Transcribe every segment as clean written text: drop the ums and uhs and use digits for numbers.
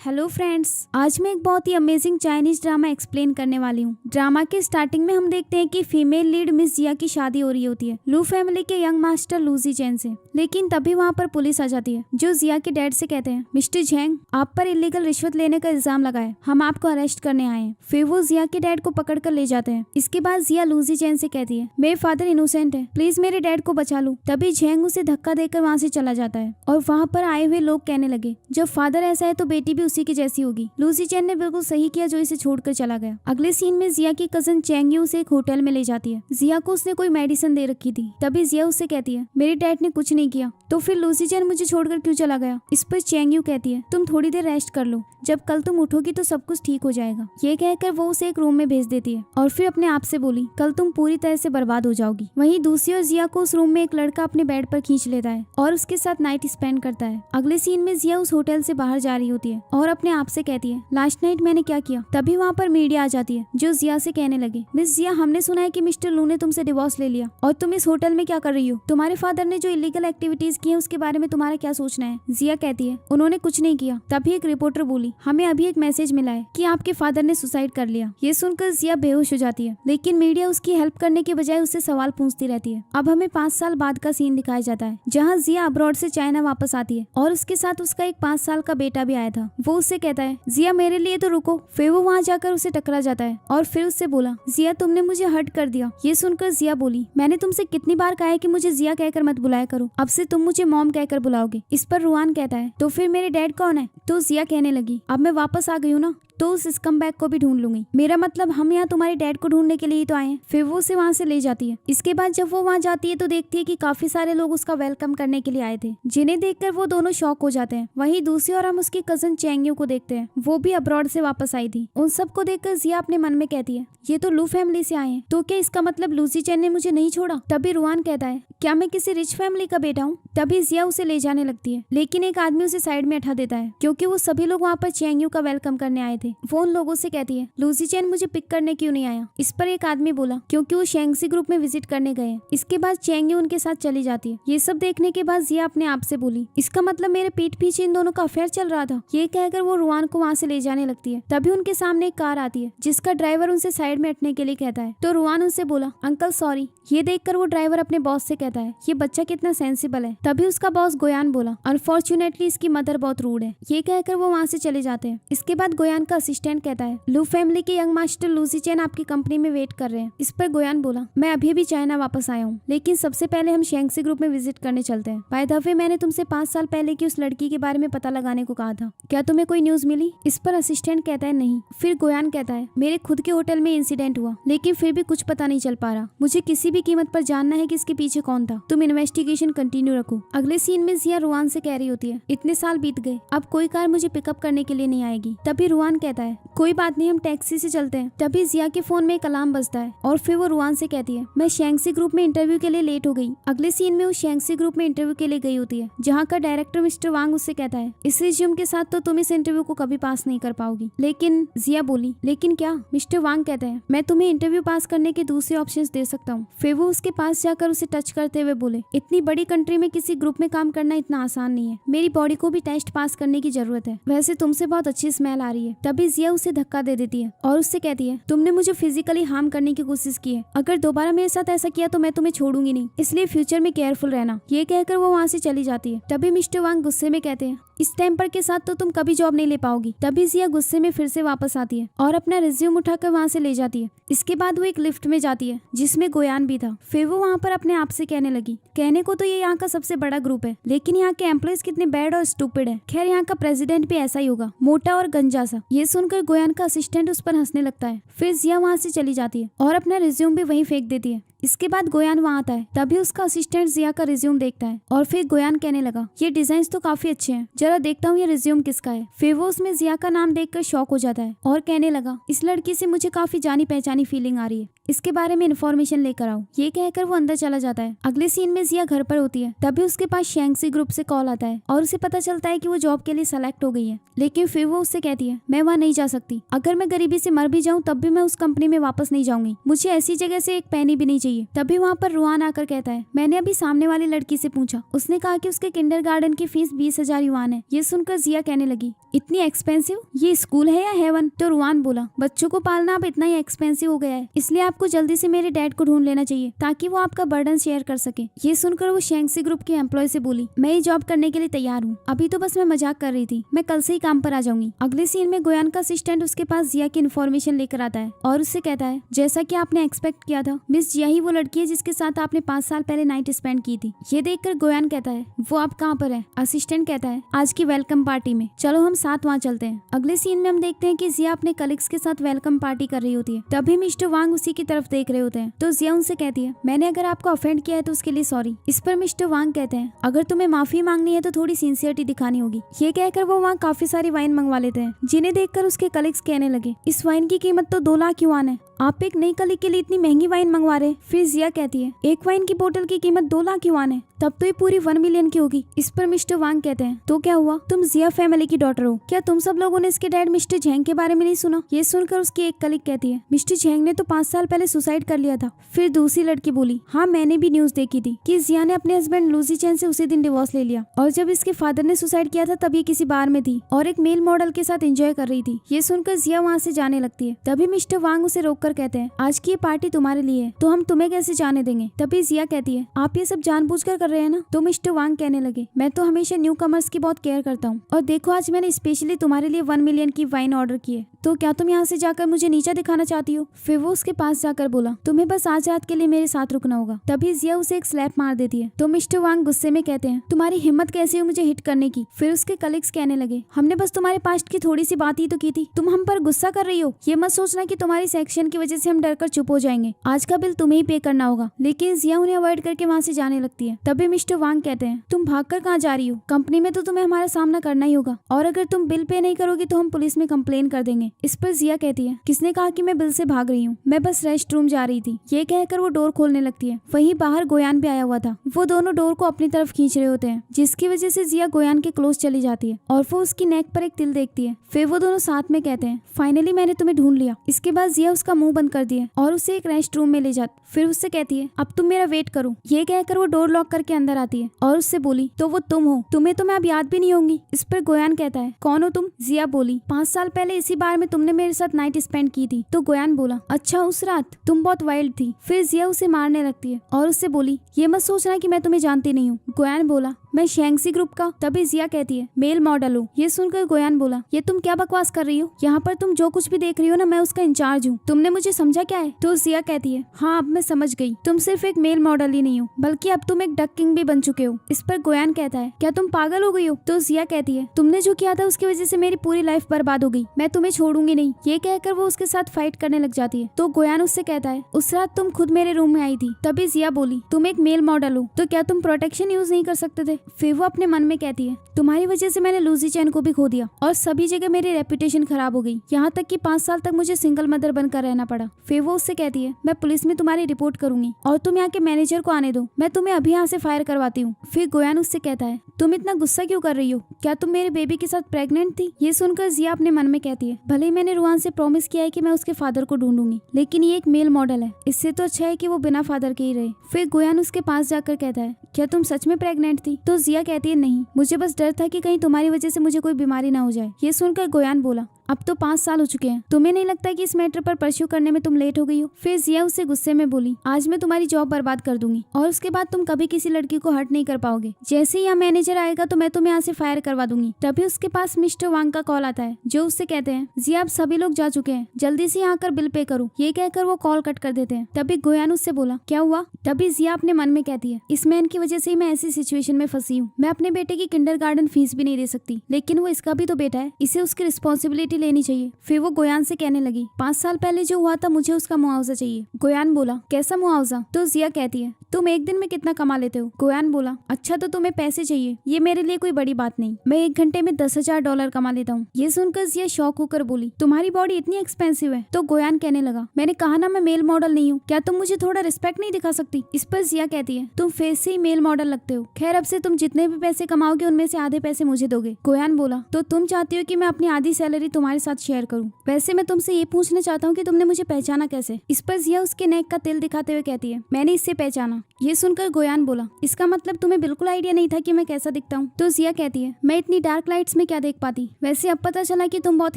Hello friends, आज मैं एक बहुत ही अमेजिंग चाइनीज ड्रामा एक्सप्लेन करने वाली हूँ। ड्रामा के स्टार्टिंग में हम देखते हैं कि फीमेल लीड मिस जिया की शादी हो रही होती है लू फैमिली के यंग मास्टर लू जीचेन से। लेकिन तभी वहाँ पर पुलिस आ जाती है, जो जिया के डैड से कहते हैं, मिस्टर झेंग, आप पर इलीगल रिश्वत लेने का इल्जाम लगा है, हम आपको अरेस्ट करने आए हैं। फिर वो जिया के डैड को पकड़ कर ले जाते हैं। इसके बाद जिया लू जीचेन से कहती है, मेरे फादर इनोसेंट है, प्लीज मेरे डैड को बचा लो। तभी झेंग उसे धक्का देकर वहाँ से चला जाता है और वहाँ पर आए हुए लोग कहने लगे, जब फादर ऐसा है तो बेटी भी उसी की जैसी होगी। लू जीचेन ने बिल्कुल सही किया जो इसे छोड़कर चला गया। अगले सीन में जिया की कजन चेंग यू उसे एक होटल में ले जाती है। जिया को उसने कोई मेडिसिन दे रखी थी। तभी जिया उससे कहती है, मेरे डैड ने कुछ नहीं किया, तो फिर लू जीचेन मुझे छोड़कर क्यों चला गया। इस पर चेंग यू कहती है, तुम थोड़ी देर रेस्ट कर लो, जब कल तुम उठोगी तो सब कुछ ठीक हो जाएगा। ये कहकर वो उसे एक रूम में भेज देती है और फिर अपने आप से बोली, कल तुम पूरी तरह से बर्बाद हो जाओगी। वहीं दूसरी ओर जिया को उस रूम में एक लड़का अपने बेड पर खींच लेता है और उसके साथ नाइट स्पेंड करता है। अगले सीन में जिया उस होटल से बाहर जा रही होती है और अपने आप से कहती है, लास्ट नाइट मैंने क्या किया। तभी वहाँ पर मीडिया आ जाती है, जो जिया से कहने लगे, मिस जिया, हमने सुना है कि मिस्टर लू ने तुमसे डिवोर्स ले लिया और तुम इस होटल में क्या कर रही हो। तुम्हारे फादर ने जो इलीगल एक्टिविटीज की है उसके बारे में तुम्हारा क्या सोचना है। जिया कहती है, उन्होंने कुछ नहीं किया। तभी एक रिपोर्टर बोली, हमें अभी एक मैसेज मिला है कि आपके फादर ने सुसाइड कर लिया। ये सुनकर जिया बेहोश हो जाती है, लेकिन मीडिया उसकी हेल्प करने के बजाय उससे सवाल पूछती रहती है। अब हमें 5 साल बाद का सीन दिखाया जाता है, जहाँ जिया अब्रॉड से चाइना वापस आती है और उसके साथ उसका एक 5 साल का बेटा भी आया था। वो उससे कहता है, जिया मेरे लिए तो रुको। फिर वो वहाँ जाकर उसे टकरा जाता है और फिर उससे बोला, जिया तुमने मुझे हर्ट कर दिया। ये सुनकर जिया बोली, मैंने तुमसे कितनी बार कहा है कि मुझे जिया कहकर मत बुलाया करो, अब से तुम मुझे मॉम कहकर बुलाओगे। इस पर रुआन कहता है, तो फिर मेरे डैड कौन है। तो जिया कहने लगी, अब मैं वापस आ गई हूँ ना, तो उस स्कमबैग को भी ढूंढ लूंगी। मेरा मतलब हम यहाँ तुम्हारे डैड को ढूंढने के लिए ही तो आए हैं। फिर वो उसे वहाँ से ले जाती है। इसके बाद जब वो वहाँ जाती है तो देखती है कि काफी सारे लोग उसका वेलकम करने के लिए आए थे, जिन्हें देखकर वो दोनों शॉक हो जाते हैं। वहीं दूसरी ओर हम उसकी कजन चेंगयू को देखते हैं, वो भी अब्रॉड से वापस आई थी। उन सबको देखकर जिया अपने मन में कहती है, ये तो लू फैमिली से आए हैं, तो क्या इसका मतलब लू जीचेन ने मुझे नहीं छोड़ा। तभी रुआन कहता है, क्या मैं किसी रिच फैमिली का बेटा हूँ। तभी जिया उसे ले जाने लगती है, लेकिन एक आदमी उसे साइड में हटा देता है, क्योंकि वो सभी लोग वहाँ पर चेंगयू का वेलकम करने आए थे। वो उन लोगों से कहती है, लू जीचेन मुझे पिक करने क्यों नहीं आया। इस पर एक आदमी बोला, क्योंकि वो शेंगसी ग्रुप में विजिट करने गए हैं। इसके बाद चेंगयू उनके साथ चली जाती है। ये सब देखने के बाद जिया अपने आप से बोली, इसका मतलब मेरे पीठ पीछे इन दोनों का अफेयर चल रहा था। ये कहकर वो रुआन को वहाँ से ले जाने लगती है। तभी उनके सामने एक कार आती है, जिसका ड्राइवर उनसे साइड में हटने के लिए कहता है। तो रुआन उनसे बोला, अंकल सॉरी। ये देखकर वो ड्राइवर अपने बॉस से कहता है, ये बच्चा कितना सेंसिबल है। तभी उसका बॉस गोयान बोला, अनफॉर्चुनेटली इसकी मदर बहुत रूड है। ये कहकर वो वहाँ से चले जाते हैं। इसके बाद गोयान का असिस्टेंट कहता है, लू फैमिली के यंग मास्टर लू जीचेन आपकी कंपनी में वेट कर रहे हैं। इस पर गोयान बोला, मैं अभी भी चाइना वापस आया हूँ, लेकिन सबसे पहले हम शेंगसी ग्रुप में विजिट करने चलते हैं। बाय द वे, मैंने तुमसे 5 साल पहले की उस लड़की के बारे में पता लगाने को कहा था, क्या तुम्हें कोई न्यूज मिली। इस पर असिस्टेंट कहता है, नहीं। फिर गोयान कहता है, मेरे खुद के होटल में इंसिडेंट हुआ, लेकिन फिर भी कुछ पता नहीं चल पा रहा। मुझे किसी भी कीमत पर जानना है कि इसके पीछे कौन था। तुम इन्वेस्टिगेशन कंटिन्यू रखो। अगले सीन में जिया रुआन से कह रही होती है, इतने साल बीत गए, अब कोई कार मुझे पिकअप करने के लिए नहीं आएगी। तभी रुआन कहता है, कोई बात नहीं, हम टैक्सी से चलते हैं। तभी जिया के फोन में एक अलार्म बजता है और फिर वो रुआन से कहती है, मैं शेंगसी ग्रुप में इंटरव्यू के लिए लेट हो गई। अगले सीन में वो शेंगसी ग्रुप में इंटरव्यू के लिए गई होती है, जहाँ का डायरेक्टर मिस्टर वांग उससे कहता है, इस रिज्यूम के साथ तो तुम इस इंटरव्यू को कभी पास नहीं कर पाओगी। लेकिन जिया बोली, लेकिन क्या। मिस्टर वांग कहते हैं, मैं तुम्हें इंटरव्यू पास करने के दूसरे ऑप्शंस दे सकता हूँ। फिर वो उसके पास जाकर उसे टच करते हुए बोले, इतनी बड़ी कंट्री में किसी ग्रुप में काम करना इतना आसान नहीं है, मेरी बॉडी को भी टेस्ट पास करने की जरूरत है। वैसे तुमसे बहुत अच्छी स्मेल आ रही है। तभी जिया उसे धक्का दे देती है और उससे कहती है, तुमने मुझे फिजिकली हार्म करने की कोशिश की है, अगर दोबारा मेरे साथ ऐसा किया तो मैं तुम्हें छोड़ूंगी नहीं, इसलिए फ्यूचर में केयरफुल रहना। ये कहकर वो वहाँ से चली जाती है। तभी मिस्टर वांग गुस्से में कहते हैं, इस टेम्पर के साथ तो तुम कभी जॉब नहीं ले पाओगी। तभी जिया गुस्से में फिर से वापस आती है और अपना रिज्यूम उठाकर वहाँ से ले जाती है। इसके बाद वो एक लिफ्ट में जाती है, जिसमें गोयान भी था। फिर वो वहाँ पर अपने आप से कहने लगी, कहने को तो ये यहाँ का सबसे बड़ा ग्रुप है, लेकिन यहाँ के एम्प्लॉयज कितने बैड और स्टूपिड है। खैर यहाँ का प्रेसिडेंट भी ऐसा ही होगा, मोटा और गंजा सा। ये सुनकर गोयान का असिस्टेंट उस पर हंसने लगता है। फिर जिया वहाँ से चली जाती है और अपना रिज्यूम भी वहीं फेंक देती है। इसके बाद गोयान वहाँ आता है। तभी उसका असिस्टेंट जिया का रिज्यूम देखता है और फिर गोयान कहने लगा, ये डिजाइन तो काफी अच्छे हैं, जरा देखता हूँ ये रिज्यूम किसका है। फिर वो उसमें जिया का नाम देखकर शॉक हो जाता है और कहने लगा, इस लड़की से मुझे काफी जानी पहचानी फीलिंग आ रही है। इसके बारे में इन्फॉर्मेशन लेकर आओ। ये कहकर वो अंदर चला जाता है। अगले सीन में जिया घर पर होती है, तभी उसके पास शैंक्सी ग्रुप से कॉल आता है और उसे पता चलता है कि वो जॉब के लिए सेलेक्ट हो गई है। लेकिन फिर वो उससे कहती है, मैं वहाँ नहीं जा सकती। अगर मैं गरीबी से मर भी जाऊँ तब भी मैं उस कंपनी में वापस नहीं जाऊंगी। मुझे ऐसी जगह से एक पैनी भी नहीं चाहिए। तभी वहाँ पर रुआन आकर कहता है, मैंने अभी सामने वाली लड़की से पूछा, उसने कहा कि उसके किंडरगार्टन की फीस 20,000 युआन है। ये सुनकर जिया कहने लगी, इतनी एक्सपेंसिव? ये स्कूल है या हेवन? तो रुआन बोला, बच्चों को पालना अब इतना ही एक्सपेंसिव हो गया है, इसलिए आपको जल्दी से मेरे डैड को ढूंढ लेना चाहिए ताकि वो आपका बर्डन शेयर कर सके। ये सुनकर वो शैंक्सी ग्रुप के एम्प्लॉय से बोली, मैं ये जॉब करने के लिए तैयार हूँ। अभी तो बस मैं मजाक कर रही थी, मैं कल से ही काम पर आ जाऊंगी। अगले सीन में गोयान का असिस्टेंट उसके पास जिया की इन्फॉर्मेशन लेकर आता है और उससे कहता है, जैसा कि आपने एक्सपेक्ट किया था, मिस जिया ही वो लड़की है जिसके साथ आपने 5 साल पहले नाइट स्पेंड की थी। ये देखकर गोयान कहता है, वो आप कहाँ पर है? असिस्टेंट कहता है, आज की वेलकम पार्टी में, चलो हम साथ वहाँ चलते हैं। अगले सीन में हम देखते हैं कि जिया अपने कलीग्स के साथ वेलकम पार्टी कर रही होती है। तभी मिस्टर वांग उसी की तरफ देख रहे होते हैं। तो जिया उनसे कहती है, मैंने अगर आपको ऑफेंड किया है तो उसके लिए सॉरी। इस पर मिस्टर वांग कहते हैं, अगर तुम्हें माफी मांगनी है तो थोड़ी सिंसियरिटी दिखानी होगी। ये कहकर वो वहाँ काफी सारी वाइन मंगवा लेते हैं, जिन्हें देखकर उसके कलीग्स कहने लगे, इस वाइन की कीमत तो 2 लाख युआन है, आप एक नई कलीग के लिए इतनी महंगी वाइन मंगवा रहे। फिर जिया कहती है, एक वाइन की बोतल की कीमत 2 लाख युआन है, तब तो ये पूरी 1 मिलियन की होगी। इस पर मिस्टर वांग कहते हैं, तो क्या हुआ, तुम जिया फैमिली की डॉटर हो, क्या तुम सब लोगों ने इसके डैड मिस्टर झेंग के बारे में नहीं सुना? ये सुनकर उसकी एक कलीग कहती है, मिस्टर झेंग ने तो 5 साल पहले सुसाइड कर लिया था। फिर दूसरी लड़की बोली, हाँ मैंने भी न्यूज देखी थी कि जिया ने अपने हस्बैंड लूसी चैन से उसी दिन डिवोर्स ले लिया, और जब इसके फादर ने सुसाइड किया था तब ये किसी बार में थी और एक मेल मॉडल के साथ एंजॉय कर रही थी। ये सुनकर जिया वहाँ से जाने लगती है। तभी मिस्टर वांग उसे रोककर कहते हैं, आज की ये पार्टी तुम्हारे लिए है, तो हम तुम्हें कैसे जाने देंगे? तभी जिया कहती है, आप ये सब जानबूझकर कर रहे हैं ना? तो मिस्टर वांग कहने लगे, मैं तो हमेशा न्यू कमर्स की बहुत केयर करता हूँ, और देखो आज मैंने स्पेशली तुम्हारे लिए 1 मिलियन की वाइन ऑर्डर की है, तो क्या तुम यहाँ से जाकर मुझे नीचा दिखाना चाहती हो? फिर वो उसके पास जाकर बोला, तुम्हें बस आज रात के लिए मेरे साथ रुकना होगा। तभी जिया उसे एक स्लैप मार देती है। तो मिस्टर वांग गुस्से में कहते हैं, तुम्हारी हिम्मत कैसी हुई मुझे हिट करने की? फिर उसके कलीग्स कहने लगे, हमने बस तुम्हारे पास्ट की थोड़ी सी बात ही तो की थी, तुम हम पर गुस्सा कर रही हो। ये मत सोचना कि तुम्हारी सेक्शन की वजह से हम डरकर चुप हो जाएंगे, आज का बिल तुम्हें ही पे करना होगा। लेकिन जिया उन्हें अवॉइड करके वहाँ से जाने लगती है। तभी मिस्टर वांग कहते हैं, तुम भागकर कहाँ जा रही हो? कंपनी में तो तुम्हें हमारा सामना करना ही होगा, और अगर तुम बिल पे नहीं करोगी तो हम पुलिस में कंप्लेन कर देंगे। इस पर जिया कहती है, किसने कहा कि मैं बिल से भाग रही हूँ, मैं बस रेस्ट रूम जा रही थी। ये कहकर वो डोर खोलने लगती है। वहीं बाहर गोयान भी आया हुआ था। वो दोनों डोर को अपनी तरफ खींच रहे होते हैं, जिसकी वजह से जिया गोयान के क्लोज चली जाती है और वो उसकी नेक पर एक तिल देखती है। फिर वो दोनों साथ में कहते हैं, फाइनली मैंने तुम्हें ढूंढ लिया। इसके बाद जिया उसका मुंह बंद कर दिया और उसे एक रेस्ट रूम में ले जाती। फिर उससे कहती है, अब तुम मेरा वेट करो। ये कहकर वो डोर लॉक करके अंदर आती है और उससे बोली, तो वो तुम हो, तुम्हें तो मैं अब याद भी नहीं होंगी। इस पर गोयान कहता है, कौन हो तुम? जिया बोली, 5 साल पहले इसी बार में तुमने मेरे साथ नाइट स्पेंड की थी। तो गोयान बोला, अच्छा उस रात तुम बहुत वाइल्ड थी। फिर जिया उसे मारने लगती है और उससे बोली, ये मत सोचना कि मैं तुम्हें जानती नहीं हूँ। गोयान बोला, मैं शैंक्सी ग्रुप का। तभी जिया कहती है, मेल मॉडल हूँ। ये सुनकर गोयान बोला, ये तुम क्या बकवास कर रही हो? यहाँ पर तुम जो कुछ भी देख रही हो ना, मैं उसका इंचार्ज हूँ। तुमने मुझे समझा क्या है? तो जिया कहती है, हाँ अब मैं समझ गई, तुम सिर्फ एक मेल मॉडल ही नहीं हो बल्कि अब तुम एक डक किंग भी बन चुके हो। इस पर गोयान कहता है, क्या तुम पागल हो गई हो? तो जिया कहती है, तुमने जो किया था उसकी वजह से मेरी पूरी लाइफ बर्बाद हो गई, मैं तुम्हें छोड़ूंगी नहीं। ये कहकर वो उसके साथ फाइट करने लग जाती है। तो गोयान उससे कहता है, उस रात तुम खुद मेरे रूम में आई थी। तभी जिया बोली, तुम एक मेल मॉडल हो तो क्या तुम प्रोटेक्शन यूज नहीं कर सकते थे? फिर वो अपने मन में कहती है, तुम्हारी वजह से मैंने लूसी चैन को भी खो दिया और सभी जगह मेरी रेपुटेशन खराब हो गई, यहाँ तक कि 5 साल तक मुझे सिंगल मदर बनकर रहना पड़ा। फिर वो उससे कहती है, मैं पुलिस में तुम्हारी रिपोर्ट करूंगी और तुम यहाँ के मैनेजर को आने दो, मैं तुम्हें अभी यहाँ से फायर करवाती हूँ। फिर गोयान उससे कहता है, तुम इतना गुस्सा क्यों कर रही हो? क्या तुम मेरे बेबी के साथ प्रेग्नेंट थी? ये सुनकर जिया अपने मन में कहती है, भले ही मैंने रुआन से प्रॉमिस किया है कि मैं उसके फादर को ढूंढूंगी, लेकिन ये एक मेल मॉडल है, इससे तो अच्छा है कि वो बिना फादर के ही रहे। फिर गोयान उसके पास जाकर कहता है, क्या तुम सच में प्रेग्नेंट थी? तो जिया कहती है, नहीं, मुझे बस डर था कि कहीं तुम्हारी वजह से मुझे कोई बीमारी ना हो जाए। ये सुनकर गोयान बोला, अब तो 5 साल हो चुके हैं, तुम्हें नहीं लगता कि इस मैटर पर परस्यू करने में तुम लेट हो गई हो? फिर जिया उससे गुस्से में बोली, आज मैं तुम्हारी जॉब बर्बाद कर दूंगी और उसके बाद तुम कभी किसी लड़की को हर्ट नहीं कर पाओगे। जैसे ही यहाँ मैनेजर आएगा तो मैं तुम्हें यहाँ से फायर करवा दूंगी। तभी उसके पास मिस्टर वांग का कॉल आता है, जो उससे कहते हैं, जिया अब सभी लोग जा चुके हैं, जल्दी से यहाँ आकर बिल पे करो। ये कहकर वो कॉल कट कर देते हैं। तभी गोयान उससे बोला, क्या हुआ? तभी जिया अपने मन में कहती है, इस मैन की वजह से ही मैं ऐसी सिचुएशन में फंसी हूँ। मैं अपने बेटे की किंडरगार्टन फीस भी नहीं दे सकती, लेकिन वो इसका भी तो बेटा है, इसे उसकी रिस्पॉन्सिबिलिटी रिस्पॉन्सिबिलिटी लेनी चाहिए। फिर वो गोयान से कहने लगी 5 साल पहले जो हुआ था मुझे उसका मुआवजा चाहिए। गोयान बोला कैसा मुआवजा? तो जिया कहती है तुम एक दिन में कितना कमा लेते हो? गोयान बोला अच्छा तो तुम्हें पैसे चाहिए, ये मेरे लिए कोई बड़ी बात नहीं, मैं 1 घंटे में $10,000 कमा लेता हूँ। ये सुनकर जिया शॉक होकर बोली तुम्हारी बॉडी इतनी एक्सपेंसिव है? तो गोयान कहने लगा मैंने कहा ना मैं मेल मॉडल नहीं हूँ, क्या तुम मुझे थोड़ा रिस्पेक्ट नहीं दिखा सकती? इस पर जिया कहती है तुम फेस से ही मेल मॉडल लगते हो, खैर अब से तुम जितने भी पैसे कमाओगे उनमें से आधे पैसे मुझे दोगे। गोयान बोला तो तुम चाहती हो कि मैं अपनी आधी सैलरी तुम्हारे साथ शेयर करूँ? वैसे मैं तुमसे ये पूछना चाहता हूँ कि तुमने मुझे पहचाना कैसे? इस पर जिया उसके नेक का तिल दिखाते हुए कहती है मैंने इससे पहचाना। ये सुनकर गोयान बोला इसका मतलब तुम्हें बिल्कुल आइडिया नहीं था कि मैं कैसा दिखता हूँ? तो जिया कहती है मैं इतनी डार्क लाइट्स में क्या देख पाती, वैसे अब पता चला कि तुम बहुत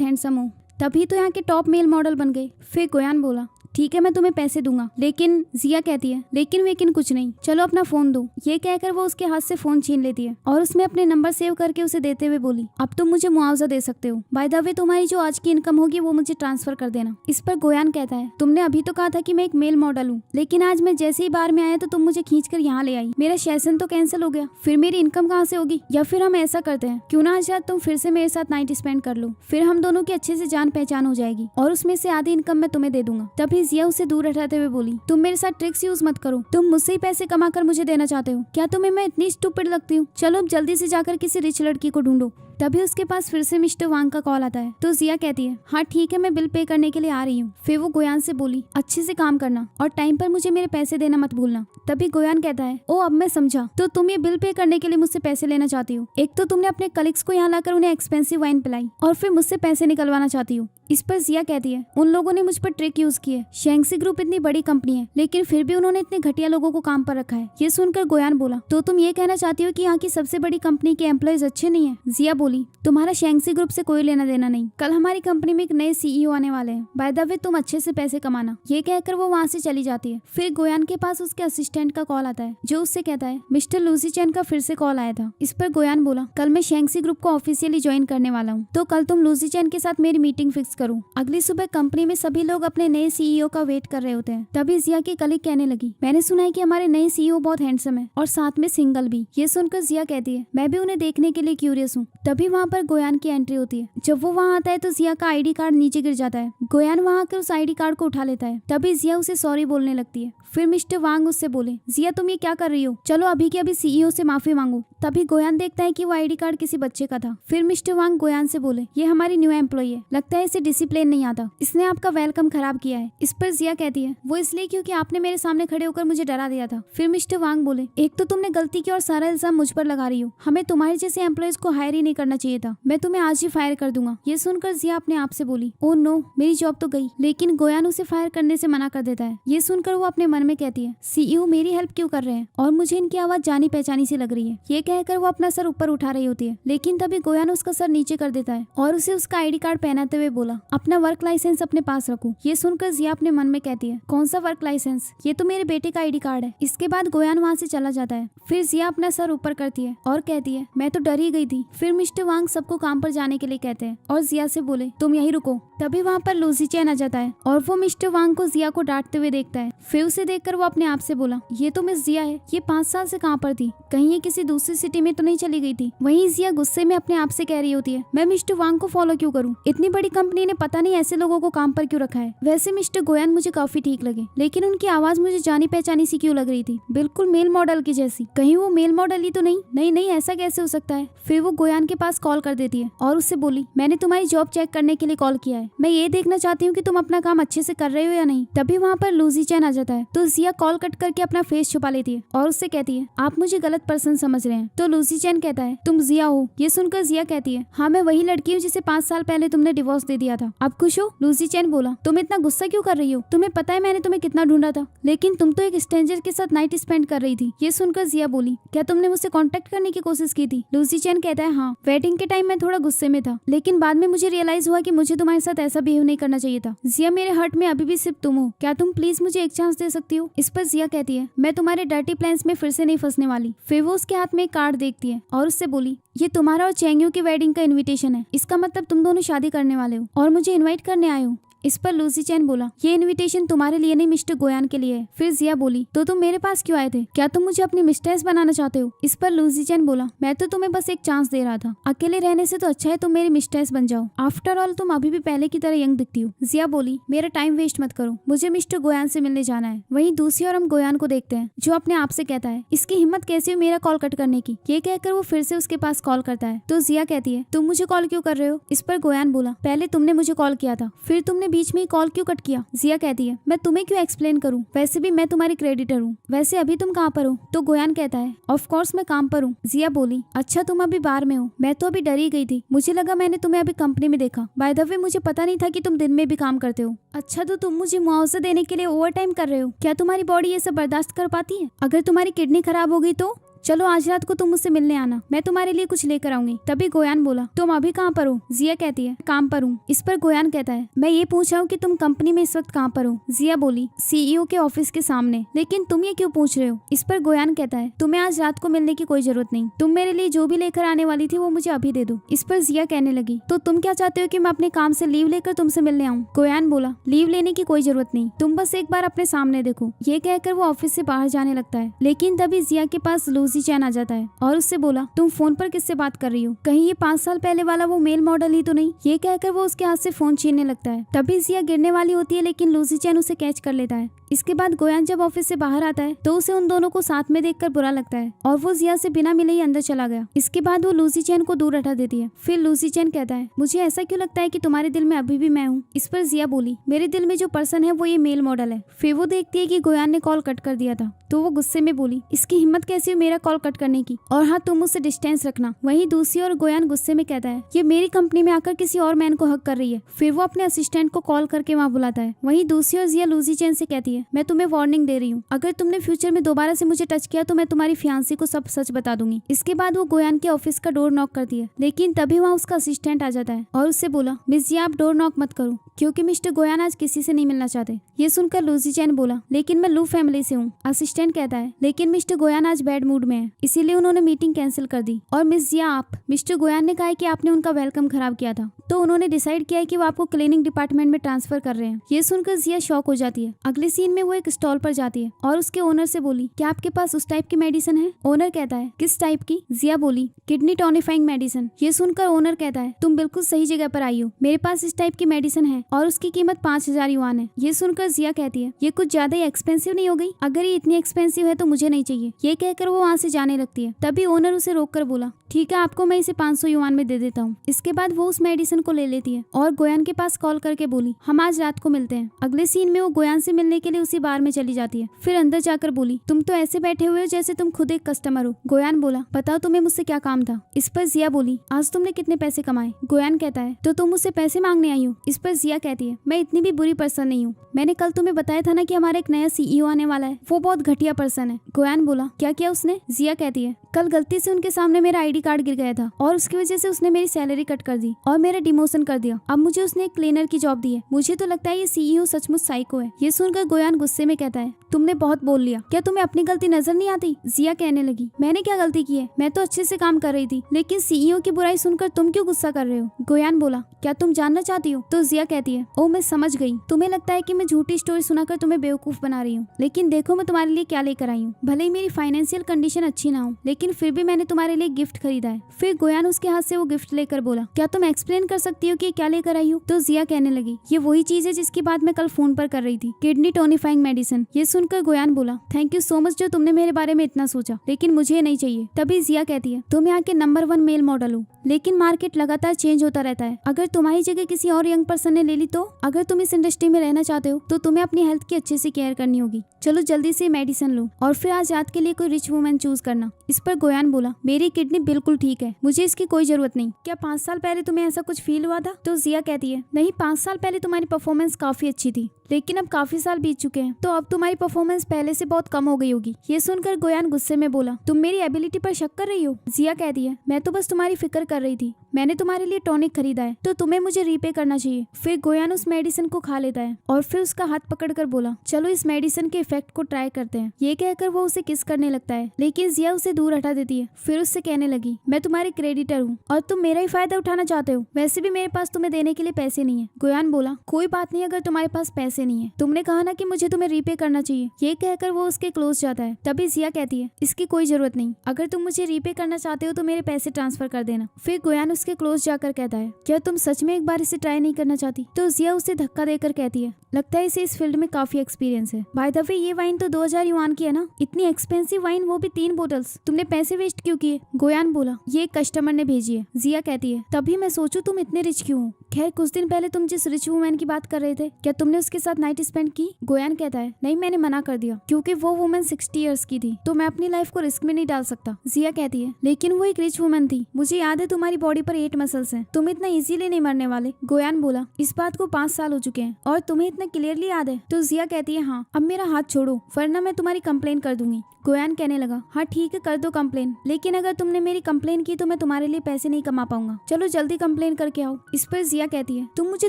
हैंडसम हो, तभी तो यहाँ के टॉप मेल मॉडल बन गए। फिर गोयान बोला ठीक है मैं तुम्हें पैसे दूंगा, लेकिन जिया कहती है लेकिन कुछ नहीं, चलो अपना फोन दो। ये कहकर वो उसके हाथ से फोन छीन लेती है और उसमें अपने नंबर सेव करके उसे देते हुए बोली अब तुम मुझे मुआवजा दे सकते हो, बाय द वे तुम्हारी जो आज की इनकम होगी वो मुझे ट्रांसफर कर देना। इस पर गोयान कहता है तुमने अभी तो कहा था कि मैं एक मेल मॉडल हूँ, लेकिन आज मैं जैसे ही बार में आया तो तुम मुझे खींच कर यहाँ ले आई, मेरा सेशन तो कैंसिल हो गया, फिर मेरी इनकम कहाँ से होगी? या फिर हम ऐसा करते हैं क्यों ना आज रात तुम फिर से मेरे साथ नाइट स्पेंड कर लो, फिर हम दोनों की अच्छे से जान पहचान हो जाएगी और उसमें से आधी इनकम मैं तुम्हें दे दूंगा। तभी जिया उसे दूर हटाते हुए बोली तुम मेरे साथ ट्रिक्स यूज मत करो, तुम मुझसे ही पैसे कमा कर मुझे देना चाहते हो, क्या तुम्हें मैं इतनी स्टूपिड लगती हूँ? चलो अब जल्दी से जाकर किसी रिच लड़की को ढूंढो। तभी उसके पास फिर से मिस्टर वांग का कॉल आता है तो जिया कहती है हाँ ठीक है मैं बिल पे करने के लिए आ रही हूँ। फिर वो गोयान से बोली अच्छे से काम करना और टाइम पर मुझे मेरे पैसे देना मत भूलना। तभी गोयान कहता है ओ अब मैं समझा, तो तुम ये बिल पे करने के लिए मुझसे पैसे लेना चाहती हो, एक तो तुमने अपने कलीग्स को यहाँ लाकर उन्हें एक्सपेंसिव वाइन पिलाई और फिर मुझसे पैसे निकलवाना चाहती हो। इस पर जिया कहती है उन लोगों ने मुझ पर ट्रिक यूज की है, शैंक्सी ग्रुप इतनी बड़ी कंपनी है लेकिन फिर भी उन्होंने इतने घटिया लोगों को काम पर रखा है। ये सुनकर गोयान बोला तो तुम ये कहना चाहती हो कि यहाँ की सबसे बड़ी कंपनी के एम्प्लॉयज अच्छे नहीं है? जिया बोली तुम्हारा शैंक्सी ग्रुप से कोई लेना देना नहीं, कल हमारी कंपनी में एक नए सीईओ आने वाले हैं, बाय द वे तुम अच्छे से पैसे कमाना। ये कहकर वो वहाँ से चली जाती है। फिर गोयान के पास उसके असिस्टेंट का कॉल आता है जो उससे कहता है मिस्टर लूसी चैन का फिर से कॉल आया था। इस पर गोयान बोला कल मैं शैंक्सी ग्रुप को ऑफिशियली ज्वाइन करने वाला हूँ, तो कल तुम लूसी चैन के साथ मेरी मीटिंग फिक्स करो। अगली सुबह कंपनी में सभी लोग अपने नए सीईओ का वेट कर रहे होते हैं। तभी जिया की कलीग कहने लगी मैंने सुना है कि हमारे नए सीईओ बहुत हैंडसम है और साथ में सिंगल भी। ये सुनकर जिया कहती है मैं भी उन्हें देखने के लिए क्यूरियस हूँ। तभी वहाँ पर गोयान की एंट्री होती है। जब वो वहाँ आता है तो जिया का आईडी कार्ड नीचे गिर जाता है। गोयान वहाँ आकर उस आईडी कार्ड को उठा लेता है। तभी जिया उसे सॉरी बोलने लगती है। फिर मिस्टर वांग उससे बोले जिया तुम ये क्या कर रही हो, चलो अभी के अभी सीईओ से माफी मांगो। तभी गोयान देखता है कि वो आईडी कार्ड किसी बच्चे का था। फिर मिस्टर वांग गोयान से बोले ये हमारी न्यू एम्प्लॉई है, लगता है इसे डिसिप्लिन नहीं आता, इसने आपका वेलकम खराब किया है। इस पर जिया कहती है वो इसलिए क्योंकि आपने मेरे सामने खड़े होकर मुझे डरा दिया था। फिर मिस्टर वांग बोले एक तो तुमने गलती की और सारा इल्जाम मुझ पर लगा रही हो, हमें तुम्हारे जैसे एम्प्लॉइज को हायर ही नहीं करना चाहिए था, मैं तुम्हें आज ही फायर कर दूंगा। ये सुनकर जिया अपने आप से बोली ओ नो मेरी जॉब तो गई, लेकिन गोयान उसे फायर करने से मना कर देता है। ये सुनकर वो अपने मन में कहती है सीईओ मेरी हेल्प क्यों कर रहे हैं और मुझे इनकी आवाज जानी पहचानी सी लग रही है। ये कहकर वो अपना सर ऊपर उठा रही होती है, लेकिन तभी गोयान उसका सर नीचे कर देता है और उसे उसका आईडी कार्ड पहनाते हुए बोला अपना वर्क लाइसेंस अपने पास रखो। ये सुनकर जिया अपने मन में कहती है कौन सा वर्क लाइसेंस, ये तो मेरे बेटे का आईडी कार्ड है। इसके बाद गोयान वहाँ से चला जाता है। फिर जिया अपना सर ऊपर करती है और कहती है मैं तो डर ही गई थी। फिर मिस्टर वांग सबको काम पर जाने के लिए कहते हैं और जिया से बोले तुम यहीं रुको। तभी वहाँ पर लूसी चैन आ जाता है और वो मिस्टर वांग को जिया को डांटते हुए देखता है। फिर उसे देखकर वो अपने आप से बोला ये तो मिस जिया है, ये 5 साल से कहाँ पर थी, कहीं ये किसी दूसरी सिटी में तो नहीं चली गई थी। वहीं जिया गुस्से में अपने आप से कह रही होती है मैं मिस्टर वांग को फॉलो क्यों करूँ, इतनी बड़ी कंपनी ने पता नहीं ऐसे लोगों को काम पर क्यों रखा है। वैसे मिस्टर गोयान मुझे काफी ठीक लगे, लेकिन उनकी आवाज मुझे जानी पहचानी सी क्यों लग रही थी, बिल्कुल मेल मॉडल की जैसी, कहीं वो मेल मॉडल ही तो नहीं। नहीं नहीं ऐसा कैसे हो सकता है। फिर वो गोयान के पास कॉल कर देती है और उससे बोली मैंने तुम्हारी जॉब चेक करने के लिए कॉल किया है, मैं ये देखना चाहती हूँ कि तुम अपना काम अच्छे से कर रहे हो या नहीं। तभी वहाँ पर लूसी चैन आ जाता है तो जिया कॉल कट करके अपना फेस छुपा लेती है और उससे कहती है आप मुझे गलत पर्सन समझ रहे हैं। तो लूसी चैन कहता है तुम जिया हो। ये सुनकर जिया कहती है हाँ मैं वही लड़की हूँ जिसे 5 साल पहले तुमने डिवोर्स दे दिया था, अब खुश हो। लूसी चैन बोला तुम इतना गुस्सा क्यों कर रही हो, तुम्हें पता है मैंने तुम्हें कितना ढूंढा था, लेकिन तुम तो एक स्ट्रेंजर के साथ नाइट स्पेंड कर रही थी। ये सुनकर जिया बोली क्या तुमने मुझसे कांटेक्ट करने की कोशिश की थी। लूसी चैन कहता है हाँ वेडिंग के टाइम मैं थोड़ा गुस्से में था, लेकिन बाद में मुझे रियलाइज हुआ कि मुझे तुम्हारे साथ ऐसा बिहेव नहीं करना चाहिए था। जिया मेरे हार्ट में अभी भी सिर्फ तुम हो, क्या तुम प्लीज मुझे एक चांस दे सकती हो। इस पर जिया कहती है मैं तुम्हारे डर्टी प्लान्स में फिर से नहीं फंसने वाली। फिर वो उसके हाथ में एक कार्ड देखती है और उससे बोली ये तुम्हारा और चेंगयू की वेडिंग का इनविटेशन है, इसका मतलब तुम दोनों शादी करने वाले हो और मुझे इनवाइट करने आए हो। इस पर लूसी चैन बोला, ये इनविटेशन तुम्हारे लिए नहीं मिस्टर गोयान के लिए है। फिर जिया बोली, तो तुम मेरे पास क्यों आए थे? क्या तुम मुझे अपनी मिस्ट्रेस बनाना चाहते हो? इस पर लूसी चैन बोला, मैं तो तुम्हें बस एक चांस दे रहा था। अकेले रहने से तो अच्छा है तुम मेरी मिस्ट्रेस बन जाओ। आफ्टर ऑल तुम अभी भी पहले की तरह यंग दिखती हो। जिया बोली, मेरा टाइम वेस्ट मत करो, मुझे मिस्टर गोयान से मिलने जाना है। वहीं दूसरी ओर हम गोयान को देखते हैं जो अपने आप से कहता है, इसकी हिम्मत कैसी हुई मेरा कॉल कट करने की। ये कहकर वो फिर से उसके पास कॉल करता है तो जिया कहती है, तुम मुझे कॉल क्यों कर रहे हो? इस पर गोयान बोला, पहले तुमने मुझे कॉल किया था, फिर तुमने बीच में ही कॉल क्यों कट किया? जिया कहती है, मैं तुम्हें क्यों एक्सप्लेन करूं, वैसे भी मैं तुम्हारी क्रेडिटर हूँ। वैसे अभी तुम कहाँ पर हो? तो गोयान कहता है, ऑफ कोर्स मैं काम पर हूँ। जिया बोली, अच्छा तुम अभी बाहर में हो, मैं तो अभी डरी गई थी, मुझे लगा मैंने तुम्हें अभी कंपनी में देखा। बाय द वे मुझे पता नहीं था कि तुम दिन में भी काम करते हो। अच्छा तो तुम मुझे मुआवजा देने के लिए ओवर टाइम कर रहे हो? क्या तुम्हारी बॉडी ये सब बर्दाश्त कर पाती है? अगर तुम्हारी किडनी खराब हो गई तो? चलो आज रात को तुम मुझसे मिलने आना, मैं तुम्हारे लिए कुछ लेकर आऊंगी। तभी गोयान बोला, तुम अभी कहाँ पर हो? जिया कहती है, काम पर हूँ। इस पर गोयान कहता है, मैं ये पूछ रहा हूँ कि तुम कंपनी में इस वक्त कहाँ पर हो? जिया बोली, सीईओ के ऑफिस के सामने। लेकिन तुम ये क्यों पूछ रहे हो? इस पर गोयान कहता है, तुम्हें आज रात को मिलने की कोई जरूरत नहीं, तुम मेरे लिए जो भी लेकर आने वाली थी वो मुझे अभी दे दो। इस पर जिया कहने लगी, तो तुम क्या चाहते हो कि मैं अपने काम से लीव लेकर तुमसे मिलने आऊँ? गोयान बोला, लीव लेने की कोई जरूरत नहीं, तुम बस एक बार अपने सामने देखो। ये कहकर वो ऑफिस से बाहर जाने लगता है। लेकिन तभी जिया के पास लूसी चैन आ जाता है और उससे बोला, तुम फोन पर किससे बात कर रही हो? कहीं ये 5 साल पहले वाला वो मेल मॉडल ही तो नहीं? ये कहकर वो उसके हाथ से फोन छीनने लगता है। तभी जिया गिरने वाली होती है लेकिन लूसी चैन उसे कैच कर लेता है। इसके बाद गोयान जब ऑफिस से बाहर आता है तो उसे उन दोनों को साथ में देखकर बुरा लगता है और वो जिया से बिना मिले ही अंदर चला गया। इसके बाद वो लूसी चैन को दूर हटा देती है। फिर लूसी चैन कहता है, मुझे ऐसा क्यों लगता है कि तुम्हारे दिल में अभी भी मैं हूँ? इस पर जिया बोली, मेरे दिल में जो पर्सन है वो ये मेल मॉडल है। फिर वो देखती है कि गोयान ने कॉल कट कर दिया था तो वो गुस्से में बोली, इसकी हिम्मत कैसी हुई मेरा कॉल कट करने की, और हाँ तुम मुझसे डिस्टेंस रखना। वहीं दूसरी ओर गोयान गुस्से में कहता है, ये मेरी कंपनी में आकर किसी और मैन को हक कर रही है। फिर वो अपने असिस्टेंट को कॉल करके वहाँ बुलाता है। वहीं दूसरी ओर जिया लूसी चैन से कहती है, मैं तुम्हें वार्निंग दे रही हूँ, अगर तुमने फ्यूचर में दोबारा से मुझे टच किया तो मैं तुम्हारी फियांसी को सब सच बता दूंगी। इसके बाद वो गोयान के ऑफिस का डोर नॉक करती है लेकिन तभी वहाँ उसका असिस्टेंट आ जाता है और उससे बोला, मिस जिया आप डोर नॉक मत करो क्योंकि मिस्टर गोयान आज किसी से नहीं मिलना चाहते। ये सुनकर लूसी चैन बोला, लेकिन मैं लू फैमिली से हूँ। असिस्टेंट कहता है, लेकिन मिस्टर गोयान आज बैड मूड में है इसीलिए उन्होंने मीटिंग कैंसिल कर दी। और मिस जिया आप, मिस्टर गोयान ने कहा है कि आपने उनका वेलकम खराब किया था तो उन्होंने डिसाइड किया है कि वो आपको क्लीनिंग डिपार्टमेंट में ट्रांसफर कर रहे हैं। ये सुनकर जिया शॉक हो जाती है। अगले सीन में वो एक स्टॉल पर जाती है और उसके ओनर से बोली, क्या आपके पास उस टाइप की मेडिसिन है? ओनर कहता है, किस टाइप की? जिया बोली, किडनी टॉनिफाइंग मेडिसिन। ये सुनकर ओनर कहता है, तुम बिल्कुल सही जगह पर आई हो, मेरे पास इस टाइप की मेडिसिन है और उसकी कीमत 5000 युआन है। ये सुनकर जिया कहती है, ये कुछ ज्यादा ही एक्सपेंसिव नहीं हो गई? अगर ये इतनी एक्सपेंसिव है तो मुझे नहीं चाहिए। ये कहकर वो वहाँ से जाने लगती है। तभी ओनर उसे रोककर बोला, ठीक है आपको मैं इसे 500 युआन में दे देता हूँ। इसके बाद वो उस मेडिसिन को ले लेती है और गोयान के पास कॉल करके बोली, हम आज रात को मिलते हैं। अगले सीन में वो गोयान से मिलने के लिए उसी बार में चली जाती है। फिर अंदर जाकर बोली, तुम तो ऐसे बैठे हुए हो जैसे तुम खुद एक कस्टमर हो। गोयान बोला, बताओ तुम्हें मुझसे क्या काम था? इस पर जिया बोली, आज तुमने कितने पैसे कमाए? गोयान कहता है, तो तुम मुझसे पैसे मांगने आई हो? इस पर जिया कहती है, मैं इतनी भी बुरी पर्सन नहीं हूँ, मैंने कल तुम्हें बताया था ना कि हमारा एक नया सीईओ आने वाला है, वो बहुत घटिया पर्सन है। गोयान बोला, क्या किया उसने? जिया कहती है, कल गलती से उनके सामने मेरा आईडी कार्ड गिर गया था और उसकी वजह से उसने मेरी सैलरी कट कर दी और मेरा डिमोशन कर दिया। अब मुझे उसने एक क्लीनर की जॉब दी है। मुझे तो लगता है ये सीईओ सचमुच साइको है। ये सुनकर गोयान गुस्से में कहता है, तुमने बहुत बोल लिया, क्या तुम्हें अपनी गलती नजर नहीं आती? जिया कहने लगी, मैंने क्या गलती की है? मैं तो अच्छे से काम कर रही थी, लेकिन सीईओ की बुराई सुनकर तुम क्यों गुस्सा कर रहे हो? गोयान बोला, क्या तुम जानना चाहती हो? तो जिया कहती है, ओ मैं समझ गई, तुम्हें लगता है कि मैं झूठी स्टोरी सुनाकर तुम्हें बेवकूफ बना रही हूँ, लेकिन देखो मैं तुम्हारे लिए क्या लेकर आई हूँ। भले ही मेरी फाइनेंशियल कंडीशन अच्छी ना हो, लेकिन फिर भी मैंने तुम्हारे लिए गिफ्ट खरीदा है। फिर गोयान उसके हाथ से वो गिफ्ट लेकर बोला, क्या तुम एक्सप्लेन कर सकती हो कि क्या लेकर आई हो? तो जिया कहने लगी, ये वही चीज है जिसकी बात मैं कल फोन पर कर रही थी, किडनी टोनिफाइंग मेडिसिन। ये सुनकर गोयान बोला, थैंक यू सो मच जो तुमने मेरे बारे में इतना सोचा, लेकिन मुझे नहीं चाहिए। तभी जिया कहती है, तुम यहाँ के नंबर 1 मेल मॉडल हो, लेकिन मार्केट लगातार चेंज होता रहता है। अगर तुम्हारी जगह किसी और यंग पर्सन ने ले ली तो? अगर तुम इस इंडस्ट्री में रहना चाहते हो तो तुम्हें अपनी हेल्थ की अच्छे से केयर करनी होगी। चलो जल्दी से मेडिसिन लो और फिर आज रात के लिए कोई रिच वुमन चूज करना। इस पर गोयान बोला, मेरी किडनी बिल्कुल ठीक है, मुझे इसकी कोई जरूरत नहीं। क्या 5 साल पहले तुम्हें ऐसा कुछ फील हुआ था? तो जिया कहती है, नहीं 5 साल पहले तुम्हारी परफॉर्मेंस काफी अच्छी थी, लेकिन अब काफी साल बीत चुके हैं, तो अब तुम्हारी परफॉर्मेंस पहले से बहुत कम हो गई होगी। ये सुनकर गोयान गुस्से में बोला, तुम मेरी एबिलिटी पर शक कर रही हो? जिया कहती है, मैं तो बस तुम्हारी फिक्र कर रही थी। मैंने तुम्हारे लिए टॉनिक खरीदा है, तो तुम्हें मुझे रीपे करना चाहिए। फिर गोयान उस मेडिसिन को खा लेता है और फिर उसका हाथ पकड़कर बोला, चलो इस मेडिसिन के इफेक्ट को ट्राई करते हैं। ये कहकर वो उसे किस करने लगता है, लेकिन जिया उसे दूर हटा देती है। फिर उससे कहने लगी, मैं तुम्हारी क्रेडिटर हूँ और तुम मेरा ही फायदा उठाना चाहते हो। वैसे भी मेरे पास तुम्हें देने के लिए पैसे नहीं है। गोयान बोला, कोई बात नहीं अगर तुम्हारे पास पैसे नहीं है, तुमने कहा ना कि मुझे तुम्हें रीपे करना चाहिए। ये कहकर वो उसके क्लोज जाता है। तभी जिया कहती है, इसकी कोई जरूरत नहीं, अगर तुम मुझे रीपे करना चाहते हो तो मेरे पैसे ट्रांसफर कर देना। फिर गोयान उसके क्लोज जाकर कहता है, क्या तुम सच में एक बार इसे ट्राई नहीं करना चाहती? तो जिया उसे धक्का देकर कहती है, लगता है इसे इस फील्ड में काफी एक्सपीरियंस है। बाय द वे ये वाइन तो 2000 युआन की है ना, इतनी एक्सपेंसिव वाइन, वो भी 3 बोतल्स। तुमने पैसे वेस्ट क्यों किए? गोयान बोला, ये एक कस्टमर ने भेजी है। जिया कहती है, तभी मैं सोचूं तुम इतने रिच क्यों हो। खैर कुछ दिन पहले तुम जिस रिच वुमेन की बात कर रहे थे, क्या तुमने उसके साथ नाइट स्पेंड की? गोयान कहता है, नहीं मैंने मना कर दिया, क्योंकि वो वुमेन 60 इयर्स की थी, तो मैं अपनी लाइफ को रिस्क में नहीं डाल सकता। जिया कहती है, लेकिन वो एक रिच वुमेन थी, मुझे याद है तुम्हारी बॉडी पर 8 मसल्स हैं, तुम इतना इजीली नहीं मरने वाले। गोयान बोला, इस बात को 5 साल हो चुके हैं और तुम्हें इतना क्लियरली याद है? तो जिया कहती है, हाँ, अब मेरा हाथ छोड़ो वरना मैं तुम्हारी कंप्लेन कर दूंगी। गोयान कहने लगा, हाँ ठीक है कर दो कंप्लेन, लेकिन अगर तुमने मेरी कंप्लेन की तो मैं तुम्हारे लिए पैसे नहीं कमा पाऊंगा। चलो जल्दी कंप्लेन करके आओ। इस पर जिया कहती है, तुम मुझे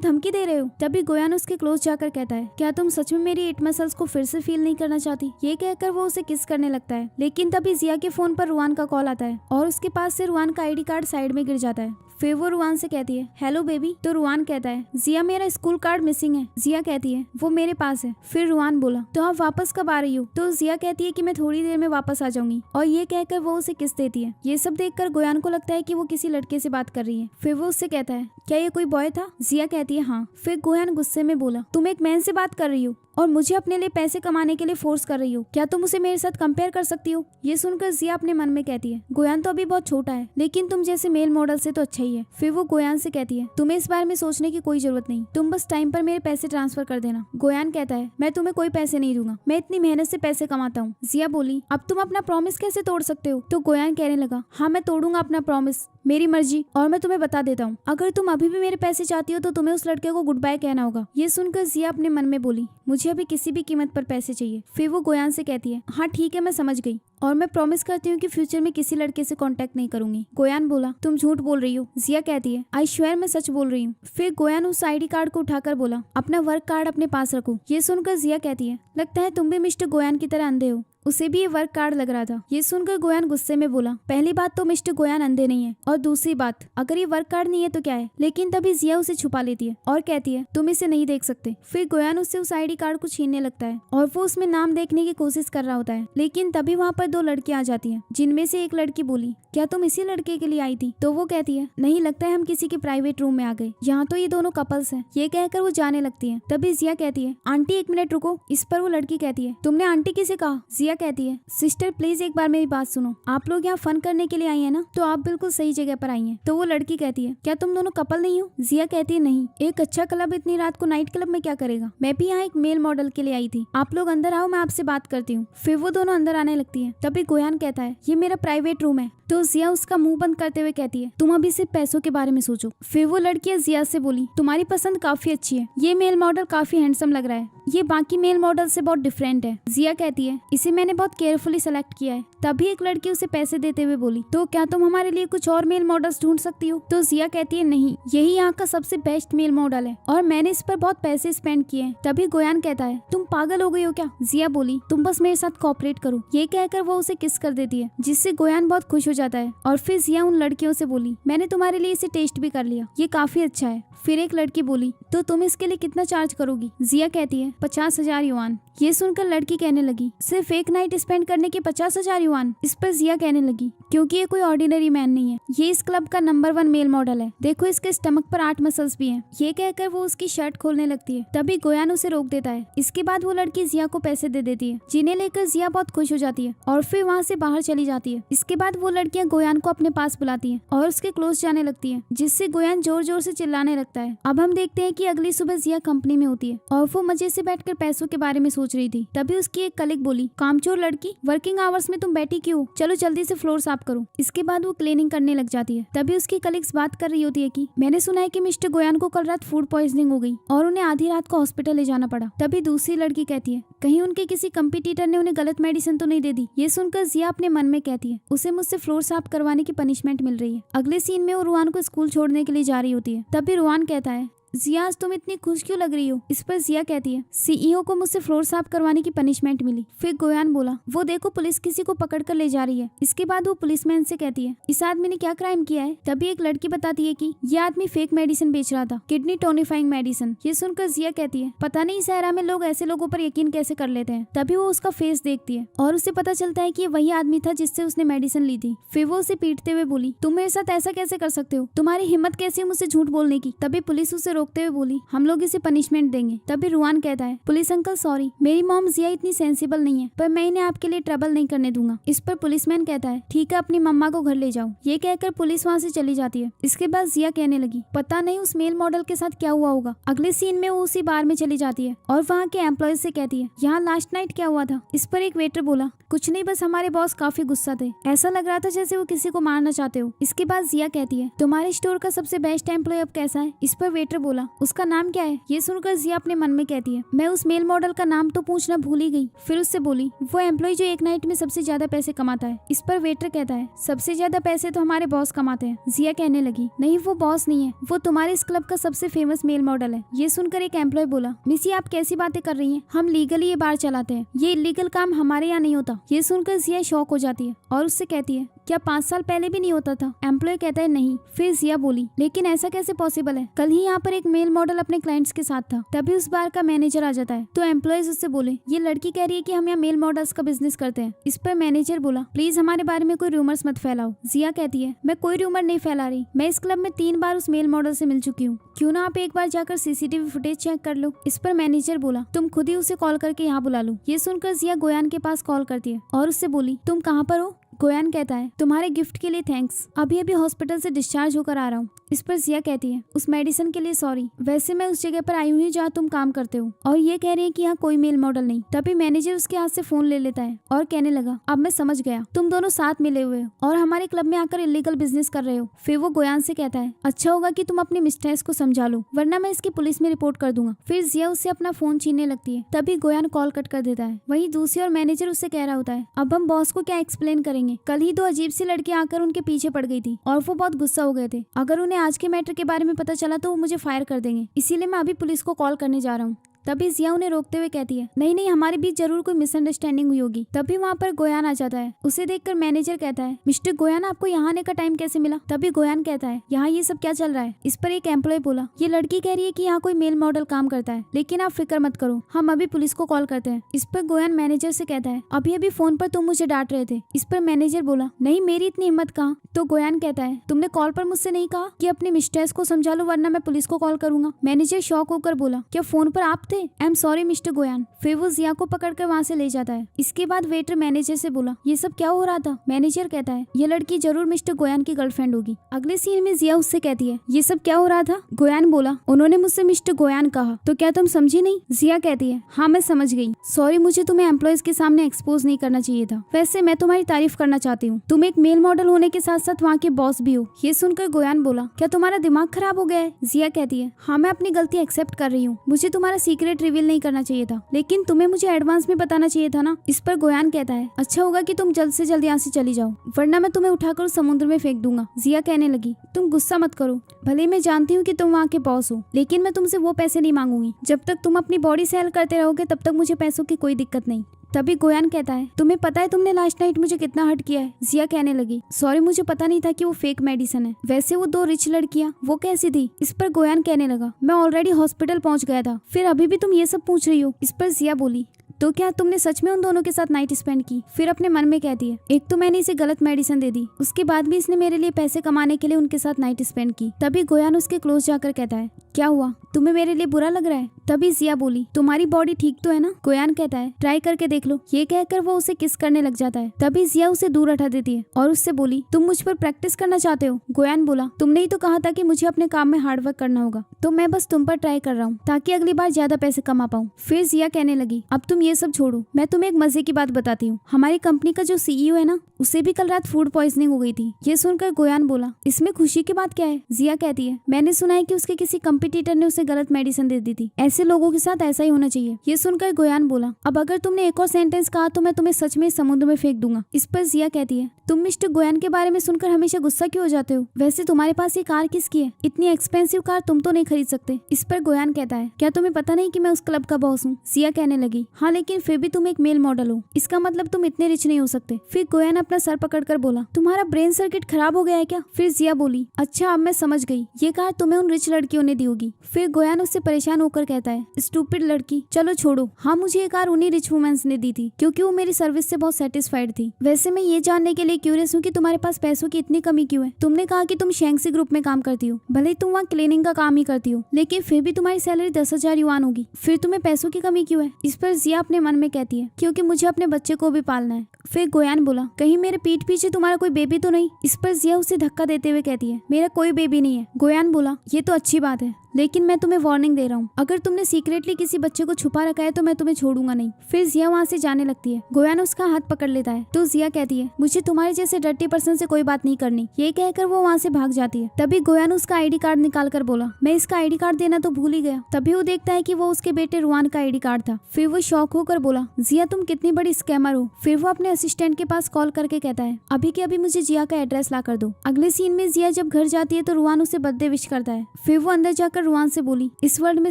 धमकी दे रहे हो? तभी गोयान उसके क्लोज जाकर कहता है, क्या तुम सच में मेरी 8 मसल्स को फिर से फील नहीं करना चाहती? ये कहकर वो उसे किस करने लगता है, लेकिन तभी जिया के फोन पर रुआन का कॉल आता है और उसके पास से रुआन का आईडी कार्ड साइड में गिर जाता है। फिर वो रुआन से कहती है, हेलो बेबी। तो रुआन कहता है, जिया मेरा स्कूल कार्ड मिसिंग है। जिया कहती है, वो मेरे पास है। फिर रुआन बोला, तो आप वापस कब आ रही हो? तो जिया कहती है कि मैं थोड़ी देर में वापस आ जाऊंगी, और ये कहकर वो उसे किस देती है। ये सब देखकर गोयान को लगता है कि वो किसी लड़के से बात कर रही है। फिर वो उससे कहता है, क्या ये कोई बॉय था? जिया कहती है, हाँ। फिर गोयान गुस्से में बोला, तुम एक मैन से बात कर रही हो और मुझे अपने लिए पैसे कमाने के लिए फोर्स कर रही हो, क्या तुम उसे मेरे साथ कंपेयर कर सकती हो? ये सुनकर जिया अपने मन में कहती है, गोयान तो अभी बहुत छोटा है, लेकिन तुम जैसे मेल मॉडल से तो अच्छा ही है। फिर वो गोयान से कहती है, तुम्हें इस बारे में सोचने की कोई जरूरत नहीं, तुम बस टाइम पर मेरे पैसे ट्रांसफर कर देना। गोयान कहता है, मैं तुम्हें कोई पैसे नहीं दूंगा, मैं इतनी मेहनत से पैसे कमाता हूँ। जिया बोली, अब तुम अपना प्रॉमिस कैसे तोड़ सकते हो? तो गोयान कहने लगा, हाँ मैं तोड़ूंगा अपना प्रॉमिस, मेरी मर्जी, और मैं तुम्हें बता देता हूँ, अगर तुम अभी भी मेरे पैसे चाहती हो तो तुम्हें उस लड़के को गुड बाय कहना होगा। ये सुनकर जिया अपने मन में बोली, मुझे अभी किसी भी कीमत पर पैसे चाहिए। फिर वो गोयान से कहती है, हाँ ठीक है मैं समझ गई, और मैं प्रॉमिस करती हूँ कि फ्यूचर में किसी लड़के से कांटेक्ट नहीं करूंगी। गोयान बोला, तुम झूठ बोल रही हो। जिया कहती है, आई श्योर मैं सच बोल रही हूँ। फिर गोयान उस आईडी कार्ड को उठाकर बोला, अपना वर्क कार्ड अपने पास रखो। ये सुनकर जिया कहती है, लगता है तुम भी मिस्टर गोयान की तरह अंधे हो, उसे भी ये वर्क कार्ड लग रहा था। ये सुनकर गोयान गुस्से में बोला, पहली बात तो मिस्टर गोयान अंधे नहीं है, और दूसरी बात अगर ये वर्क कार्ड नहीं है तो क्या है? लेकिन तभी जिया उसे छुपा लेती है और कहती है, तुम इसे नहीं देख सकते। फिर गोयान उससे उस आईडी कार्ड को छीनने लगता है और वो उसमें नाम देखने की कोशिश कर रहा होता है, लेकिन तभी वहाँ पर 2 लड़कियां आ जाती हैं, जिनमें से एक लड़की बोली, क्या तुम इसी लड़के के लिए आई थी? तो वो कहती है, नहीं, लगता है हम किसी के प्राइवेट रूम में आ गए, यहाँ तो ये दोनों कपल्स हैं। ये कहकर वो जाने लगती है। तभी जिया कहती है, आंटी 1 मिनट रुको। इस पर वो लड़की कहती है, तुमने आंटी किसे कहा? जिया कहती है, सिस्टर प्लीज एक बार मेरी बात सुनो, आप लोग यहाँ फन करने के लिए आई है ना, तो आप बिल्कुल सही जगह पर आई हैं। तो वो लड़की कहती है, क्या तुम दोनों कपल नहीं हो? जिया कहती है, नहीं, एक अच्छा क्लब इतनी रात को नाइट क्लब में क्या करेगा? मैं भी यहाँ एक मेल मॉडल के लिए आई थी, आप लोग अंदर आओ, मैं आपसे बात करती हूँ। फिर वो दोनों अंदर आने लगती है। तभी गोयान कहता है, ये मेरा प्राइवेट रूम है। तो जिया उसका मुंह बंद करते हुए कहती है, तुम अभी सिर्फ पैसों के बारे में सोचो। फिर वो लड़की जिया से बोली, तुम्हारी पसंद काफी अच्छी है, ये मेल मॉडल काफी हैंडसम लग रहा है, ये बाकी मेल मॉडल से बहुत डिफरेंट है। जिया कहती है, इसे मैंने बहुत केयरफुली सेलेक्ट किया है। तभी एक लड़की उसे पैसे देते हुए बोली, तो क्या तुम हमारे लिए कुछ और मेल मॉडल्स ढूंढ सकती हो? तो जिया कहती है, नहीं, यही यहाँ का सबसे बेस्ट मेल मॉडल है और मैंने इस पर बहुत पैसे स्पेंड किए हैं। तभी गोयान कहता है, तुम पागल हो गई हो क्या? जिया बोली, तुम बस मेरे साथ कोऑपरेट करो। ये कहकर वो उसे किस कर देती है, जिससे गोयान बहुत खुश हो जाता है। और फिर जिया उन लड़कियों से बोली, मैंने तुम्हारे लिए इसे टेस्ट भी कर लिया, ये काफी अच्छा है। फिर एक लड़की बोली, तो तुम इसके लिए कितना चार्ज करोगी? जिया कहती है, 50,000 युआन। ये सुनकर लड़की कहने लगी, सिर्फ एक नाइट स्पेंड करने के 50,000 युआन? इस पर जिया कहने लगी, क्योंकि ये कोई ऑर्डिनरी मैन नहीं है, ये इस क्लब का नंबर 1 मेल मॉडल है, देखो इसके स्टमक पर 8 मसल्स भी हैं। ये कहकर वो उसकी शर्ट खोलने लगती है। तभी गोयान उसे रोक देता है। इसके बाद वो लड़की जिया को पैसे दे देती है, जिन्हें लेकर जिया बहुत खुश हो जाती है और फिर वहाँ से बाहर चली जाती है। इसके बाद वो लड़कियां गोयान को अपने पास बुलाती है और उसके क्लोज जाने लगती है, जिससे गोयान जोर जोर से चिल्लाने लगता है। अब हम देखते हैं कि अगली सुबह जिया कंपनी में होती है और वो मजे से बैठकर पैसों के बारे में सोच रही थी। तभी उसकी एक कलीग बोली, कामचोर लड़की, वर्किंग आवर्स में तुम बैठी क्यों, चलो जल्दी से फ्लोर साफ करो। इसके बाद वो क्लीनिंग करने लग जाती है। तभी उसकी कलीग्स बात कर रही होती है कि मैंने सुना है कि मिस्टर गोयान को कल रात फूड पॉइजनिंग हो गई और उन्हें आधी रात को हॉस्पिटल ले जाना पड़ा। तभी दूसरी लड़की कहती है, कहीं उनके किसी कंपटीटर ने उन्हें गलत मेडिसिन तो नहीं दे दी। ये सुनकर जिया अपने मन में कहती है, उसे मुझसे फ्लोर साफ करवाने की पनिशमेंट मिल रही है। अगले सीन में वो रुआन को स्कूल छोड़ने के लिए जा रही होती है। तभी रुआन कहता है, जिया आज तुम इतनी खुश क्यों लग रही हो। इस पर जिया कहती है, सीईओ को मुझसे फ्लोर साफ करवाने की पनिशमेंट मिली। फिर गोयान बोला, वो देखो पुलिस किसी को पकड़ कर ले जा रही है। इसके बाद वो पुलिसमैन से कहती है, इस आदमी ने क्या क्राइम किया है। तभी एक लड़की बताती है कि यह आदमी फेक मेडिसिन बेच रहा था, किडनी टोनिफाइंग मेडिसिन। ये सुनकर जिया कहती है, पता नहीं इस एरा में लोग ऐसे लोगों पर यकीन कैसे कर लेते हैं। तभी वो उसका फेस देखती है और उसे पता चलता है कि ये वही आदमी था जिससे उसने मेडिसिन ली थी। फिर वो उसे पीटते हुए बोली, तुम मेरे साथ ऐसा कैसे कर सकते हो, तुम्हारी हिम्मत कैसी है मुझसे झूठ बोलने की। तभी पुलिस उसे रोकते हुए बोली, हम लोग इसे पनिशमेंट देंगे। तभी रुआन कहता है, पुलिस अंकल सॉरी, मेरी मॉम जिया इतनी सेंसिबल नहीं है, पर मैं इन्हें आपके लिए ट्रबल नहीं करने दूंगा। इस पर पुलिसमैन कहता है, ठीक है अपनी मम्मा को घर ले जाओ। ये कहकर पुलिस वहाँ से चली जाती है। इसके बाद जिया कहने लगी, पता नहीं उस मेल मॉडल के साथ क्या हुआ होगा। अगले सीन में वो उसी बार में चली जाती है और वहाँ के एम्प्लॉयज से कहती है, यहाँ लास्ट नाइट क्या हुआ था। इस पर एक वेटर बोला, कुछ नहीं, बस हमारे बॉस काफी गुस्सा थे, ऐसा लग रहा था जैसे वो किसी को मारना चाहते हो। इसके बाद जिया कहती है, तुम्हारे स्टोर का सबसे बेस्ट एम्प्लॉय अब कैसा है। इस पर वेटर बोला, उसका नाम क्या है। ये सुनकर जिया अपने मन में कहती है, मैं उस मेल मॉडल का नाम तो पूछना भूल ही गई। फिर उससे बोली, वो एम्प्लॉय जो एक नाइट में सबसे ज्यादा पैसे कमाता है। इस पर वेटर कहता है, सबसे ज्यादा पैसे तो हमारे बॉस कमाते हैं। जिया कहने लगी, नहीं वो बॉस नहीं है, वो तुम्हारे इस क्लब का सबसे फेमस मेल मॉडल है। ये सुनकर एक एम्प्लॉय बोला, मिस ये आप कैसी बातें कर रही हैं, हम लीगली ये बार चलाते हैं, ये इलीगल काम हमारे यहाँ नहीं होता। ये सुनकर जिया शॉक हो जाती है और उससे कहती है, क्या 5 साल पहले भी नहीं होता था। एम्प्लॉय कहता है नहीं। फिर जिया बोली, लेकिन ऐसा कैसे पॉसिबल है, कल ही यहाँ पर एक मेल मॉडल अपने क्लाइंट्स के साथ था। तभी उस बार का मैनेजर आ जाता है। तो एम्प्लॉयज उससे बोले, ये लड़की कह रही है कि हम यहाँ मेल मॉडल्स का बिजनेस करते हैं। इस पर मैनेजर बोला, प्लीज हमारे बारे में कोई रूमर्स मत फैलाओ। जिया कहती है, मैं कोई रूमर नहीं फैला रही, मैं इस क्लब में 3 बार उस मेल मॉडल से मिल चुकी हूँ, क्यों ना आप एक बार जाकर सीसीटीवी फुटेज चेक कर लो। इस पर मैनेजर बोला, तुम खुद ही उसे कॉल करके यहाँ बुला लो। ये सुनकर जिया गोयान के पास कॉल करती है और उससे बोली, तुम कहाँ पर हो। गोयान कहता है, तुम्हारे गिफ्ट के लिए थैंक्स, अभी अभी हॉस्पिटल से डिस्चार्ज होकर आ रहा हूँ। इस पर जिया कहती है, उस मेडिसिन के लिए सॉरी, वैसे मैं उस जगह पर आई हुई जहाँ तुम काम करते हो और ये कह रही है कि यहाँ कोई मेल मॉडल नहीं। तभी मैनेजर उसके हाथ से फोन ले लेता है और कहने लगा, अब मैं समझ गया, तुम दोनों साथ मिले हुए हो और हमारे क्लब में आकर इलीगल बिजनेस कर रहे हो। फिर वो गोयान से कहता है, अच्छा होगा कि तुम अपनी मिस्ट्रेस को समझा लो, वरना मैं इसकी पुलिस में रिपोर्ट कर दूंगा। फिर जिया उससे अपना फोन छीनने लगती है। तभी गोयान कॉल कट कर देता है। वहीं दूसरी ओर मैनेजर उससे कह रहा होता है, अब हम बॉस को क्या एक्सप्लेन करेंगे, कल ही 2 अजीब सी लड़की आकर उनके पीछे पड़ गई थी और वो बहुत गुस्सा हो गए थे। अगर उन्हें आज के मैटर के बारे में पता चला तो वो मुझे फायर कर देंगे, इसीलिए मैं अभी पुलिस को कॉल करने जा रहा हूँ। तभी जिया उन्हें रोकते हुए कहती है, नहीं नहीं, हमारे बीच जरूर कोई मिसअंडरस्टैंडिंग हुई होगी। तभी वहाँ पर गोयान आ जाता है। उसे देखकर मैनेजर कहता है, मिस्टर गोयान आपको यहाँ आने का टाइम कैसे मिला। तभी गोयान कहता है, यहाँ ये सब क्या चल रहा है। इस पर एक एम्प्लॉय बोला, ये लड़की कह रही है कि यहाँ कोई मेल मॉडल काम करता है, लेकिन आप फिक्र मत करो, हम अभी पुलिस को कॉल करते हैं। इस पर गोयान मैनेजर से कहता है, अभी अभी फोन पर तुम मुझे डांट रहे थे। इस पर मैनेजर बोला, नहीं मेरी इतनी हिम्मत कहाँ। तो गोयान कहता है, तुमने कॉल पर मुझसे नहीं कहा कि अपनी मिस्ट्रेस को समझा लो वरना मैं पुलिस को कॉल करूंगा। मैनेजर शॉक होकर बोला, क्या फोन पर आप थे। I am sorry mister Goyan. फिर वो जिया को पकड़कर वहाँ से ले जाता है। इसके बाद वेटर मैनेजर से बोला, ये सब क्या हो रहा था। मैनेजर कहता है, ये लड़की जरूर मिस्टर गोयान की गर्लफ्रेंड होगी। अगले सीन में जिया उससे कहती है, ये सब क्या हो रहा था। गोयान बोला, उन्होंने मुझसे मिस्टर गोयान कहा, तो क्या तुम समझी नहीं। जिया कहती है, हाँ मैं समझ गई, सॉरी, मुझे तुम्हें एम्प्लॉयज के सामने एक्सपोज नहीं करना चाहिए था। वैसे मैं तुम्हारी तारीफ करना चाहती हूँ, तुम एक मेल मॉडल होने के साथ साथ वहाँ के बॉस भी हो। ये सुनकर गोयान बोला, क्या तुम्हारा दिमाग खराब हो गया है। जिया कहती है, हाँ मैं अपनी गलती एक्सेप्ट कर रही हूँ, मुझे तुम्हारा सीक्रेट रिवील नहीं करना चाहिए था, लेकिन तुम्हें मुझे एडवांस में बताना चाहिए था ना। इस पर गोयान कहता है, अच्छा होगा कि तुम जल्द से जल्द यहाँ से चली जाओ, वरना मैं तुम्हें उठाकर समुद्र में फेंक दूंगा। जिया कहने लगी, तुम गुस्सा मत करो, भले मैं जानती हूँ कि तुम वहाँ के बॉस हो, लेकिन मैं तुमसे वो पैसे नहीं मांगूंगी। जब तक तुम अपनी बॉडी सेल करते रहोगे तब तक मुझे पैसों की कोई दिक्कत नहीं। तभी गोयान कहता है, तुम्हें पता है तुमने लास्ट नाइट मुझे कितना हर्ट किया है। जिया कहने लगी, सॉरी, मुझे पता नहीं था कि वो फेक मेडिसिन है। वैसे वो 2 रिच लड़कियां वो कैसी थी। इस पर गोयान कहने लगा, मैं ऑलरेडी हॉस्पिटल पहुंच गया था, फिर अभी भी तुम ये सब पूछ रही हो। इस पर जिया बोली, तो क्या तुमने सच में उन दोनों के साथ नाइट स्पेंड की। फिर अपने मन में कहती है, एक तो मैंने इसे गलत मेडिसिन दे दी, उसके बाद भी इसने मेरे लिए पैसे कमाने के लिए उनके साथ नाइट स्पेंड की। तभी गोयान उसके क्लोज जाकर कहता है, क्या हुआ, तुम्हें मेरे लिए बुरा लग रहा है? तभी जिया बोली, तुम्हारी बॉडी ठीक तो है ना? गोयान कहता है, ट्राई करके देख लो। ये कहकर वो उसे किस करने लग जाता है। तभी जिया उसे दूर हटा देती है और उससे बोली, तुम मुझ पर प्रैक्टिस करना चाहते हो? गोयान बोला, तुमने ही तो कहा था कि मुझे अपने काम में हार्डवर्क करना होगा, तो मैं बस तुम पर ट्राई कर रहा हूँ ताकि अगली बार ज्यादा पैसे कमा पाऊँ। फिर जिया कहने लगी, अब तुम ये सब छोड़ो, मैं तुम्हें एक मजे की बात बताती हूँ। हमारी कंपनी का जो सीईओ है ना, उसे भी कल रात फूड पॉइजनिंग हो गई थी। ये सुनकर गोयान बोला, इसमें खुशी की बात क्या है? जिया कहती है, मैंने सुना है कि उसके किसी कंपटीटर ने उसे गलत मेडिसिन दे दी थी। ऐसे लोगों के साथ ऐसा ही होना चाहिए। ये सुनकर गोयान बोला, अब अगर तुमने एक और सेंटेंस कहा तो मैं तुम्हें सच में समुद्र में फेंक दूंगा। इस पर जिया कहती है, तुम मिस्टर गोयान के बारे में सुनकर हमेशा गुस्सा क्यों हो जाते हो? वैसे तुम्हारे पास ये कार किसकी है? इतनी एक्सपेंसिव कार तुम तो नहीं खरीद सकते। इस पर गोयान कहता है, क्या तुम्हें पता नहीं कि मैं उस क्लब का बॉस हूँ? जिया कहने लगी, हाँ लेकिन फिर भी तुम एक मेल मॉडल हो, इसका मतलब तुम इतने रिच नहीं हो सकते। फिर गोयान अपना सर पकड़कर बोला, तुम्हारा ब्रेन सर्किट खराब हो गया है क्या? फिर जिया बोली, अच्छा अब मैं समझ गई, ये कार तुम्हें उन रिच लड़कियों ने दी होगी। फिर गोयान उससे परेशान होकर कहता है, स्टूपिड लड़की, चलो छोड़ो। हाँ, मुझे ये कार उन्हीं रिच वुमेन्स ने दी थी क्योंकि वो मेरी सर्विस से बहुत सेटिस्फाइड थी। वैसे मैं ये जानने के लिए क्यूरियस हूँ कि तुम्हारे पास पैसों की इतनी कमी क्यों है? तुमने कहा कि तुम शेंगसी ग्रुप में काम करती हो, भले ही तुम वहाँ क्लीनिंग का काम ही करती हो, लेकिन फिर भी तुम्हारी सैलरी 10,000 युआन होगी। फिर तुम्हें पैसों की कमी क्यों है? इस पर जिया अपने मन में कहती है, क्योंकि मुझे अपने बच्चे को भी पालना है। फिर गोयान बोला, कहीं मेरे पीठ पीछे तुम्हारा कोई बेबी तो नहीं? इस पर जिया उसे धक्का देते हुए कहती है, मेरा कोई बेबी नहीं है। गोयान बोला, ये तो अच्छी बात है, लेकिन मैं तुम्हें वार्निंग दे रहा हूँ, अगर तुमने सीक्रेटली किसी बच्चे को छुपा रखा है तो मैं तुम्हें छोड़ूंगा नहीं। फिर जिया वहाँ से जाने लगती है। गोयान उसका हाथ पकड़ लेता है तो जिया कहती है, मुझे तुम्हारे जैसे डर्टी पर्सन से कोई बात नहीं करनी। ये कहकर वो वहाँ से भाग जाती है। तभी गोयान उसका आईडी कार्ड निकाल कर बोला, मैं इसका आईडी कार्ड देना तो भूल ही गया। तभी वो देखता है कि वो उसके बेटे रुआन का आईडी कार्ड था। फिर वो शॉक होकर बोला, जिया तुम कितनी बड़ी स्कैमर हो। फिर वो अपने असिस्टेंट के पास कॉल करके कहता है, अभी के अभी मुझे जिया का एड्रेस ला कर दो। अगले सीन में जिया जब घर जाती है तो रुआन उसे बर्थडे विश करता है। फिर वो अंदर जाकर रुआन से बोली, इस वर्ल्ड में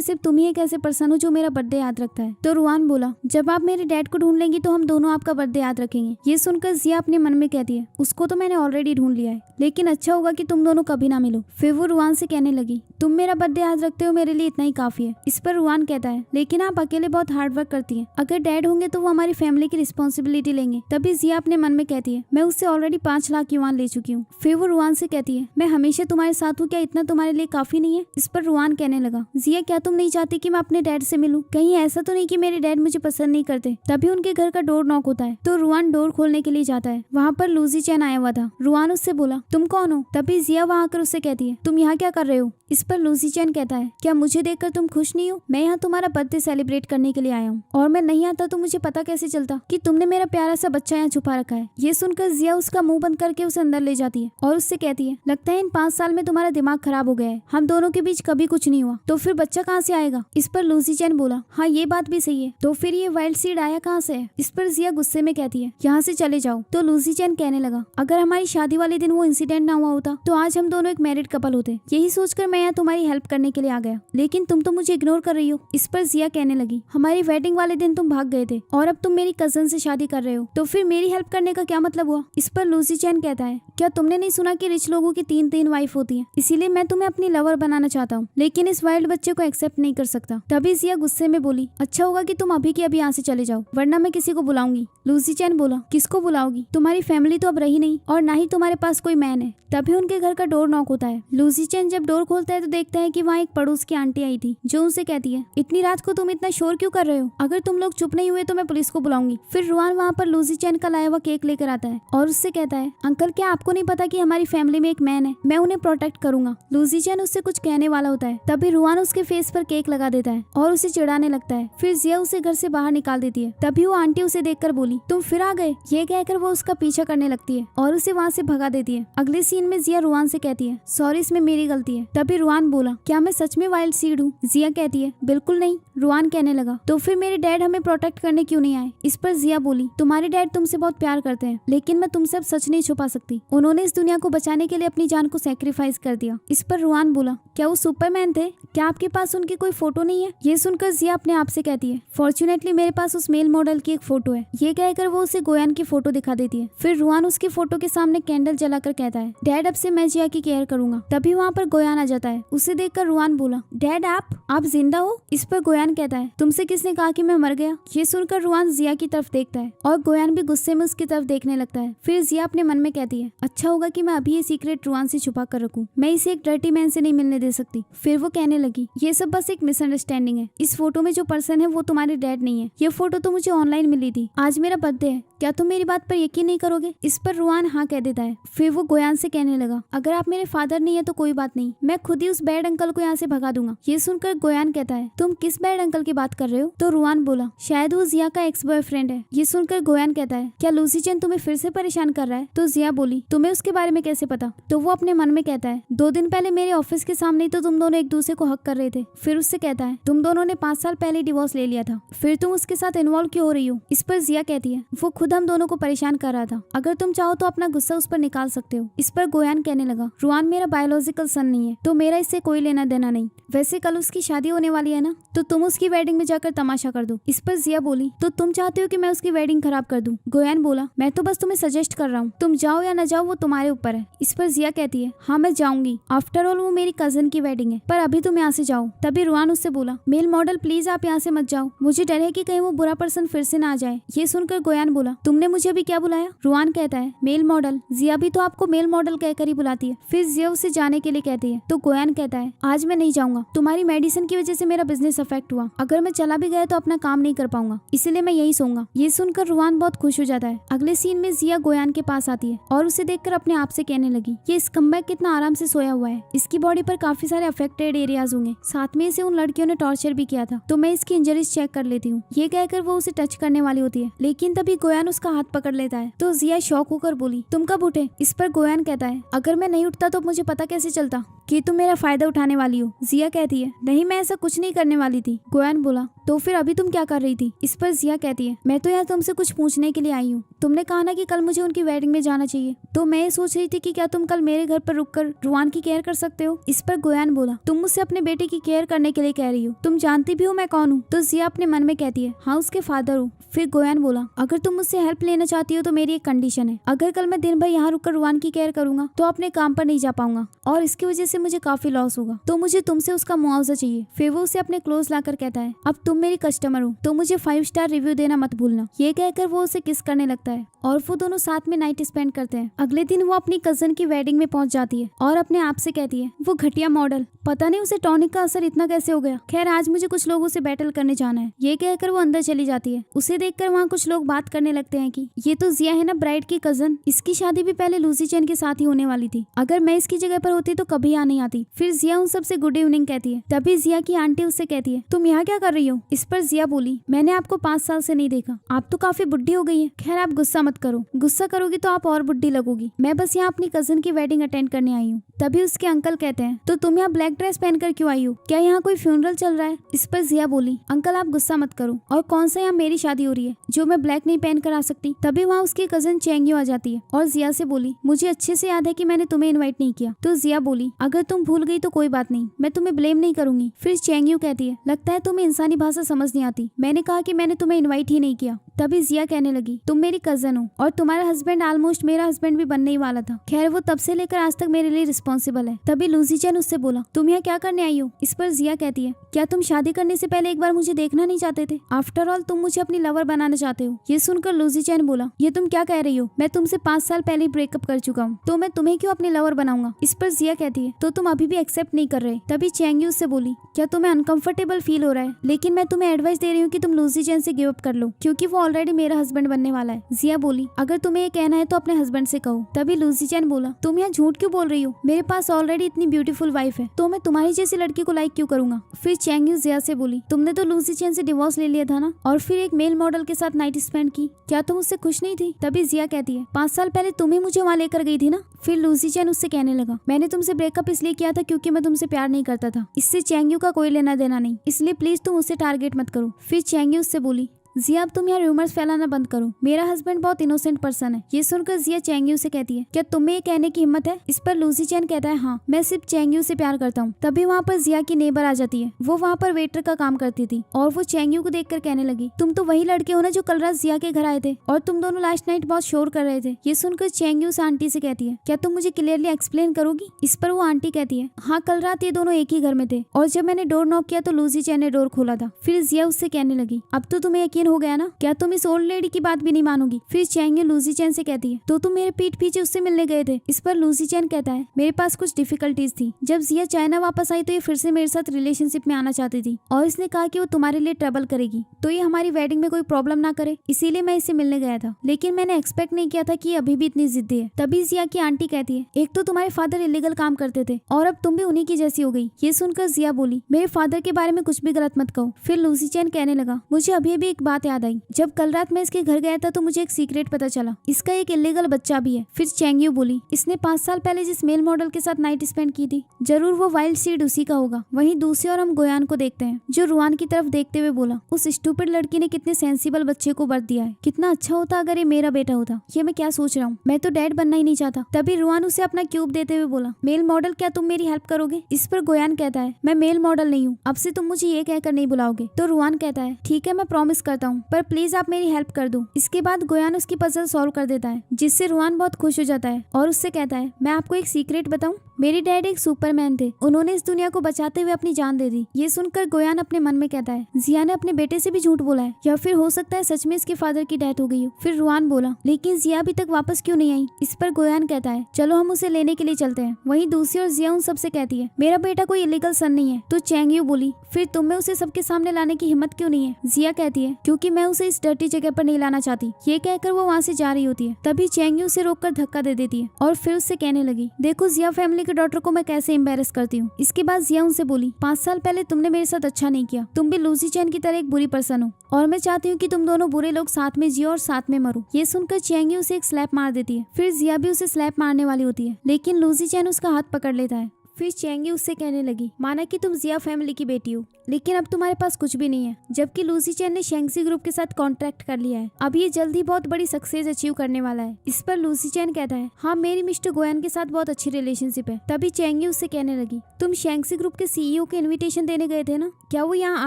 सिर्फ तुम ही एक ऐसे पर्सन हो जो मेरा बर्थडे याद रखता है। तो रुआन बोला, जब आप मेरे डैड को ढूंढ लेंगी तो हम दोनों आपका बर्थडे याद रखेंगे। ये सुनकर जिया अपने मन में कहती है, उसको तो मैंने ऑलरेडी ढूंढ लिया है, लेकिन अच्छा होगा कि तुम दोनों कभी ना मिलो। फिर वो रुआन से कहने लगी, तुम मेरा बर्थडे याद रखते हो, मेरे लिए इतना ही काफी है। इस पर रुआन कहता है, लेकिन आप अकेले बहुत हार्ड वर्क करती है, अगर डैड होंगे तो वो हमारी फैमिली की रिस्पॉन्सिबिलिटी लेंगे। तभी जिया अपने मन में कहती है, मैं उससे ऑलरेडी 5 लाख युआन ले चुकी हूँ। फिर वो रुआन से कहती है, मैं हमेशा तुम्हारे साथ हूँ, क्या इतना तुम्हारे लिए काफी नहीं है? इस पर रुआन कहने लगा, जिया क्या तुम नहीं चाहती कि मैं अपने डैड से मिलूं? कहीं ऐसा तो नहीं कि मेरे डैड मुझे पसंद नहीं करते? तभी उनके घर का डोर नॉक होता है तो रुआन डोर खोलने के लिए जाता है। वहाँ पर लूजी चैन आया हुआ था। रुआन उससे बोला, तुम कौन हो? तभी जिया वहाँ आकर उससे कहती है, तुम यहाँ क्या कर रहे हो? इस पर लूजी चैन कहता है, क्या मुझे देखकर तुम खुश नहीं हो? मैं यहाँ तुम्हारा बर्थडे सेलिब्रेट करने के लिए आया हूँ, और मैं नहीं आता तो मुझे पता कैसे चलता कि तुमने मेरा प्यारा सा बच्चा यहाँ छुपा रखा है। ये सुनकर जिया उसका मुंह बंद करके उसे अंदर ले जाती है और उससे कहती है, लगता है इन 5 साल में तुम्हारा दिमाग खराब हो गया है, हम दोनों के बीच कभी कुछ नहीं हुआ, तो फिर बच्चा कहाँ से आएगा? इस पर लूजी चैन बोला, हाँ ये बात भी सही है, तो फिर ये वाइल्ड सीड आया कहाँ से है? इस पर जिया गुस्से में कहती है, यहाँ से चले जाओ। तो लूजी चैन कहने लगा, अगर हमारी शादी वाले दिन वो इंसिडेंट ना हुआ होता तो आज हम दोनों एक मैरिड कपल होते। यही सोचकर मैं यहाँ तुम्हारी हेल्प करने के लिए आ गया, लेकिन तुम तो मुझे इग्नोर कर रही हो। इस पर जिया कहने लगी, हमारी वेडिंग वाले दिन तुम भाग गए थे और अब तुम मेरी कजन से शादी कर रहे हो, तो फिर मेरी हेल्प करने का क्या मतलब हुआ? इस पर लूजी चैन कहता है, क्या तुमने नहीं सुना कि रिच लोगों की 3 वाइफ होती है, इसीलिए मैं तुम्हें अपनी लवर बनाना चाहता हूँ, लेकिन इस वाइल्ड बच्चे को एक्सेप्ट नहीं कर सकता। तभी जिया गुस्से में बोली, अच्छा होगा कि तुम अभी के अभी यहाँ से चले जाओ, वरना मैं किसी को बुलाऊंगी। लूसी चैन बोला, किसको बुलाओगी? तुम्हारी फैमिली तो अब रही नहीं और ना ही तुम्हारे पास कोई मैन है। तभी उनके घर का डोर नॉक होता है। लूसी चैन जब डोर खोलता है तो देखता है कि वहाँ एक पड़ोस की आंटी आई थी, जो उनसे कहती है, इतनी रात को तुम इतना शोर क्यों कर रहे हो? अगर तुम लोग चुप नहीं हुए तो मैं पुलिस को बुलाऊंगी। फिर रुआन वहाँ पर लूसी चैन का लाया हुआ केक लेकर आता है और उससे कहता है, अंकल क्या आपको नहीं पता कि हमारी फैमिली में एक मैन है, मैं उन्हें प्रोटेक्ट करूंगा। लूसी चैन उससे कुछ कहने वाला होता है, तभी रुआन उसके फेस पर केक लगा देता है और उसे चिढ़ाने लगता है। फिर जिया उसे घर से बाहर निकाल देती है। तभी वो आंटी उसे देखकर बोली, तुम फिर आ गए? ये कहकर वो उसका पीछा करने लगती है और उसे वहाँ से भगा देती है। अगले सीन में जिया रुआन से कहती है, सॉरी इसमें मेरी गलती है। तभी रुआन बोला, क्या मैं सच में वाइल्ड सीड हूँ? जिया कहती है, बिल्कुल नहीं। रुआन कहने लगा, तो फिर मेरे डैड हमें प्रोटेक्ट करने क्यों नहीं आए? इस पर जिया बोली, तुम्हारे डैड तुमसे बहुत प्यार करते हैं, लेकिन मैं तुमसे अब सच नहीं छुपा सकती। उन्होंने इस दुनिया को बचाने के लिए अपनी जान को सैक्रिफाइस कर दिया। इस पर रुआन बोला, क्या वो सुपरमैन थे? क्या आपके पास उनकी कोई फोटो नहीं है? ये सुनकर जिया अपने आप से कहती है, फॉर्चुनेटली मेरे पास उस मेल मॉडल की एक फोटो है। ये कहकर वो उसे गोयान की फोटो दिखा देती है। फिर रुआन उसकी फोटो के सामने कैंडल जलाकर कहता है, डैड अब से मैं जिया की केयर करूंगा। तभी वहाँ पर गोयान आ जाता है। उसे देखकर रुआन बोला, डैड आप जिंदा हो? इस पर गोयान कहता है, तुमसे किसने कहा कि मैं मर गया? ये सुनकर रुआन जिया की तरफ देखता है और गोयान भी गुस्से में उसकी तरफ देखने लगता है। फिर जिया अपने मन में कहती है, अच्छा होगा कि मैं अभी ये सीक्रेट रुआन से छुपा कर रखूं, मैं इसे एक डर्टी मैन से नहीं मिलने दे सकती। फिर वो कहने लगी ये सब बस एक मिसअंडरस्टैंडिंग है। इस फोटो में जो पर्सन है वो तुम्हारे डैड नहीं है। ये फोटो तो मुझे ऑनलाइन मिली थी। आज मेरा बर्थडे है, क्या तुम मेरी बात पर यकीन नहीं करोगे? इस पर रुआन हाँ कह देता है। फिर वो गोयान से कहने लगा अगर आप मेरे फादर नहीं है तो कोई बात नहीं, मैं खुद ही उस बैड अंकल को यहाँ से भगा दूंगा। ये सुनकर गोयान कहता है तुम किस बैड अंकल की बात कर रहे हो? तो रुआन बोला शायद वो जिया का एक्स बॉयफ्रेंड है। ये सुनकर गोयान कहता है क्या लूसी चैन तुम्हें फिर से परेशान कर रहा है? तो जिया बोली तुम्हें उसके बारे में कैसे पता? तो वो अपने मन में कहता है 2 दिन पहले मेरे ऑफिस के सामने ही तो तुम दोनों एक दूसरे को हक कर रहे थे। फिर उससे कहता है तुम दोनों ने 5 साल पहले डिवोर्स ले लिया था, फिर तुम उसके साथ इन्वॉल्व क्यों हो रही हो? इस पर जिया कहती है वो खुद हम दोनों को परेशान कर रहा था, अगर तुम चाहो तो अपना गुस्सा उस पर निकाल सकते हो। इस पर गोयान कहने लगा रुआन मेरा बायोलॉजिकल सन नहीं है तो मेरा इससे कोई लेना देना नहीं। वैसे कल उसकी शादी होने वाली है ना, तो तुम उसकी वेडिंग में जाकर तमाशा कर दो। इस पर जिया बोली तो तुम चाहते हो कि मैं उसकी वेडिंग खराब कर दूं? गोयान बोला मैं तो बस तुम्हें सजेस्ट कर रहा हूँ, तुम जाओ या न जाओ वो तुम्हारे ऊपर है। इस पर जिया कहती है हाँ मैं जाऊंगी, आफ्टर ऑल वो मेरी कजन की वेडिंग है, पर अभी तुम यहाँ से जाओ। तभी रुआन उससे बोला मेल मॉडल प्लीज आप यहाँ से मत जाओ, मुझे डर है कि कहीं वो बुरा पर्सन फिर से ना आ जाए। ये सुनकर गोयान बोला तुमने मुझे अभी क्या बुलाया? रुआन कहता है मेल मॉडल। जिया भी तो आपको मेल मॉडल कहकर ही बुलाती है। फिर जिया उसे जाने के लिए कहती है तो गोयान कहता है आज मैं नहीं जाऊंगा, तुम्हारी मेडिसिन की वजह से मेरा बिजनेस अफेक्ट हुआ, अगर मैं चला भी गया तो अपना काम नहीं कर पाऊंगा, इसलिए मैं यही सोऊंगा। ये सुनकर रुआन बहुत खुश हो जाता है। अगले सीन में जिया गोयान के पास आती है और उसे देखकर अपने आप से कहने लगी ये स्कम्बैग कितना आराम से सोया हुआ है, इसकी बॉडी पर काफी सारे अफेक्टेड एरियाज होंगे, साथ में इसे उन लड़कियों ने टॉर्चर भी किया था, तो मैं इसकी इंजरीज चेक कर लेती हूँ। ये कहकर वो उसे टच करने वाली होती है, लेकिन तभी गोयान उसका हाथ पकड़ लेता है। तो जिया शॉक होकर बोली तुम कब उठे? इस पर गोयान कहता है अगर मैं नहीं उठता तो मुझे पता कैसे चलता कि तुम मेरा फायदा उठाने वाली हो। जिया कहती है नहीं मैं ऐसा कुछ नहीं करने वाली थी। गोयान बोला तो फिर अभी तुम क्या कर रही थी? इस पर जिया कहती है मैं तो यहाँ तुमसे कुछ पूछने के लिए आई हूँ, तुमने कहा ना कि कल मुझे उनकी वेडिंग में जाना चाहिए, तो मैं ये सोच रही थी कि क्या तुम कल मेरे घर पर रुककर रुआन की केयर कर सकते हो? इस पर गोयान बोला तुम मुझसे अपने बेटे की केयर करने के लिए कह रही हो, तुम जानती भी हो मैं कौन हूँ? तो जिया अपने मन में कहती है हाँ उसके फादर हूँ। फिर गोयान बोला अगर तुम मुझसे हेल्प लेना चाहती हो तो मेरी एक कंडीशन है, अगर कल मैं दिन भर यहाँ रुककर रुआन की केयर करूंगा तो अपने काम पर नहीं जा पाऊंगा और इसकी वजह से मुझे काफी लॉस होगा, तो मुझे तुमसे उसका मुआवजा चाहिए। फिर वो उसे अपने क्लोज लाकर कहता है अब तुम मेरी कस्टमर हो तो मुझे 5 स्टार रिव्यू देना मत भूलना। ये कहकर वो उसे किस करने लगता है और वो दोनों साथ में नाइट स्पेंड करते हैं। अगले दिन वो अपनी कजन की वेडिंग में पहुंच जाती है और अपने आप से कहती है वो घटिया मॉडल, पता नहीं उसे टॉनिक का असर इतना कैसे हो गया, खैर आज मुझे कुछ लोगों से बैटल करने जाना है। ये कहकर वो अंदर चली जाती है। उसे देखकर वहाँ कुछ लोग बात करने लगते हैं कि ये तो जिया है ना ब्राइड की कजन, इसकी शादी भी पहले लूसी चैन के साथ ही होने वाली थी, अगर मैं इसकी जगह पर होती तो कभी यहाँ नहीं आती। फिर जिया उन सबसे गुड इवनिंग कहती है। तभी जिया की आंटी उससे कहती है तुम यहाँ क्या कर रही हो? इस पर जिया बोली मैंने आपको 5 साल से नहीं देखा, आप तो काफी बुढ़ी हो गई है, खैर आप गुस्सा मत करो, गुस्सा करोगी तो आप और बुढ़ी लगोगी, मैं बस यहाँ अपनी कजन की वेडिंग अटेंड करने आई हूँ। तभी उसके अंकल कहते हैं तो तुम यहाँ ब्लैक ड्रेस पहनकर क्यों आई हो, क्या यहाँ कोई फ्यूनरल चल रहा है? इस पर जिया बोली अंकल आप गुस्सा मत करो, और कौन सा यहाँ मेरी शादी हो रही है जो मैं ब्लैक नहीं पहन कर आ सकती। तभी वहाँ उसकी कजन चेंग्यू आ जाती है और जिया से बोली मुझे अच्छे से याद है कि मैंने तुम्हें इन्वाइट नहीं किया। तो जिया बोली अगर तुम भूल गई तो कोई बात नहीं, मैं तुम्हें ब्लेम नहीं करूंगी। फिर चेंग्यू कहती है लगता है तुम्हें इंसानी भाषा समझ नहीं आती, मैंने कहा कि मैंने तुम्हें इन्वाइट ही नहीं किया। तभी जिया कहने लगी तुम मेरी कजन हो और तुम्हारा हस्बैंड ऑलमोस्ट मेरा हस्बैंड भी बनने ही वाला था, खैर वो तब से लेकर आज तक मेरे लिए रिस्पॉन्सिबल है। तभी लूसी चैन उससे बोला तुम यहाँ क्या करने आई हो? इस पर जिया कहती है क्या तुम शादी करने से पहले एक बार मुझे देखना नहीं चाहते थे? आफ्टर ऑल तुम मुझे अपनी लवर बनाना चाहते हो। ये सुनकर लूसी चैन बोला ये तुम क्या कह रही हो, मैं तुमसे 5 साल पहले ब्रेकअप कर चुका हूँ, तो मैं तुम्हें क्यों अपनी लवर बनाऊंगा? इस पर जिया कहती है तो तुम अभी भी एक्सेप्ट नहीं कर रहे। तभी चेंग्यू उससे बोली क्या तुम्हें अनकंफर्टेबल फील हो रहा है, लेकिन मैं तुम्हें एडवाइस दे रही हूँ कि तुम लूसी चैन से गिव अप कर लो, क्योंकि वो ऑलरेडी मेरा हस्बैंड बनने वाला है। जिया बोली अगर तुम्हें ये कहना है तो अपने हस्बैंड से कहो। तभी लूसी चैन बोला तुम यहाँ झूठ क्यों बोल रही हो, मेरे पास ऑलरेडी इतनी ब्यूटीफुल वाइफ है, तो मैं तुम्हारी जैसी लड़की को लाइक क्यों करूंगा। फिर चेंग्यू जिया से बोली तुमने तो लूसी चैन से डिवोर्स ले लिया था ना, और फिर एक मेल मॉडल के साथ नाइट स्पेंड की, क्या तुम उससे खुश नहीं थी? तभी जिया कहती है 5 साल पहले तुम ही मुझे वहाँ लेकर गई थी ना। फिर लूसी चैन उससे कहने लगा मैंने तुमसे ब्रेकअप इसलिए किया था क्योंकि मैं तुमसे प्यार नहीं करता था, इससे चेंग्यू का कोई लेना देना नहीं, इसलिए प्लीज तुम उससे टारगेट मत करो। फिर चेंग्यू उससे बोली जिया अब तुम यहाँ रूमर्स फैलाना बंद करो, मेरा हस्बैंड बहुत इनोसेंट पर्सन है। ये सुनकर जिया चेंग्यू से कहती है क्या तुम्हें ये कहने की हिम्मत है? इस पर लूसी चैन कहता है हाँ मैं सिर्फ चेंग्यू से प्यार करता हूँ। तभी वहाँ पर जिया की नेबर आ जाती है, वो वहाँ पर वेटर का काम करती थी और वो चेंग्यू को देखकर कहने लगी तुम तो वही लड़के हो ना जो कल रात जिया के घर आए थे और तुम दोनों लास्ट नाइट बहुत शोर कर रहे थे। ये सुनकर चेंग्यू उस आंटी से कहती है क्या तुम मुझे क्लियरली एक्सप्लेन करोगी? इस पर वो आंटी कहती है हाँ कल रात ये दोनों एक ही घर में थे और जब मैंने डोर नॉक किया तो लूसी चैन ने डोर खोला था। फिर जिया उससे कहने लगी अब तो तुम्हें यकीन दिन हो गया ना, क्या तुम इस ओल्ड लेडी की बात भी नहीं मानोगी? फिर चैंग यू लूसी चैन से कहती है, तो तुम मेरे पीठ पीछे उससे मिलने गए थे? इस पर लूसी चैन कहता है, मेरे पास कुछ डिफिकल्टीज थी। जब जिया चाइना वापस आई तो ये फिर से मेरे साथ रिलेशनशिप में आना चाहती थी और इसने कहा कि वो तुम्हारे लिए ट्रबल करेगी, तो ये हमारी वेडिंग में कोई प्रॉब्लम ना करे, इसीलिए मैं इससे मिलने गया था। लेकिन मैंने एक्सपेक्ट नहीं किया था कि ये अभी भी इतनी जिद्दी है। तभी जिया की आंटी कहती है, एक तो तुम्हारे फादर इलीगल काम करते थे और अब तुम भी उन्हीं की जैसी हो गई। ये सुनकर जिया बोली, मेरे फादर के बारे में कुछ भी गलत मत कहो। फिर लूसी चैन कहने लगा, मुझे अभी भी एक बात याद आई, जब कल रात मैं इसके घर गया था तो मुझे एक सीक्रेट पता चला, इसका एक इलीगल बच्चा भी है। फिर चैंग यू बोली, इसने 5 साल पहले जिस मेल मॉडल के साथ नाइट स्पेंड की थी, जरूर वो वाइल्ड सीड उसी का होगा। वहीं दूसरी ओर हम गोयान को देखते हैं, जो रुआन की तरफ देखते हुए बोला, उस स्टूपिड लड़की ने कितने सेंसिबल बच्चे को बर्थ दिया है। कितना अच्छा होता अगर ये मेरा बेटा होता। ये मैं क्या सोच रहा हूँ, मैं तो डैड बनना ही नहीं चाहता। तभी रुआन उसे अपना क्यूब देते हुए बोला, मेल मॉडल क्या तुम मेरी हेल्प करोगे? इस पर गोयान कहता है, मैं मेल मॉडल नहीं हूँ, अब से तुम मुझे ये कहकर नहीं बुलाओगे। तो रुआन कहता है, ठीक है मैं प्रॉमिस करता हूँ, पर प्लीज आप मेरी हेल्प कर दो। इसके बाद गोयान उसकी पजल सॉल्व कर देता है, जिससे रुआन बहुत खुश हो जाता है और उससे कहता है, मैं आपको एक सीक्रेट बताऊं, मेरे डैड एक सुपरमैन थे, उन्होंने इस दुनिया को बचाते हुए अपनी जान दे दी। ये सुनकर गोयान अपने मन में कहता है, जिया ने अपने बेटे से भी झूठ बोला है, या फिर हो सकता है सच में इसके फादर की डेथ हो गई हो। फिर रुआन बोला, लेकिन जिया अभी तक वापस क्यों नहीं आई? इस पर गोयान कहता है, चलो हम उसे लेने के लिए चलते हैं। वहीं दूसरी ओर जिया उन सबसे कहती है, मेरा बेटा कोई इलीगल सन नहीं है। तो चैंग यू बोली, फिर तुम में उसे सबके सामने लाने की हिम्मत क्यों नहीं है? जिया कहती है, क्योंकि मैं उसे इस डर्टी जगह पर नहीं लाना चाहती। ये कहकर वो वहाँ से जा रही होती है। तभी चैंग यू उसे रोककर धक्का दे देती है और फिर उससे कहने लगी, देखो जिया फैमिली के डॉटर को मैं कैसे एम्बेरस करती हूँ। इसके बाद जिया उनसे बोली, 5 साल पहले तुमने मेरे साथ अच्छा नहीं किया, तुम भी लूसी चैन की तरह एक बुरी पर्सन हो और मैं चाहती हूँ कि तुम दोनों बुरे लोग साथ में जियो और साथ में मरो। ये सुनकर चैंग यू उसे एक स्लैप मार देती है। फिर जिया भी उसे स्लैप मारने वाली होती है, लेकिन लूसी चैन उसका हाथ पकड़ लेता है। फिर चैंग यू उससे कहने लगी, माना कि तुम जिया फैमिली की बेटी हो, लेकिन अब तुम्हारे पास कुछ भी नहीं है। जबकि लूसी चैन ने शेंगसी ग्रुप के साथ कॉन्ट्रैक्ट कर लिया है, अब ये जल्द ही बहुत बड़ी सक्सेस अचीव करने वाला है। इस पर लूसी चैन कहता है, हाँ मेरी मिस्टर गोयान के साथ बहुत अच्छी रिलेशनशिप है। तभी चैंग यू उससे कहने लगी, तुम शेंगसी ग्रुप के सीईओ के इन्विटेशन देने गए थे ना, क्या वो यहाँ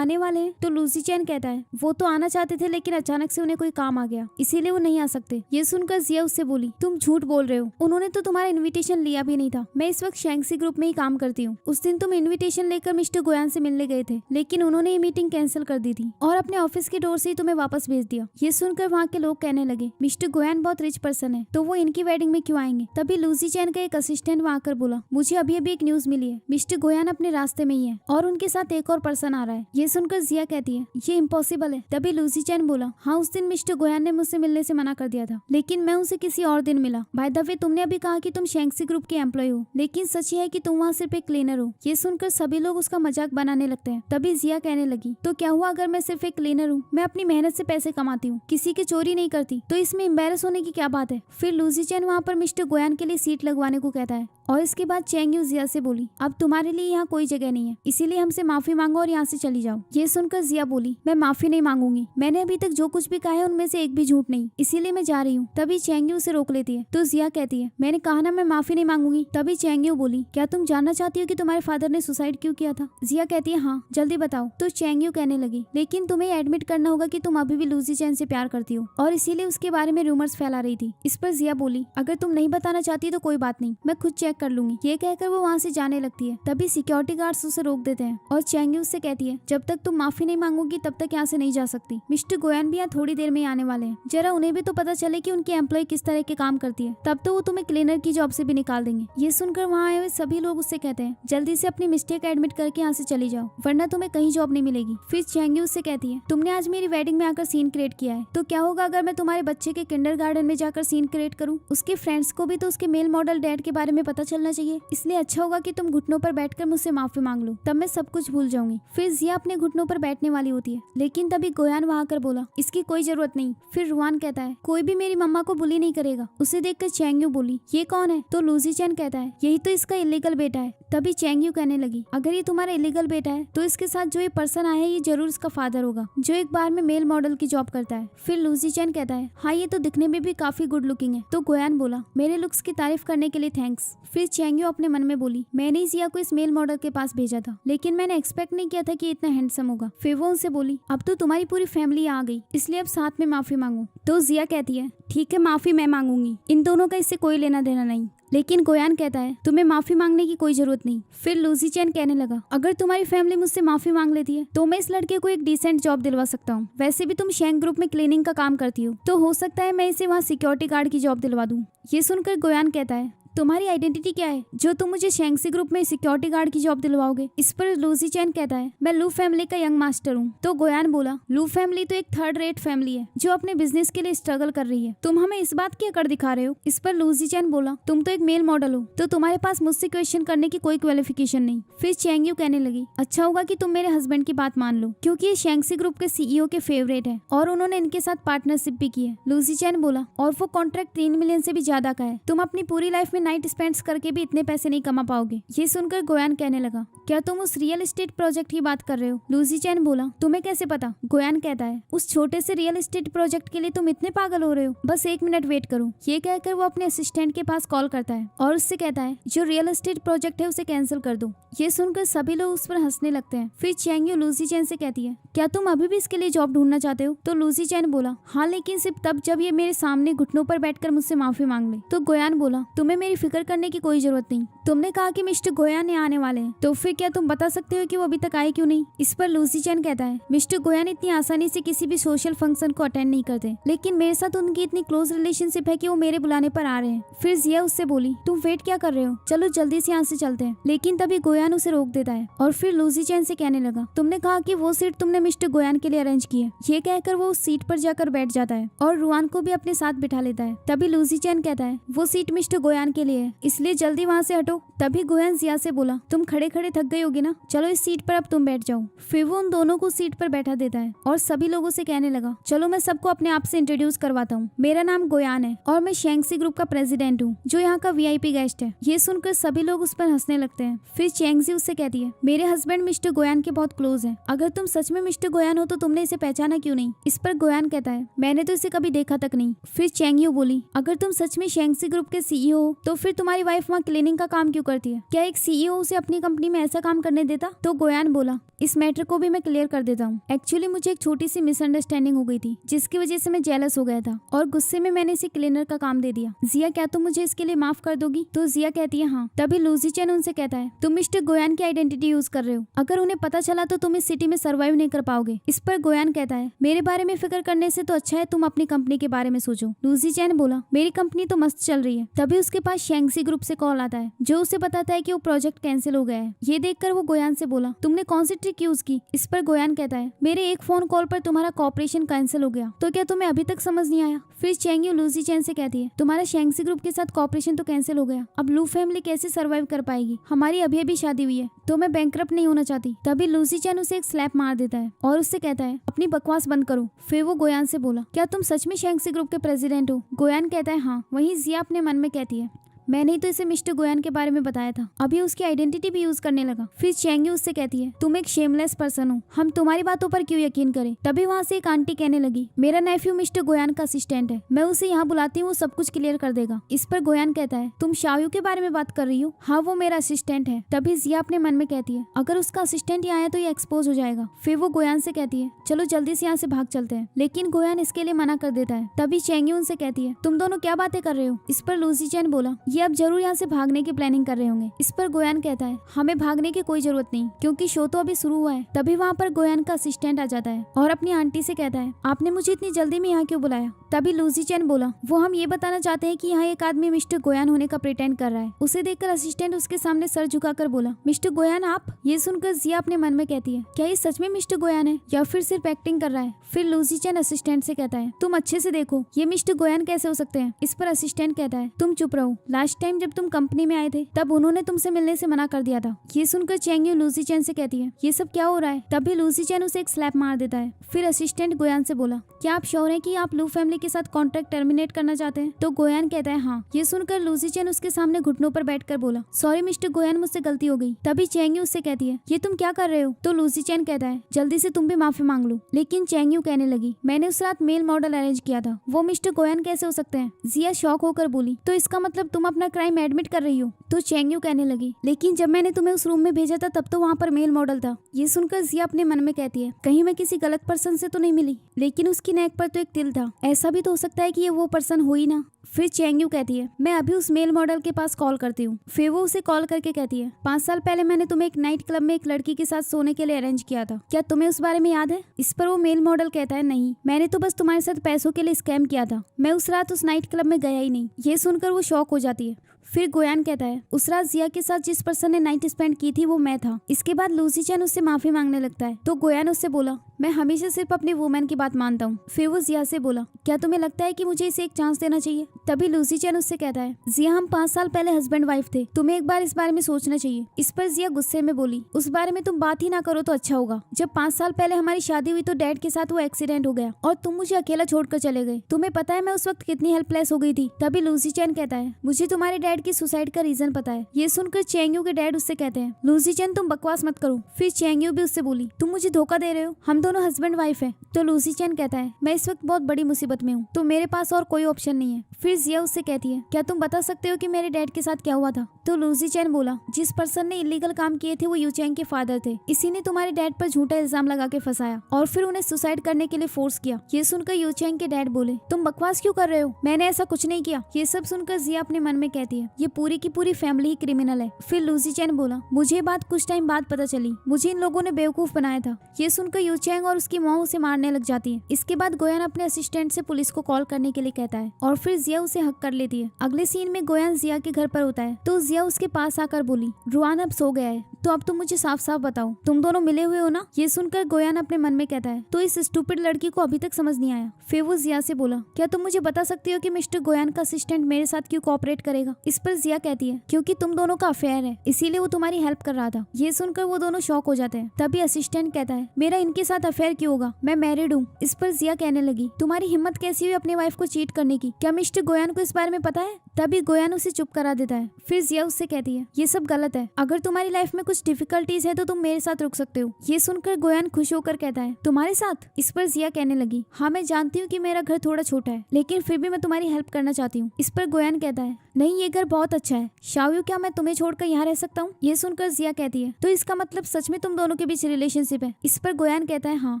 आने वाले हैं? तो लूसी चैन कहता है, वो तो आना चाहते थे लेकिन अचानक से उन्हें कोई काम आ गया, इसीलिए वो नहीं आ सकते। ये सुनकर जिया उससे बोली, तुम झूठ बोल रहे हो, उन्होंने तो तुम्हारा इन्विटेशन लिया भी नहीं था। मैं इस वक्त शेंगसी ग्रुप में ही काम करती हूँ। उस दिन तुम इन्विटेशन लेकर मिस्टर गोयान से मिलने गए थे, लेकिन उन्होंने ये मीटिंग कैंसिल कर दी थी और अपने ऑफिस के डोर से ही तुम्हें वापस भेज दिया। ये सुनकर वहाँ के लोग कहने लगे, मिस्टर गोयान बहुत रिच पर्सन है, तो वो इनकी वेडिंग में क्यों आएंगे? तभी लूसी चैन का एक असिस्टेंट वहाँ आकर बोला, मुझे अभी अभी एक न्यूज मिली है, मिस्टर गोयान अपने रास्ते में ही है और उनके साथ एक और पर्सन आ रहा है। ये सुनकर जिया कहती है, ये इम्पॉसिबल है। तभी लूसी चैन बोला, हाँ उस दिन मिस्टर गोयान ने मुझसे मिलने से मना कर दिया था, लेकिन मैं उनसे किसी और दिन मिला। बाय द वे तुमने अभी कहा कि तुम शेंगसी ग्रुप के एम्प्लॉय हो, लेकिन सच ये है कि तुम वहाँ सिर्फ एक क्लीनर हो। ये सुनकर सभी लोग उसका मजाक बनाने लगते हैं। तभी जिया कहने लगी, तो क्या हुआ अगर मैं सिर्फ एक क्लीनर हूँ? मैं अपनी मेहनत से पैसे कमाती हूँ, किसी की चोरी नहीं करती, तो इसमें एम्बेरस होने की क्या बात है? फिर लूसी चैन वहाँ पर मिस्टर गोयान के लिए सीट लगवाने को कहता है और इसके बाद चैंग यू जिया से बोली, अब तुम्हारे लिए यहाँ कोई जगह नहीं है, इसीलिए हमसे माफी मांगो और यहाँ से चली जाओ। ये सुनकर जिया बोली, मैं माफी नहीं मांगूंगी, मैंने अभी तक जो कुछ भी कहा है उनमें से एक भी झूठ नहीं, इसीलिए मैं जा रही हूँ। तभी चैंग यू उसे रोक लेती है। तो जिया कहती है, मैंने कहा ना मैं माफी नहीं मांगूंगी। तभी चैंग यू बोली, क्या तुम जानना चाहती हो कि तुम्हारे फादर ने सुसाइड क्यों किया था? जिया कहती है, हाँ जल्दी बताओ। तो चैंग यू कहने लगी, लेकिन तुम्हें एडमिट करना होगा कि तुम अभी भी लूसी चैन से प्यार करती हो और इसीलिए उसके बारे में रूमर्स फैला रही थी। इस पर जिया बोली, अगर तुम नहीं बताना चाहती तो कोई बात नहीं, मैं खुद चेक कर लूंगी। ये कहकर वो वहाँ से जाने लगती है। तभी सिक्योरिटी गार्ड्स उसे रोक देते हैं और चैंग यू उससे कहती है, जब तक तुम माफी नहीं मांगोगी तब तक यहाँ से नहीं जा सकती। मिस्टर गोयान भी यहाँ थोड़ी देर में आने वाले हैं, जरा उन्हें भी तो पता चले कि उनकी एम्प्लॉय किस तरह के काम करती है, तब तो वो तुम्हें क्लीनर की जॉब से भी निकाल देंगे। ये सुनकर वहाँ आए हुए सभी लोग उससे कहते हैं, जल्दी से अपनी मिस्टेक एडमिट करके यहाँ से चली जाओ, वरना तुम्हें कहीं जॉब नहीं मिलेगी। फिर चैंग यू उससे कहती है, तुमने आज मेरी वेडिंग में आकर सीन क्रिएट किया है, तो क्या होगा अगर मैं तुम्हारे बच्चे के किंडरगार्टन में जाकर सीन क्रिएट करूँ? उसके फ्रेंड्स को भी तो उसके मेल मॉडल डैड के बारे में पता चलना चाहिए, इसलिए अच्छा होगा कि तुम घुटनों पर बैठकर मुझसे माफी मांग लो, तब मैं सब कुछ भूल जाऊंगी। फिर जिया अपने घुटनों पर बैठने वाली होती है, लेकिन तभी गोयान वहाँ आकर बोला, इसकी कोई जरूरत नहीं। फिर रुआन कहता है, कोई भी मेरी मम्मा को बुली नहीं करेगा। उसे देखकर चैंग यू बोली, ये कौन है? तो लूसी चैन कहता है, यही तो इसका इलीगल बेटा है। तभी चैंग यू कहने लगी, अगर ये तुम्हारा इलीगल बेटा है तो इसके साथ जो ये पर्सन आया है ये जरूर इसका फादर होगा, जो एक बार में मेल मॉडल की जॉब करता है। फिर लूसी चैन कहता है, हाँ ये तो दिखने में भी काफी गुड लुकिंग है। तो गोयान बोला, मेरे लुक्स की तारीफ करने के लिए थैंक्स। फिर चैंग यू अपने मन में बोली, मैंने जिया को इस मेल मॉडल के पास भेजा था, लेकिन मैंने एक्सपेक्ट नहीं किया था कि इतना हैंडसम होगा। फिर वो उनसे बोली, अब तो तुम्हारी पूरी फैमिली आ गई, इसलिए अब साथ में माफी मांगो। तो जिया कहती है, ठीक है माफी मैं मांगूंगी, इन दोनों का इससे कोई लेना देना नहीं। लेकिन गोयान कहता है तुम्हें माफी मांगने की कोई जरूरत नहीं। फिर लूसी चैन कहने लगा अगर तुम्हारी फैमिली मुझसे माफी मांग लेती है तो मैं इस लड़के को एक डिसेंट जॉब दिलवा सकता हूँ। वैसे भी तुम शेंग ग्रुप में क्लीनिंग का काम करती हो तो हो सकता है मैं इसे वहाँ सिक्योरिटी गार्ड की जॉब दिलवा दूँ। ये सुनकर गोयान कहता है तुम्हारी आइडेंटिटी क्या है जो तुम मुझे शेंगसी ग्रुप में सिक्योरिटी गार्ड की जॉब दिलवाओगे। इस पर लूसी चैन कहता है मैं लू फैमिली का यंग मास्टर हूँ। तो गोयान बोला लू फैमिली तो एक थर्ड रेट फैमिली है जो अपने बिजनेस के लिए स्ट्रगल कर रही है, तुम हमें इस बात की अकड़ दिखा रहे हो। इस पर लूसी चैन बोला तुम तो एक मेल मॉडल हो तो तुम्हारे पास मुझसे क्वेश्चन करने की कोई क्वालिफिकेशन नहीं। फिर चैंग यू कहने लगी अच्छा होगा कि तुम मेरे हस्बैंड की बात मान लो क्योंकि ये शेंगसी ग्रुप के सीईओ के फेवरेट है और उन्होंने इनके साथ पार्टनरशिप भी की है। लूसी चैन बोला और वो कॉन्ट्रैक्ट 3 मिलियन से भी ज्यादा का है, तुम अपनी पूरी लाइफ में नाइट स्पेंड्स करके भी इतने पैसे नहीं कमा पाओगे। ये सुनकर गोयान कहने लगा क्या तुम उस रियल एस्टेट प्रोजेक्ट की बात कर रहे हो। लूसी चैन बोला तुम्हें कैसे पता। गोयान कहता है उस छोटे से रियल एस्टेट प्रोजेक्ट के लिए तुम इतने पागल हो रहे हो, बस 1 मिनट वेट करो। ये कहकर वो अपने असिस्टेंट के पास कॉल करता है और उससे कहता है जो रियल एस्टेट प्रोजेक्ट है उसे कैंसिल कर दो। ये सुनकर सभी लोग उस पर हंसने लगते हैं। फिर चैंग यू लूसी चैन से कहती है क्या तुम अभी भी इसके लिए जॉब ढूंढना चाहते हो। तो लूसी चैन बोला हाँ लेकिन सिर्फ तब जब ये मेरे सामने घुटनों पर बैठकर मुझसे माफी मांग ले। तो गोयान बोला तुम्हें मेरी फिक्र करने की कोई जरूरत नहीं, तुमने कहा कि मिस्टर गोयान यहाँ आने वाले हैं तो फिर क्या तुम बता सकते हो कि वो अभी तक आए क्यों नहीं। इस पर लूसी चैन कहता है मिस्टर गोयान इतनी आसानी से किसी भी सोशल फंक्शन को अटेंड नहीं करते, लेकिन मेरे साथ उनकी इतनी क्लोज रिलेशनशिप है कि वो मेरे बुलाने पर आ रहे हैं। फिर जिया उससे बोली तुम वेट क्या कर रहे हो, चलो जल्दी से यहाँ से चलते हैं। लेकिन तभी गोयान उसे रोक देता है और फिर लूसी चैन से कहने लगा तुमने कहा कि वो सीट तुमने मिस्टर गोयान के लिए अरेंज की है। ये कहकर वो उस सीट पर जाकर बैठ जाता है और रुआन को भी अपने साथ बिठा लेता है। तभी लूसी चैन कहता है वो सीट मिस्टर गोयान के लिए है इसलिए जल्दी वहाँ से हटो। तभी गोयान जिया से बोला तुम खड़े खड़े थक गई होगी ना, चलो इस सीट पर अब तुम बैठ जाओ। फिर वो उन दोनों को सीट पर बैठा देता है और सभी लोगों से कहने लगा चलो मैं सबको अपने आप से इंट्रोड्यूस करवाता हूँ, मेरा नाम गोयान है और मैं शेंगसी ग्रुप का प्रेसिडेंट हूँ जो यहाँ का वीआईपी गेस्ट है। ये सुनकर सभी लोग उस पर हंसने लगते हैं। फिर चेंगजी उससे कहती है मेरे हस्बैंड मिस्टर गोयान के बहुत क्लोज है, अगर तुम सच में मिस्टर गोयान हो तो तुमने इसे पहचाना क्यों नहीं। इस पर गोयान कहता है मैंने तो इसे कभी देखा तक नहीं। फिर चेंगयू बोली अगर तुम सच में शेंगसी ग्रुप के सीईओ हो तो फिर तुम्हारी वाइफ वहाँ क्लीनिंग का काम क्यों करती है, क्या एक सीईओ उसे अपनी कंपनी में ऐसा काम करने देता। तो गोयान बोला इस मैटर को भी मैं क्लियर कर देता हूँ। एक्चुअली मुझे एक छोटी सी मिसअंडरस्टैंडिंग हो गई थी जिसकी वजह से मैं जेलस हो गया था और गुस्से में मैंने इसे क्लीनर का काम दे दिया। जिया क्या तुम मुझे इसके लिए माफ कर दोगी। तो जिया कहती है हाँ। तभी लूसी चैन उनसे कहता है तुम मिस्टर गोयान की आइडेंटिटी यूज कर रहे हो, अगर उन्हें पता चला तो तुम इस सिटी में सर्वाइव नहीं कर पाओगे। इस पर गोयान कहता है मेरे बारे में फिक्र करने से तो अच्छा है तुम अपनी कंपनी के बारे में सोचो। लूसी चैन बोला मेरी कंपनी तो मस्त चल रही है। तभी उसके पास शेंगसी ग्रुप से कॉल आता है जो उसे बताता है कि वो प्रोजेक्ट कैंसिल हो गया है। ये देखकर वो गोयान से बोला तुमने कौन सी ट्रिक यूज की। इस पर गोयान कहता है मेरे एक फोन कॉल पर तुम्हारा कॉपरेशन कैंसिल हो गया, तो क्या तुम्हें अभी तक समझ नहीं आया। फिर चेंगयू लूसी चैन से कहती है तुम्हारा शेंगसी ग्रुप के साथ कॉपरेशन तो कैंसिल हो गया, अब लू फैमिली कैसे सर्वाइव कर पाएगी, हमारी अभी अभी शादी हुई है तो मैं बैंकरप्ट नहीं होना चाहती। तभी लूसी चैन उसे एक स्लैप मार देता है और उससे कहता है अपनी बकवास बंद करो। फिर वो गोयान से बोला क्या तुम सच में शेंगसी ग्रुप के प्रेसिडेंट हो। गोयान कहता है हाँ। वहीं जिया अपने मन में कहती है मैंने ही तो इसे मिस्टर गोयान के बारे में बताया था, अभी उसकी आइडेंटिटी भी यूज करने लगा। फिर चेंगयू उससे कहती है तुम एक शेमलेस पर्सन हो, हम तुम्हारी बातों पर क्यों यकीन करें। तभी वहाँ से एक आंटी कहने लगी मेरा नेफ्यू मिस्टर गोयान का असिस्टेंट है, मैं उसे यहाँ बुलाती हूँ, वो सब कुछ क्लियर कर देगा। इस पर गोयान कहता है तुम शायू के बारे में बात कर रही हो। हाँ वो मेरा असिस्टेंट है। तभी जिया अपने मन में कहती है अगर उसका असिस्टेंट यहाँ आया तो ये एक्सपोज हो जाएगा। फिर वो गोयान से कहती है चलो जल्दी से यहाँ से भाग चलते हैं, लेकिन गोयान इसके लिए मना कर देता है। तभी चेंगयू उनसे कहती है तुम दोनों क्या बातें कर रहे हो। इस पर लूसी चैन बोला ये अब जरूर यहाँ से भागने की प्लानिंग कर रहे होंगे। इस पर गोयान कहता है हमें भागने की कोई जरूरत नहीं क्योंकि शो तो अभी शुरू हुआ है। तभी वहाँ पर गोयान का असिस्टेंट आ जाता है और अपनी आंटी से कहता है आपने मुझे इतनी जल्दी में यहाँ क्यों बुलाया। तभी लूसी चैन बोला वो हम ये बताना चाहते हैं कि यहाँ एक आदमी मिस्टर गोयान होने का प्रिटेंड कर रहा है। उसे देखकर असिस्टेंट उसके सामने सर झुकाकर बोला मिस्टर गोयान आप। ये सुनकर जिया अपने मन में कहती है क्या ये सच में मिस्टर गोयान है या फिर सिर्फ एक्टिंग कर रहा है। फिर लूसी चैन असिस्टेंट से कहता है तुम अच्छे से देखो ये मिस्टर गोयान कैसे हो सकते हैं। इस पर असिस्टेंट कहता है तुम चुप रहो, लास्ट टाइम जब तुम कंपनी में आए थे तब उन्होंने तुमसे मिलने से मना कर दिया था। ये सुनकर चेंगयू लूसी चैन से कहती है ये सब क्या हो रहा है। तभी लूसी चैन उसे एक स्लैप मार देता है। फिर असिस्टेंट गोयान से बोला क्या आप श्योर हैं कि आप लू फैमिली के साथ कॉन्ट्रैक्ट टर्मिनेट करना चाहते हैं। तो गोयान कहता है हाँ। ये सुनकर लूसी चैन उसके सामने घुटनों पर बैठकर बोला सॉरी मिस्टर गोयान मुझसे गलती हो गई। तभी चेंगयू उससे कहती है ये तुम क्या कर रहे हो। तो लूसी चैन कहता है जल्दी से तुम भी माफी मांग लो। लेकिन चेंगयू कहने लगी मैंने उस रात मेल मॉडल अरेंज किया था, वो मिस्टर गोयान कैसे हो सकते हैं। जिया शॉक होकर बोली तो इसका मतलब तुम अपना क्राइम एडमिट कर रही हो। तो चेंगयू कहने लगी लेकिन जब मैंने तुम्हें उस रूम में भेजा था तब तो वहाँ पर मेल मॉडल था। ये सुनकर जिया अपने मन में कहती है कहीं मैं किसी गलत पर्सन से तो नहीं मिली, लेकिन उसकी नेक पर तो एक तिल था, ऐसा भी तो हो सकता है कि ये वो पर्सन हो ही ना। फिर चेंगयू कहती है मैं अभी उस मेल मॉडल के पास कॉल करती हूँ। फिर वो उसे कॉल करके कहती है 5 साल पहले मैंने तुम्हें एक नाइट क्लब में एक लड़की के साथ सोने के लिए अरेंज किया था, क्या तुम्हें उस बारे में याद है? इस पर वो मेल मॉडल कहता है नहीं, मैंने तो बस तुम्हारे साथ पैसों के लिए स्कैम किया था, मैं उस रात उस नाइट क्लब में गया ही नहीं। ये सुनकर वो शॉक हो जाती है। फिर गोयान कहता है उस रात जिया के साथ जिस पर्सन ने नाइट स्पेंड की थी वो मैं था। इसके बाद लूसी चैन उससे माफी मांगने लगता है तो गोयान उससे बोला मैं हमेशा सिर्फ अपनी वुमेन की बात मानता हूँ। फिर वो जिया से बोला क्या तुम्हें लगता है कि मुझे इसे एक चांस देना चाहिए? तभी लूसी चैन उससे कहता है जिया हम 5 साल पहले हस्बैंड वाइफ थे, तुम्हें एक बार इस बारे में सोचना चाहिए। इस पर जिया गुस्से में बोली उस बारे में तुम बात ही ना करो तो अच्छा होगा। जब 5 साल पहले हमारी शादी हुई तो डैड के साथ वो एक्सीडेंट हो गया और तुम मुझे अकेला छोड़कर चले गए। तुम्हें पता है मैं उस वक्त कितनी हेल्पलेस हो गई थी। तभी लूसी चैन कहता है मुझे तुम्हारे डैड की सुसाइड का रीजन पता है। ये सुनकर चेंगयू के डैड उससे कहते हैं लूसी चैन तुम बकवास मत करो। फिर चेंगयू भी उससे बोली तुम मुझे धोखा दे रहे हो, हम दोनों हस्बैंड वाइफ है। तो लूसी चैन कहता है मैं इस वक्त बहुत बड़ी मुसीबत में हूँ तो मेरे पास और कोई ऑप्शन नहीं है। फिर जिया उससे कहती है क्या तुम बता सकते हो कि मेरे डैड के साथ क्या हुआ था? तो लूसी चैन बोला जिस पर्सन ने इलीगल काम किए थे वो यूचैंग के फादर थे, इसी ने तुम्हारे डैड पर झूठा इल्जाम लगा के फंसाया और फिर उन्हें सुसाइड करने के लिए फोर्स किया। ये सुनकर यूचैंग के डैड बोले तुम बकवास क्यों कर रहे हो, मैंने ऐसा कुछ नहीं किया। ये सब सुनकर जिया अपने मन में कहती है ये पूरी की पूरी फैमिली ही क्रिमिनल है। फिर लूसी चैन बोला मुझे बात कुछ टाइम बाद पता चली, मुझे इन लोगों ने बेवकूफ बनाया था। ये सुनकर यूचैंग और उसकी मॉम उसे मारने लग जाती है। इसके बाद गोयान अपने असिस्टेंट से पुलिस को कॉल करने के लिए कहता है और फिर जिया उसे हक कर लेती है। अगले सीन में गोयान जिया के घर पर होता है तो जिया उसके पास आकर बोली रुआन अब सो गया है तो अब तुम मुझे साफ साफ बताओ तुम दोनों मिले हुए हो ना? ये सुनकर गोयान अपने मन में कहता है तो इस स्टूपिड लड़की को अभी तक समझ नहीं आया। फिर वो जिया से बोला क्या तुम मुझे बता सकती हो कि मिस्टर गोयान का असिस्टेंट मेरे साथ क्यों कोऑपरेट करेगा? इस पर जिया कहती है क्योंकि तुम दोनों का अफेयर है इसीलिए वो तुम्हारी हेल्प कर रहा था। ये सुनकर वो दोनों शॉक हो जाते हैं। तभी असिस्टेंट कहता है मेरा इनके साथ अफेयर क्यों होगा, मैं मैरिड हूँ। इस पर जिया कहने लगी तुम्हारी हिम्मत कैसी हुई अपनी वाइफ को चीट करने की, क्या मिस्टर गोयान को इस बारे में पता है? तभी गोयान उसे चुप करा देता है। फिर जिया उससे कहती है ये सब गलत है, अगर तुम्हारी लाइफ में कुछ डिफिकल्टीज है तो तुम मेरे साथ रुक सकते हो। ये सुनकर गोयान खुश होकर कहता है तुम्हारे साथ? इस पर जिया कहने लगी हाँ मैं जानती हूँ कि मेरा घर थोड़ा छोटा है लेकिन फिर भी मैं तुम्हारी हेल्प करना चाहती हूँ। इस पर गोयान कहता है नहीं ये घर बहुत अच्छा है शाओयू, क्या मैं तुम्हें छोड़कर यहाँ रह सकता हूँ? ये सुनकर जिया कहती है तो इसका मतलब सच में तुम दोनों के बीच रिलेशनशिप है? इस पर गोयान कहता है हाँ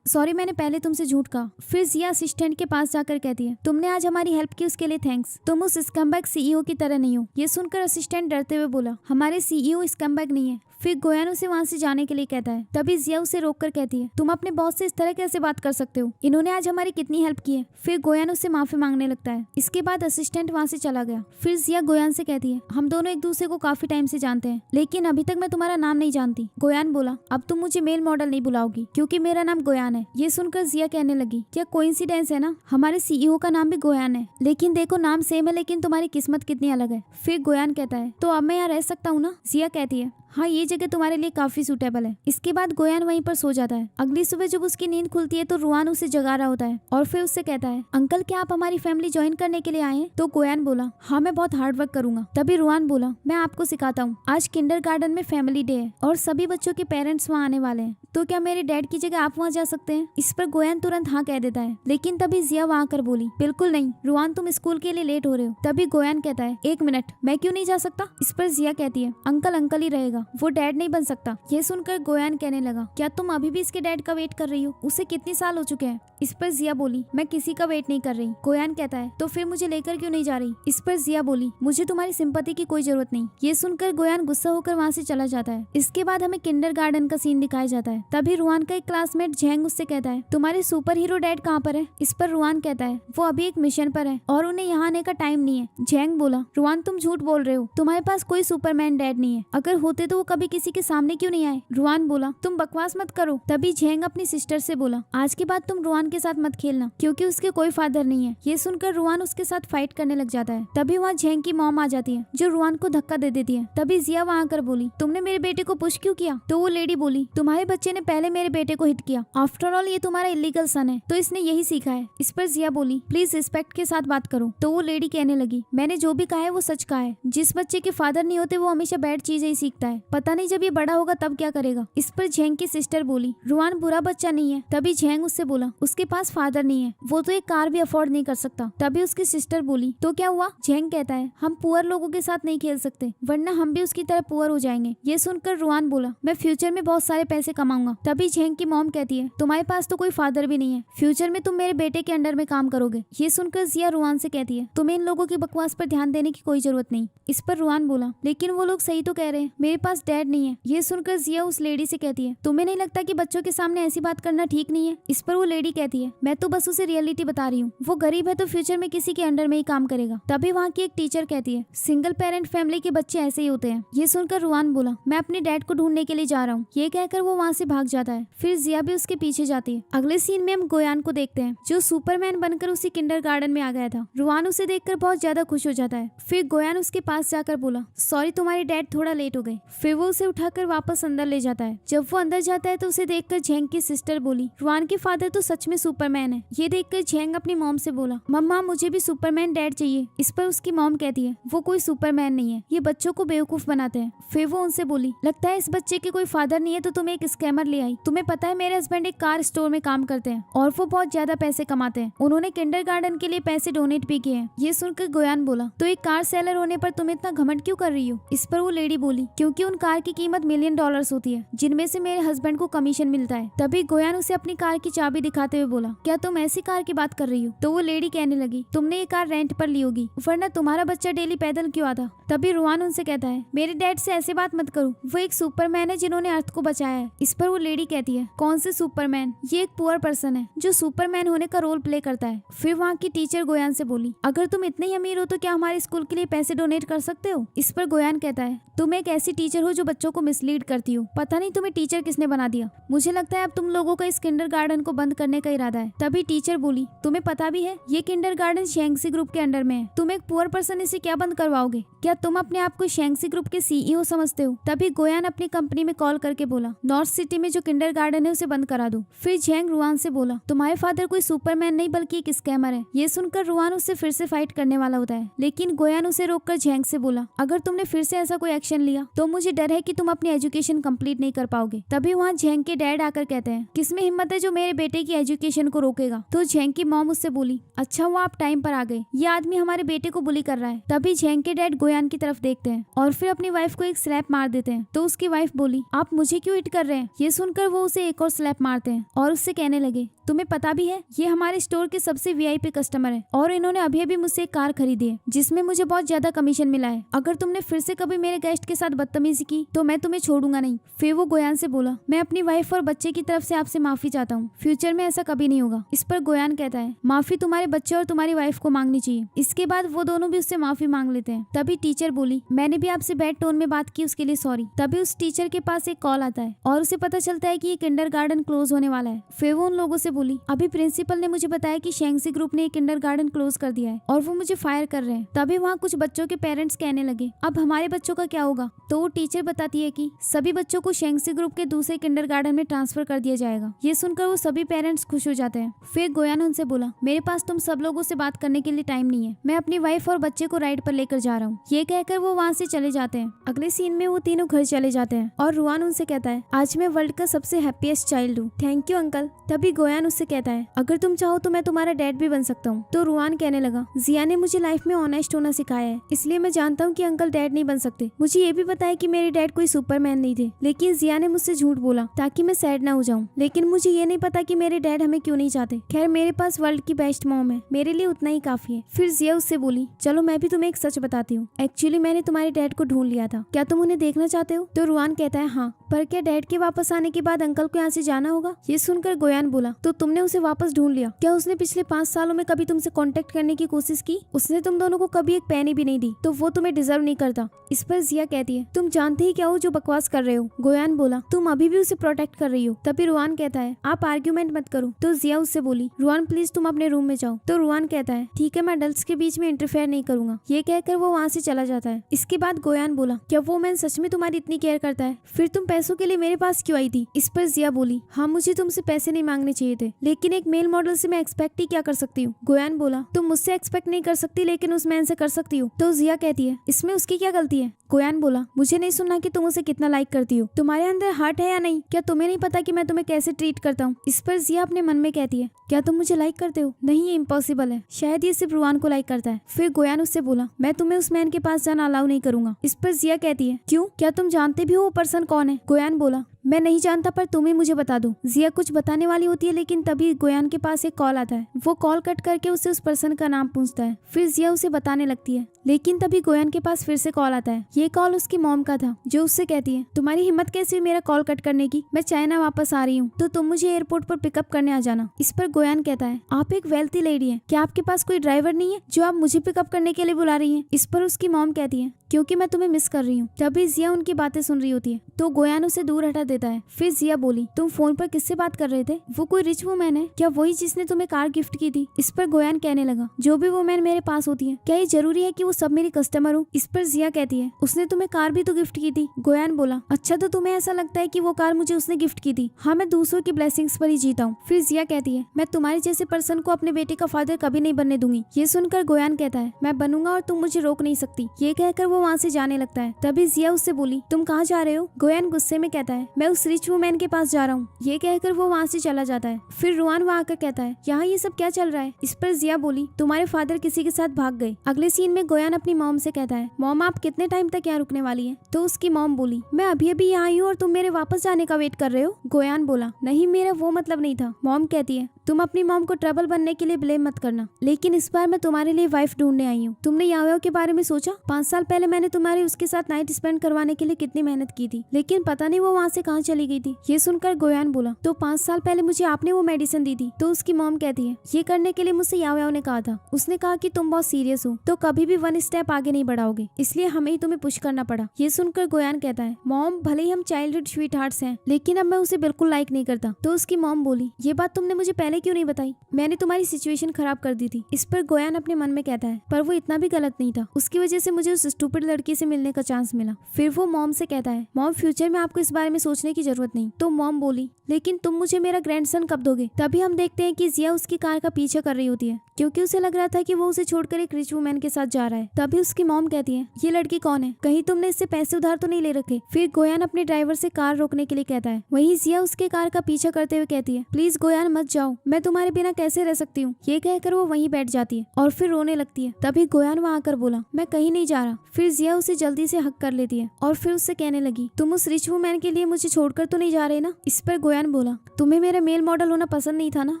सॉरी मैंने पहले तुमसे झूठ कहा। फिर जिया असिस्टेंट के पास जाकर कहती है तुमने आज हमारी हेल्प की उसके लिए थैंक्स, तुम उस स्कम्बैग सीईओ की तरह नहीं हो। ये सुनकर असिस्टेंट डरते हुए बोला हमारे सीईओ स्कम्बैग नहीं है। फिर गोयान उसे वहाँ से जाने के लिए कहता है। तभी जिया उसे रोककर कहती है तुम अपने बॉस से इस तरह कैसे बात कर सकते हो, इन्होंने आज हमारी कितनी हेल्प की है। फिर गोयान उससे माफी मांगने लगता है। इसके बाद असिस्टेंट वहाँ से चला गया। फिर जिया गोयान से कहती है हम दोनों एक दूसरे को काफी टाइम से जानते हैं लेकिन अभी तक मैं तुम्हारा नाम नहीं जानती। गोयान बोला अब तुम मुझे मेल मॉडल नहीं बुलाओगी क्योंकि मेरा नाम गोयान है। ये सुनकर जिया कहने लगी क्या कोइंसिडेंस है ना, हमारे सीईओ का नाम भी गोयान है, लेकिन देखो नाम सेम है लेकिन तुम्हारी किस्मत कितनी अलग है। फिर गोयान कहता है तो अब मैं यहाँ रह सकता हूँ ना? जिया कहती है हाँ ये जगह तुम्हारे लिए काफी सूटेबल है। इसके बाद गोयान वहीं पर सो जाता है। अगली सुबह जब उसकी नींद खुलती है तो रुआन उसे जगा रहा होता है और फिर उससे कहता है अंकल क्या आप हमारी फैमिली ज्वाइन करने के लिए आए हैं? तो गोयान बोला हाँ मैं बहुत हार्ड वर्क करूंगा। तभी रुआन बोला मैं आपको सिखाता हूँ, आज किंडरगार्टन में फैमिली डे है और सभी बच्चों के पेरेंट्स वहाँ आने वाले हैं, तो क्या मेरे डैड की जगह आप वहाँ जा सकते हैं? इस पर गोयान तुरंत हाँ कह देता है लेकिन तभी जिया वहाँ आकर बोली बिल्कुल नहीं रुआन तुम स्कूल के लिए लेट हो रहे हो। तभी गोयान कहता है 1 मिनट मैं क्यों नहीं जा सकता? इस पर जिया कहती है अंकल अंकल ही रहेगा, वो डैड नहीं बन सकता। ये सुनकर गोयान कहने लगा क्या तुम अभी भी इसके डैड का वेट कर रही हो, उसे कितने साल हो चुके हैं? इस पर जिया बोली मैं किसी का वेट नहीं कर रही। गोयान कहता है तो फिर मुझे लेकर क्यों नहीं जा रही? इस पर जिया बोली मुझे तुम्हारी सिंपैथी की कोई जरूरत नहीं। ये सुनकर गोयान गुस्सा होकर वहाँ से चला जाता है। इसके बाद हमें किंडरगार्टन का सीन दिखाया जाता है। तभी रुआन का एक क्लासमेट झेंग उससे कहता है तुम्हारे सुपर हीरो डैड कहाँ पर है? इस पर रुआन कहता है वो अभी एक मिशन पर है और उन्हें यहाँ आने का टाइम नहीं है। झेंग बोला रुआन तुम झूठ बोल रहे हो, तुम्हारे पास कोई सुपरमैन डैड नहीं है, अगर होते तो वो कभी किसी के सामने क्यों नहीं आए? रुआन बोला तुम बकवास मत करो। तभी झेंग अपनी सिस्टर से बोला आज के बाद तुम रुआन के साथ मत खेलना क्योंकि उसके कोई फादर नहीं है। ये सुनकर रुआन उसके साथ फाइट करने लग जाता है। तभी वहाँ झेंग की मॉम आ जाती है जो रुआन को धक्का दे देती है। तभी जिया वहाँ आकर बोली तुमने मेरे बेटे को पुश क्यों किया? तो वो लेडी बोली तुम्हारे बच्चे ने पहले मेरे बेटे को हिट किया, आफ्टर ऑल ये तुम्हारा इलीगल सन है तो इसने यही सीखा है। इस पर जिया बोली प्लीज रिस्पेक्ट के साथ बात करो। तो वो लेडी कहने लगी मैंने जो भी कहा है वो सच कहा है, जिस बच्चे के फादर नहीं होते वो हमेशा बैड चीजें ही सीखता है। पता नहीं जब ये बड़ा होगा तब क्या करेगा। इस पर झेंग की सिस्टर बोली, रुआन बुरा बच्चा नहीं है। तभी झेंग उससे बोला, उसके पास फादर नहीं है, वो तो एक कार भी अफोर्ड नहीं कर सकता। तभी उसकी सिस्टर बोली, तो क्या हुआ? झेंग कहता है, हम पुअर लोगों के साथ नहीं खेल सकते, वरना हम भी उसकी तरह पुअर हो जाएंगे। ये सुनकर रुआन बोला, मैं फ्यूचर में बहुत सारे पैसे कमाऊंगा। तभी झेंग की मॉम कहती है, तुम्हारे पास तो कोई फादर भी नहीं है, फ्यूचर में तुम मेरे बेटे के अंडर में काम करोगे। ये सुनकर जिया रुआन से कहती है, तुम्हें इन लोगों की बकवास पर ध्यान देने की कोई जरूरत नहीं। इस पर रुआन बोला, लेकिन वो लोग सही तो कह रहे हैं, मेरे पास डैड नहीं है। ये सुनकर जिया उस लेडी से कहती है, तुम्हें नहीं लगता कि बच्चों के सामने ऐसी बात करना ठीक नहीं है? इस पर वो लेडी कहती है, मैं तो बस उसे रियलिटी बता रही हूँ, वो गरीब है तो फ्यूचर में किसी के अंडर में ही काम करेगा। तभी वहाँ की एक टीचर कहती है, सिंगल पेरेंट फैमिली के बच्चे ऐसे ही होते हैं। ये सुनकर रुआन बोला, मैं अपने डैड को ढूंढने के लिए जा रहा हूँ। ये कहकर वो वहाँ से भाग जाता है। फिर जिया भी उसके पीछे जाती है। अगले सीन में हम गोयान को देखते हैं, जो सुपरमैन बनकर उसी किंडरगार्टन में आ गया था। रुआन उसे देखकर बहुत ज्यादा खुश हो जाता है। फिर गोयान उसके पास जाकर बोला, सॉरी तुम्हारे डैड थोड़ा लेट हो गए। फिर वो उसे उठाकर वापस अंदर ले जाता है। जब वो अंदर जाता है तो उसे देखकर झेंग की सिस्टर बोली, रुआन के फादर तो सच में सुपरमैन है। ये देखकर झेंग अपनी मॉम से बोला, मम्मा मुझे भी सुपरमैन डैड चाहिए। इस पर उसकी मॉम कहती है, वो कोई सुपरमैन नहीं है, ये बच्चों को बेवकूफ बनाते हैं। फिर वो उनसे बोली, लगता है इस बच्चे के कोई फादर नहीं है तो तुम एक स्कैमर ले आई। तुम्हें पता है मेरे हस्बैंड एक कार स्टोर में काम करते हैं और वो बहुत ज्यादा पैसे कमाते हैं। उन्होंने किंडरगार्टन के लिए पैसे डोनेट भी किए हैं। ये सुनकर गोयान बोला, तो एक कार सेलर होने पर तुम इतना घमंड क्यों कर रही हो? इस पर वो लेडी बोली, क्योंकि उन कार की कीमत $1 मिलियन होती है, जिनमें से मेरे हस्बैंड को कमीशन मिलता है। तभी गोयान उसे अपनी कार की चाबी दिखाते हुए बोला, क्या तुम ऐसी कार की बात कर रही हो? तो वो लेडी कहने लगी, तुमने ये कार रेंट पर ली होगी, वरना तुम्हारा बच्चा डेली पैदल क्यों आता? तभी रुआन उनसे कहता है, मेरे डैड से ऐसे बात मत करो, वो एक सुपरमैन है जिन्होंने अर्थ को बचाया है। इस पर वो लेडी कहती है, कौन से सुपरमैन? ये एक पुअर पर्सन है जो सुपरमैन होने का रोल प्ले करता है। फिर वहाँ की टीचर गोयान से बोली, अगर तुम इतने ही अमीर हो तो क्या हमारे स्कूल के लिए पैसे डोनेट कर सकते हो? इस पर गोयान कहता है, तुम एक ऐसी टीचर हो जो बच्चों को मिसलीड करती हो, पता नहीं तुम्हें टीचर किसने बना दिया। मुझे लगता है अब तुम लोगों का इस किंडरगार्टन को बंद करने का इरादा है। तभी टीचर बोली, तुम्हें पता भी है ये किंडरगार्टन शेंगसी ग्रुप के अंडर में है, तुम एक पुअर पर्सन इसे क्या बंद करवाओगे? क्या तुम अपने आप को शेंगसी ग्रुप के सीईओ समझते हो? तभी गोयान अपनी कंपनी में कॉल करके बोला, नॉर्थ सिटी में जो किंडरगार्टन है उसे बंद करा दो। फिर झेंग रुआन से बोला, तुम्हारे फादर कोई सुपरमैन नहीं बल्कि एक स्कैमर है। ये सुनकर रुआन उससे फिर से फाइट करने वाला होता है, लेकिन गोयान उसे रोककर झेंग से बोला, अगर तुमने फिर से ऐसा कोई एक्शन लिया तो मुझे डर है कि तुम अपनी एजुकेशन कंप्लीट नहीं कर पाओगे। तभी वहाँ झेंग के डैड आकर कहते हैं, किसमें हिम्मत है जो मेरे बेटे की एजुकेशन को रोकेगा? तो झेंग की मॉम उससे बोली, अच्छा हुआ आप टाइम पर आ गए, ये आदमी हमारे बेटे को बुली कर रहा है। तभी झेंग के डैड गोयान की तरफ देखते हैं और फिर अपनी वाइफ को एक स्लैप मार देते हैं। तो उसकी वाइफ बोली, आप मुझे क्यों हिट कर रहे हैं? ये सुनकर वो उसे एक और स्लैप मारते हैं और उससे कहने लगे, तुम्हें पता भी है ये हमारे स्टोर के सबसे वीआईपी कस्टमर है और इन्होंने अभी अभी मुझसे एक कार खरीदी है जिसमें मुझे बहुत ज्यादा कमीशन मिला है। अगर तुमने फिर से कभी मेरे गेस्ट के साथ बदतमीजी की तो मैं तुम्हें छोड़ूंगा नहीं। फिर वो गोयान से बोला, मैं अपनी वाइफ और बच्चे की तरफ से आपसे माफी चाहता हूँ, फ्यूचर में ऐसा कभी नहीं होगा। इस पर गोयान कहता है, माफी तुम्हारे बच्चे और तुम्हारी वाइफ को मांगनी चाहिए। इसके बाद वो दोनों भी उससे माफी मांग लेते हैं। तभी टीचर बोली, मैंने भी आपसे बैड टोन में बात की, उसके लिए सॉरी। तभी उस टीचर के पास एक कॉल आता है और उसे पता चलता है कि ये किंडरगार्टन क्लोज होने वाला है। फिर वो उन लोगों से बोली, अभी प्रिंसिपल ने मुझे बताया कि शेंगसी ग्रुप ने किंडरगार्टन क्लोज कर दिया है और वो मुझे फायर कर रहे हैं। तभी वहाँ कुछ बच्चों के पेरेंट्स कहने लगे, अब हमारे बच्चों का क्या होगा? तो वो टीचर बताती है कि सभी बच्चों को शेंगसी ग्रुप के दूसरे किंडरगार्टन में ट्रांसफर कर दिया जाएगा। ये सुनकर वो सभी पेरेंट्स खुश हो जाते हैं। फिर गोयान उनसे बोला, मेरे पास तुम सब लोगों से बात करने के लिए टाइम नहीं है, मैं अपनी वाइफ और बच्चे को राइड पर लेकर जा रहा हूँ। ये कहकर वो वहाँ से चले जाते हैं। अगले सीन में वो तीनों घर चले जाते हैं और रुआन उनसे कहता है, आज मैं वर्ल्ड का सबसे हैप्पीएस्ट चाइल्ड हूँ, थैंक यू अंकल। तभी गोयान उससे कहता है, अगर तुम चाहो तो मैं तुम्हारा डैड भी बन सकता हूँ। तो रुआन कहने लगा, जिया ने मुझे लाइफ में ऑनेस्ट होना सिखाया है, इसलिए मैं जानता हूँ कि अंकल डैड नहीं बन सकते। मुझे ये भी पता है कि मेरे डैड कोई सुपरमैन नहीं थे, लेकिन जिया ने मुझसे झूठ बोला ताकि मैं सैड ना हो जाऊँ। लेकिन मुझे ये नहीं पता कि मेरे डैड हमें क्यों नहीं चाहते। खैर मेरे पास वर्ल्ड की बेस्ट मॉम है, मेरे लिए उतना ही काफी है। फिर जिया उससे बोली, चलो मैं भी तुम्हें एक सच बताती हूँ, एक्चुअली मैंने तुम्हारे डैड को ढूंढ लिया था, क्या तुम उन्हें देखना चाहते हो? तो रुआन कहता है, हाँ, पर क्या डैड के वापस आने के बाद अंकल को यहाँ से जाना होगा? ये सुनकर गोयान बोला, तो तुमने उसे वापस ढूंढ लिया? क्या उसने पिछले 5 सालों में कभी तुमसे कांटेक्ट करने की कोशिश की? उसने तुम दोनों को कभी एक पैनी भी नहीं दी, तो वो तुम्हें डिजर्व नहीं करता। इस पर जिया कहती है, तुम जानते ही क्या हो जो बकवास कर रहे हो? गोयान बोला, तुम अभी भी उसे प्रोटेक्ट कर रही हो। तभी रुआन कहता है, आप आर्ग्यूमेंट मत करो। तो जिया उससे बोली, रुआन प्लीज तुम अपने रूम में जाओ। तो रुआन कहता है, ठीक है, मैं अडल्ट्स के बीच में इंटरफेयर नहीं करूंगा। ये कहकर वो वहाँ से चला जाता है। इसके बाद गोयान बोला, क्या वो मैन सच में तुम्हारी इतनी केयर करता है? फिर तुम पैसों के लिए मेरे पास क्यों आई थी? इस पर जिया बोली, हाँ मुझे तुमसे पैसे नहीं मांगने चाहिए थे, लेकिन एक मेल मॉडल से मैं एक्सपेक्ट ही क्या कर सकती हूँ? गोयान बोला, तुम मुझसे एक्सपेक्ट नहीं कर सकती लेकिन उस मैन से कर सकती हो। तो जिया कहती है, इसमें उसकी क्या गलती है? गोयान बोला, मुझे नहीं सुनना कि तुम उसे कितना लाइक करती हो। तुम्हारे अंदर हार्ट है या नहीं? क्या तुम्हें नहीं पता कि मैं तुम्हें कैसे ट्रीट करता हूँ? इस पर जिया अपने मन में कहती है, क्या तुम मुझे लाइक करते हो? नहीं, ये इम्पॉसिबल है। शायद ये सिर्फ रुआन को लाइक करता है। फिर गोयान उससे बोला, मैं तुम्हें उस मैन के पास जाना अलाउ नहीं करूंगा। इस पर जिया कहती है, क्यों? क्या तुम जानते भी हो वो पर्सन कौन है? गोयान बोला, मैं नहीं जानता, पर तुम ही मुझे बता दो। जिया कुछ बताने वाली होती है, लेकिन तभी गोयान के पास एक कॉल आता है। वो कॉल कट करके उसे उस पर्सन का नाम पूछता है। फिर जिया उसे बताने लगती है, लेकिन तभी गोयान के पास फिर से कॉल आता है। ये कॉल उसकी मॉम का था, जो उससे कहती है, तुम्हारी हिम्मत कैसे हुई मेरा कॉल कट करने की? मैं चाइना वापस आ रही हूँ, तो तुम मुझे एयरपोर्ट पर पिकअप करने आ जाना। इस पर गोयान कहता है, आप एक वेल्थी लेडी है, क्या आपके पास कोई ड्राइवर नहीं है जो आप मुझे पिकअप करने के लिए बुला रही है? इस पर उसकी मॉम कहती है, क्योंकि मैं तुम्हें मिस कर रही हूँ। तभी जिया उनकी बातें सुन रही होती है, तो गोयान उसे दूर हटा देता है। फिर जिया बोली, तुम फोन पर किससे बात कर रहे थे? वो कोई रिच वुमैन है क्या? वही जिसने तुम्हें कार गिफ्ट की थी? इस पर गोयान कहने लगा, जो भी वुमैन मेरे पास होती है, क्या ये जरूरी है कि वो सब मेरी कस्टमर हो? इस पर जिया कहती है, उसने तुम्हें कार भी तो गिफ्ट की थी। गोयान बोला, अच्छा, तो तुम्हें ऐसा लगता है कि वो कार मुझे उसने गिफ्ट की थी? हाँ, मैं दूसरों की ब्लेसिंग्स पर ही जीता हूँ। फिर जिया कहती है, मैं तुम्हारे जैसे पर्सन को अपने बेटे का फादर कभी नहीं बनने दूंगी। ये सुनकर गोयान कहता है, मैं बनूंगा और तुम मुझे रोक नहीं सकती। ये कहकर वो वहाँ से जाने लगता है। तभी जिया उससे बोली, तुम कहाँ जा रहे हो? गोयान गुस्से में कहता है, मैं उस रिच वुमैन के पास जा रहा हूँ। ये कहकर वो वहाँ से चला जाता है। फिर रुआन वहाँ आकर कहता है, यहाँ ये सब क्या चल रहा है? इस पर जिया बोली, तुम्हारे फादर किसी के साथ भाग गए। अगले सीन में गोयान अपनी मॉम से कहता है, मॉम आप कितने टाइम तक यहाँ रुकने वाली है? तो उसकी मॉम बोली, मैं अभी अभी यहाँ आई हूँ और तुम मेरे वापस जाने का वेट कर रहे हो? गोयान बोला, नहीं, मेरा वो मतलब नहीं था। मॉम कहती है, तुम अपनी मॉम को ट्रबल बनने के लिए ब्लेम मत करना, लेकिन इस बार मैं तुम्हारे लिए वाइफ ढूंढने आई हूँ। तुमने याओ के बारे में सोचा? 5 साल पहले मैंने तुम्हारे उसके साथ नाइट स्पेंड करवाने के लिए कितनी मेहनत की थी, लेकिन पता नहीं वो वहाँ से कहाँ चली गई थी। ये सुनकर गोयान बोला, तो 5 साल पहले मुझे आपने वो मेडिसिन दी थी? तो उसकी मॉम कहती है, ये करने के लिए मुझसे याओ ने कहा था। उसने कहा कि तुम बहुत सीरियस हो तो कभी भी 1 स्टेप आगे नहीं बढ़ाओगे, इसलिए हमें ही तुम्हें पुश करना पड़ा। ये सुनकर गोयान कहता है, मॉम भले ही हम चाइल्डहुड स्वीट हार्ट्स हैं, लेकिन अब मैं उसे बिल्कुल लाइक नहीं करता। तो उसकी मॉम बोली, ये बात तुमने मुझे पहले क्यों नहीं बताई? मैंने तुम्हारी सिचुएशन खराब कर दी थी। इस पर गोयान अपने मन में कहता है, पर वो इतना भी गलत नहीं था, उसकी वजह से मुझे उस स्टूपिड लड़की से मिलने का चांस मिला। फिर वो मॉम से कहता है, मॉम फ्यूचर में आपको इस बारे में सोचने की जरूरत नहीं। तो मॉम बोली, लेकिन तुम मुझे मेरा ग्रैंडसन कब दोगे? तभी हम देखते हैं कि जिया उसकी कार का पीछा कर रही होती है, क्योंकि उसे लग रहा था कि वो उसे छोड़कर एक रिच वुमैन के साथ जा रहा है। तभी उसकी मॉम कहती है, ये लड़की कौन है? कहीं तुमने इससे पैसे उधार तो नहीं ले रखे? फिर गोयान अपने ड्राइवर से कार रोकने के लिए कहता है। वहीं जिया उसके कार का पीछा करते हुए कहती है, प्लीज गोयान मत जाओ, मैं तुम्हारे बिना कैसे रह सकती हूँ? ये कहकर वो वहीं बैठ जाती है और फिर रोने लगती है। तभी गोयान वहाँ आकर बोला, मैं कहीं नहीं जा रहा। फिर जिया उसे जल्दी से हक कर लेती है और फिर उससे कहने लगी, तुम उस रिच वुमैन के लिए मुझे छोड़कर तो नहीं जा रहे ना? इस पर गोयान बोला, तुम्हें मेरा मेल मॉडल होना पसंद नहीं था ना,